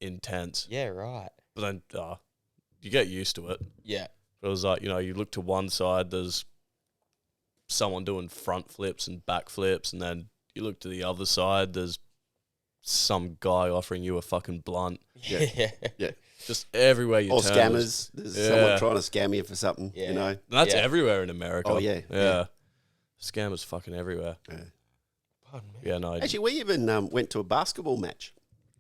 intense. Yeah, right. But then you get used to it. Yeah. But it was like, you look to one side, there's someone doing front flips and back flips, and then you look to the other side, there's some guy offering you a fucking blunt. Yeah. Yeah. Yeah. Just everywhere you Or turn. scammers. There's Yeah. someone trying to scam you for something, Yeah. you know. That's Yeah. everywhere in America. Oh, yeah, Yeah. yeah. Scammers fucking everywhere. Yeah. Pardon me. Yeah, no. Actually, we even went to a basketball match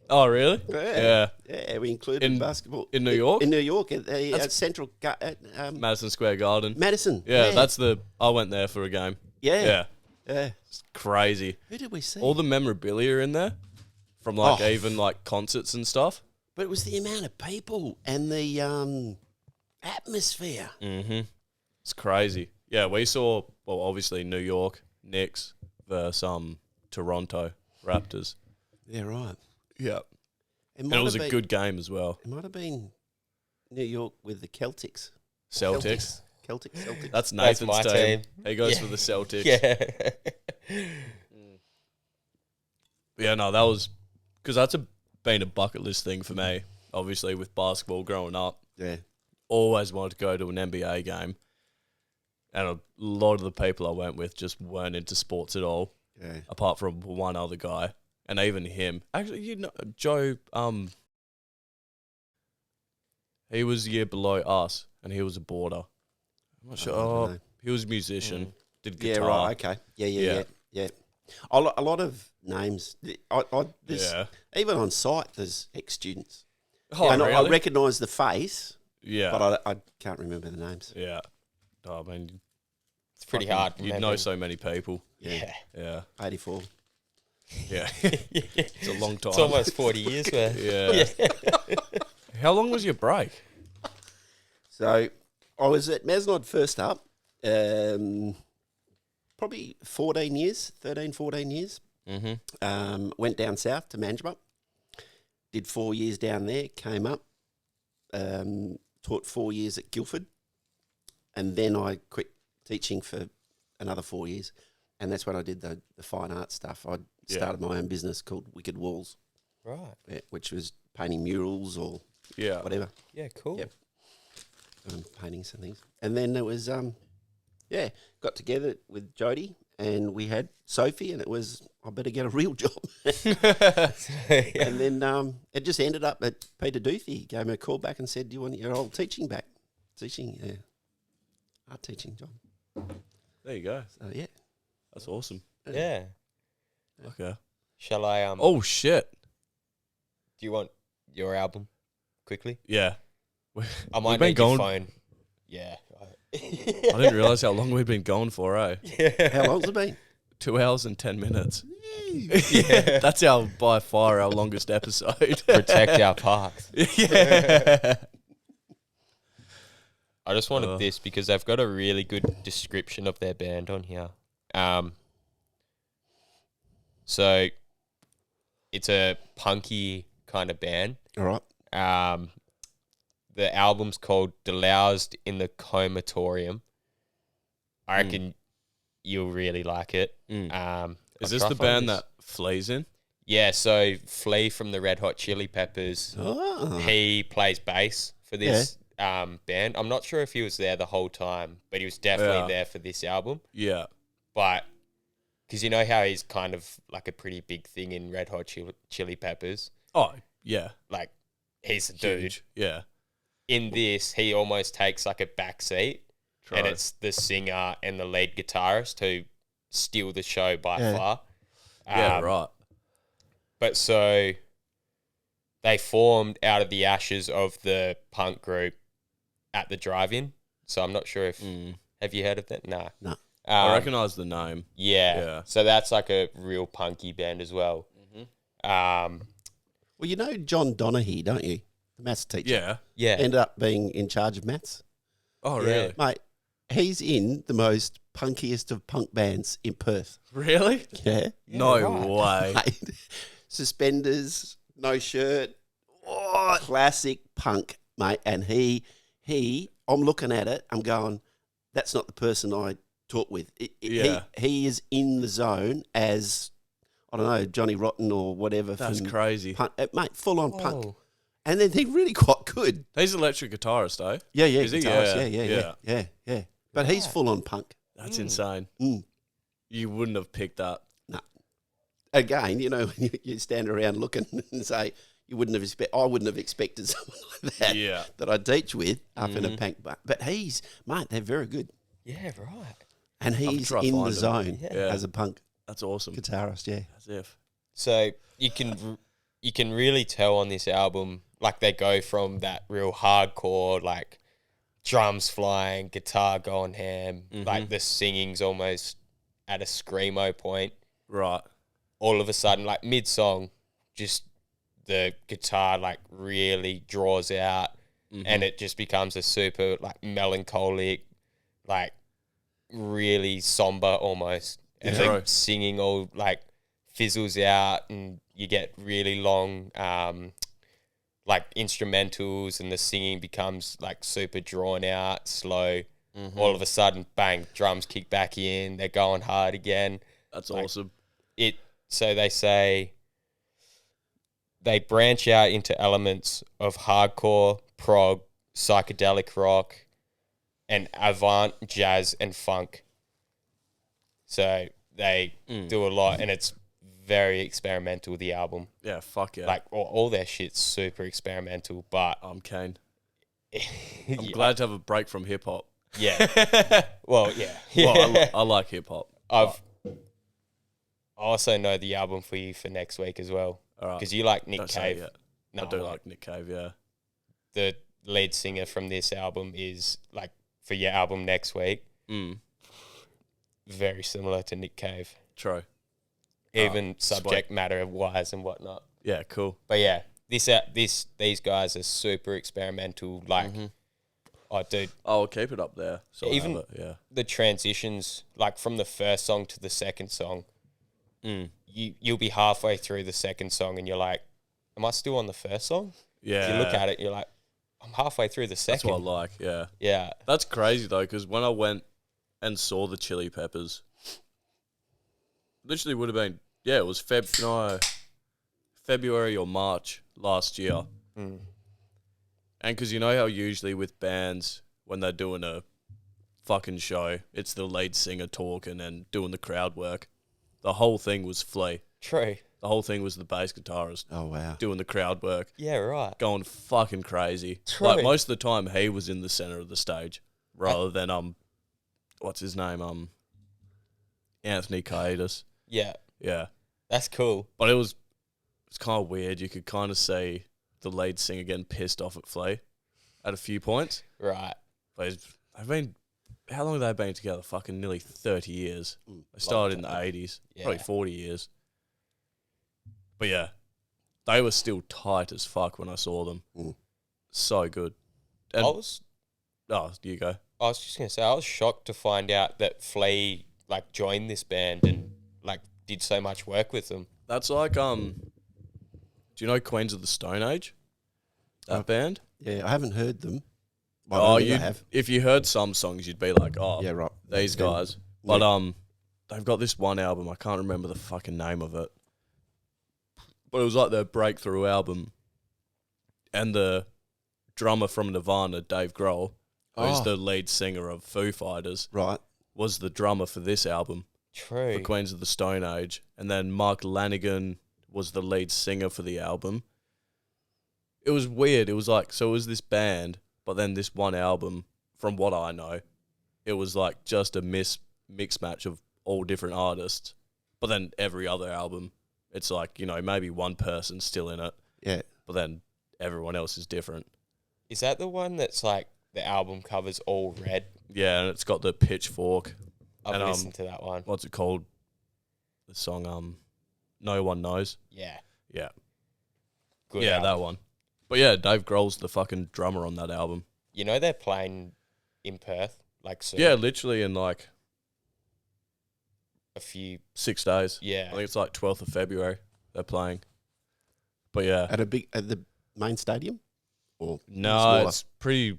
Oh, really? Yeah. Yeah, we included basketball. In New York? In New York, at the Central... Madison Square Garden. Madison. Yeah, I went there for a game. Yeah. It's crazy. Who did we see? All the memorabilia in there from even concerts and stuff. But it was the amount of people and the atmosphere. Mm-hmm. It's crazy. Yeah, we saw, obviously New York Knicks versus Toronto Raptors. Yeah, right. Yeah. And it was a good game as well. It might have been New York with the Celtics. Celtics. Celtics. That's Nathan's my team. He goes for the Celtics. Yeah. Yeah, no, that was... Because that's been a bucket list thing for me, obviously, with basketball growing up. Yeah. Always wanted to go to an NBA game. And a lot of the people I went with just weren't into sports at all. Yeah. Apart from one other guy. And even him. Actually, Joe, he was a year below us, and he was a boarder. I'm not sure. He was a musician. Did guitar. Yeah, right, okay. Yeah. A lot of names. Even on site, there's ex-students. Oh, and really? I recognise the face, Yeah. but I can't remember the names. Yeah. Oh, I mean, It's pretty hard. You'd know so many people. Yeah. Yeah. 84. Yeah. It's a long time. It's almost 40 years worth. Yeah. How long was your break? So I was at Mazenod first up, probably 13, 14 years. Mm-hmm. Went down south to Manjimup, did 4 years down there, came up, taught 4 years at Guildford, and then I quit teaching for another 4 years, and that's when I did the fine art stuff. I started my own business called Wicked Walls, Right. which was painting murals or whatever. Yeah, cool. Yep. Paintings and things. And then it was, got together with Jody and we had Sophie and it was, I better get a real job. And then it just ended up at Peter Duthie. He gave me a call back and said, do you want your old teaching back? Art teaching job. There you go. So, yeah. That's awesome. Yeah. Okay. Shall I? Oh, shit. Do you want your album quickly? Yeah. I might need your phone. Yeah. I didn't realise how long we'd been going for, eh? Yeah. How long's it been? 2 hours and 10 minutes. Yeah. That's by far our longest episode. Protect our parks. Yeah. I just wanted this because they've got a really good description of their band on here. So it's a punky kind of band. All right. The album's called Deloused in the Comatorium. I reckon you'll really like it. Is this the band that Flea's in? Yeah, so Flea from the Red Hot Chili Peppers, he plays bass for this band. I'm not sure if he was there the whole time, but he was definitely there for this album. Yeah. But, because you know how he's kind of like a pretty big thing in Red Hot Chili Peppers? Oh, yeah. Like, he's a dude. Huge. Yeah. In this, he almost takes like a back seat, and it's the singer and the lead guitarist who steal the show by far. Yeah, right. But so they formed out of the ashes of the punk group at the drive-in. So I'm not sure if have you heard of that? Nah. No. I recognise the name. Yeah. So that's like a real punky band as well. Well, you know John Donaghy, don't you? The maths teacher. Yeah. Yeah. Ended up being in charge of maths. Oh, really? Mate, he's in the most punkiest of punk bands in Perth. Really? Yeah. No way. Mate, suspenders, no shirt. Oh, classic punk, mate. And he, I'm looking at it, I'm going, that's not the person I taught with. He is in the zone as, I don't know, Johnny Rotten or whatever. That's crazy. Punk, mate, full on punk. And then he's really quite good. He's an electric guitarist, though. Yeah, Is he? guitarist, yeah. But he's full on punk. That's insane. Mm. You wouldn't have picked that. No. Again, you know, when you stand around looking and say, I wouldn't have expected someone like that that I teach with up in a punk bar. But mate, they're very good. Yeah, right. And he's in the zone as a punk That's awesome. guitarist, yeah. As if. So you you can really tell on this album, like they go from that real hardcore, like drums flying, guitar going ham, like the singing's almost at a screamo point. Right. All of a sudden, like mid-song, just the guitar like really draws out and it just becomes a super like melancholic, like really somber almost. And the singing all like fizzles out and you get really long like instrumentals and the singing becomes like super drawn out, slow. All of a sudden, bang, drums kick back in, they're going hard again. That's awesome. So they say they branch out into elements of hardcore, prog, psychedelic rock, and avant, jazz, and funk. So they do a lot, and it's very experimental, the album. Yeah, fuck yeah. Like, all their shit's super experimental, but... I'm keen. I'm glad to have a break from hip-hop. Yeah. Well, yeah. Well, I like hip-hop. I also know the album for you for next week as well. All right. Because you like Nick Cave. No, I do like Nick Cave, yeah. The lead singer from this album is, like, for your album next week, very similar to Nick Cave. True. Even subject matter wise and whatnot. Yeah, cool. But yeah, these guys are super experimental. Like, dude. I'll keep it up there. So even the transitions, like from the first song to the second song, you'll be halfway through the second song and you're like, am I still on the first song? Yeah. You look at it, you're like, I'm halfway through the second. That's what I like, yeah. Yeah. That's crazy, though, because when I went and saw the Chili Peppers, literally would have been, it was February or March last year. And because you know how usually with bands, when they're doing a fucking show, it's the lead singer talking and doing the crowd work. The whole thing was Flea. True. The whole thing was the bass guitarist. Oh, wow. Doing the crowd work. Yeah, right. Going fucking crazy. True. Like, most of the time, he was in the center of the stage rather than, what's his name? Anthony Kiedis. Yeah. Yeah. That's cool. But it's kind of weird. You could kind of see the lead singer getting pissed off at Flea at a few points. Right. But how long have they been together? Fucking nearly 30 years. They started in the 80s. Yeah. Probably 40 years. But yeah, they were still tight as fuck when I saw them. So good. And you go. I was just going to say, I was shocked to find out that Flea, like, joined this band and, like, did so much work with them. That's like, do you know Queens of the Stone Age? That band? Yeah, I haven't heard them. Well, if you heard some songs, you'd be like, yeah, right, these guys. But they've got this one album. I can't remember the fucking name of it. But it was like their breakthrough album. And the drummer from Nirvana, Dave Grohl, who's the lead singer of Foo Fighters, right, was the drummer for this album. True. For Queens of the Stone Age. And then Mark Lanigan was the lead singer for the album. It was weird. It was like, so it was this band, but then this one album, from what I know, it was like just a mix match of all different artists. But then every other album, it's like, you know, maybe one person's still in it. Yeah. But then everyone else is different. Is that the one that's like the album cover's all red? Yeah, and it's got the pitchfork. I've listened to that one. What's it called? The song, No One Knows. Yeah. Yeah. Good album. album. That one. But yeah, Dave Grohl's the fucking drummer on that album. You know they're playing in Perth, like soon. Yeah, literally in like a few 6 days. Yeah. I think it's like 12th of February they're playing. But yeah. At the main stadium? Or no, smaller? it's pretty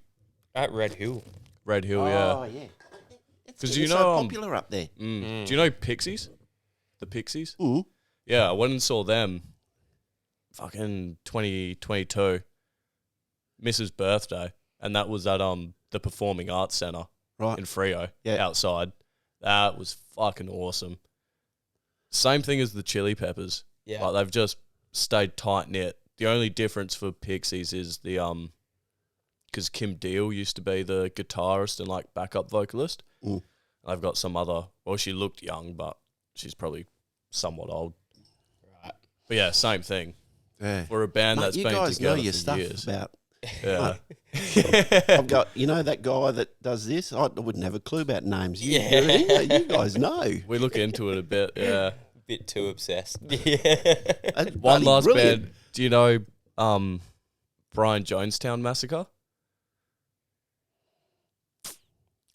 at Red Hill. Red Hill, yeah. Oh yeah. Because you know so popular up there. Do you know Pixies? The Pixies? Mm. Yeah, I went and saw them fucking 2022. Mrs. birthday. And that was at the Performing Arts Centre in Freo, outside. That was fucking awesome. Same thing as the Chili Peppers. Yeah. Like, they've just stayed tight-knit. The only difference for Pixies is the because Kim Deal used to be the guitarist and like backup vocalist. I've got some other, well, she looked young, but she's probably somewhat old. Right. But yeah, same thing. for a band Mate, that's you been guys know together your for stuff years. about. Yeah. I've got, that guy that does this. I wouldn't have a clue about names. You do. You guys know. We look into it a bit, yeah. Bit too obsessed. That's One bloody last brilliant. band. Do you know Brian Jonestown Massacre?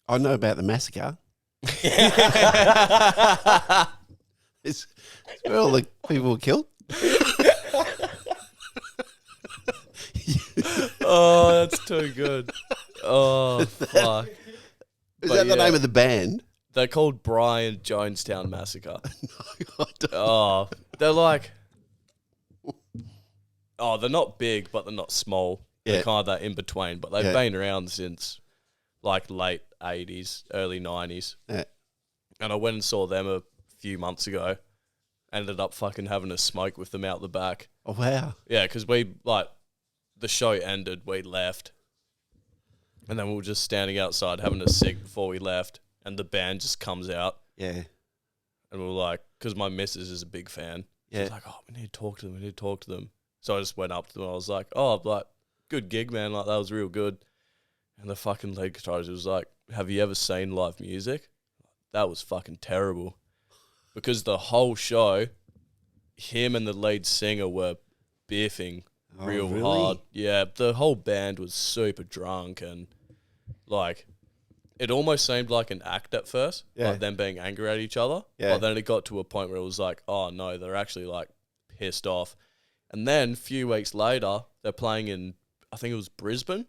I know about the massacre. It's where all the people were killed. Oh, that's too good. Oh, fuck. Is But that the yeah. name of the band? They're called Brian Jonestown Massacre. I don't- Oh, they're like... Oh, they're not big, but they're not small. Yeah. They're kind of that in between. But they've Yeah. been around since like late 80s, early 90s. Yeah. And I went and saw them a few months ago. Ended up fucking having a smoke with them out the back. Oh, wow. Yeah, because the show ended, we left. And then we were just standing outside having a cig before we left. And the band just comes out. Yeah. And we were like, because my missus is a big fan. She Yeah. was like, oh, we need to talk to them. So I just went up to them. I was like, oh, like, good gig, man. Like, that was real good. And the fucking lead guitarist was like, have you ever seen live music? That was fucking terrible. Because the whole show, him and the lead singer were biffing real really? hard. Yeah, the whole band was super drunk and, like, it almost seemed like an act at first, like them being angry at each other. Yeah. But then it got to a point where it was like, oh, no, they're actually, like, pissed off. And then a few weeks later, they're playing in, I think it was Brisbane,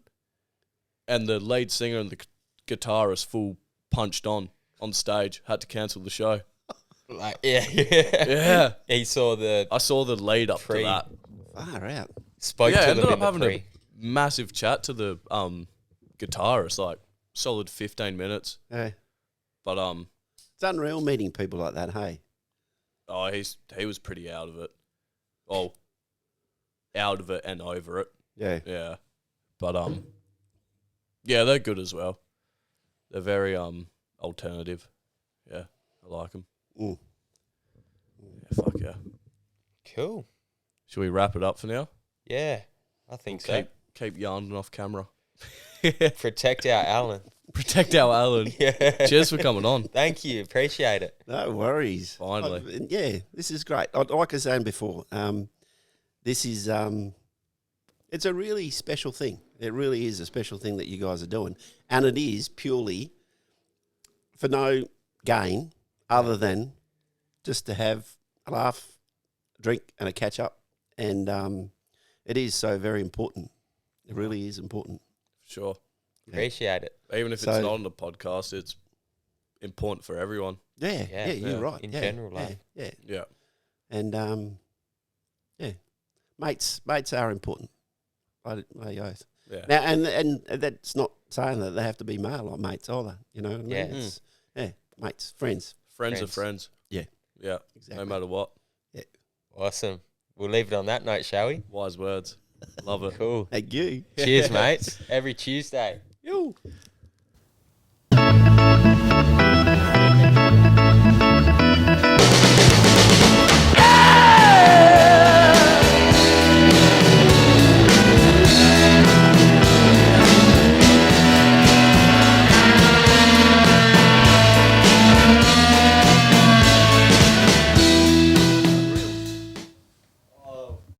and the lead singer and the guitarist full punched on stage, had to cancel the show. Like, yeah. Yeah. He saw the I saw the lead up Pre- to that. Far out. spoke Yeah, to ended them up in the having pre. a massive chat to the guitarist, like solid 15 minutes. Yeah. But It's unreal meeting people like that, hey? oh, he was pretty out of it. Oh, out of it and over it. Yeah. Yeah. But yeah, they're good as well. They're very alternative. Yeah, I like them. Mm. Yeah, fuck yeah. Cool. Should we wrap it up for now? Yeah, I think so. Keep yarning off camera. Protect our Alan. Protect our Alan. Yeah. Cheers for coming on. Thank you. Appreciate it. No worries. Finally. Yeah, this is great. Like I was saying before, this is it's a really special thing. It really is a special thing that you guys are doing, and it is purely for no gain other than just to have a laugh, a drink, and a catch up. And it is so very important. It really is important. Sure. Appreciate it. Even if So- it's not on the podcast, it's important for everyone. Yeah, Yeah, you're yeah. right. In yeah, general, yeah, like. yeah. Yeah. And yeah, mates are important. I oath. Yeah. Now, and that's not saying that they have to be male like mates either. You know what I mean? Yeah. It's, yeah, mates, friends. Friends are Friends. friends. Yeah, Yeah. exactly. No matter what. Awesome. We'll leave it on that note, shall we? Wise words. Love it. Cool. Thank you. Cheers, mates. Every Tuesday. Yo.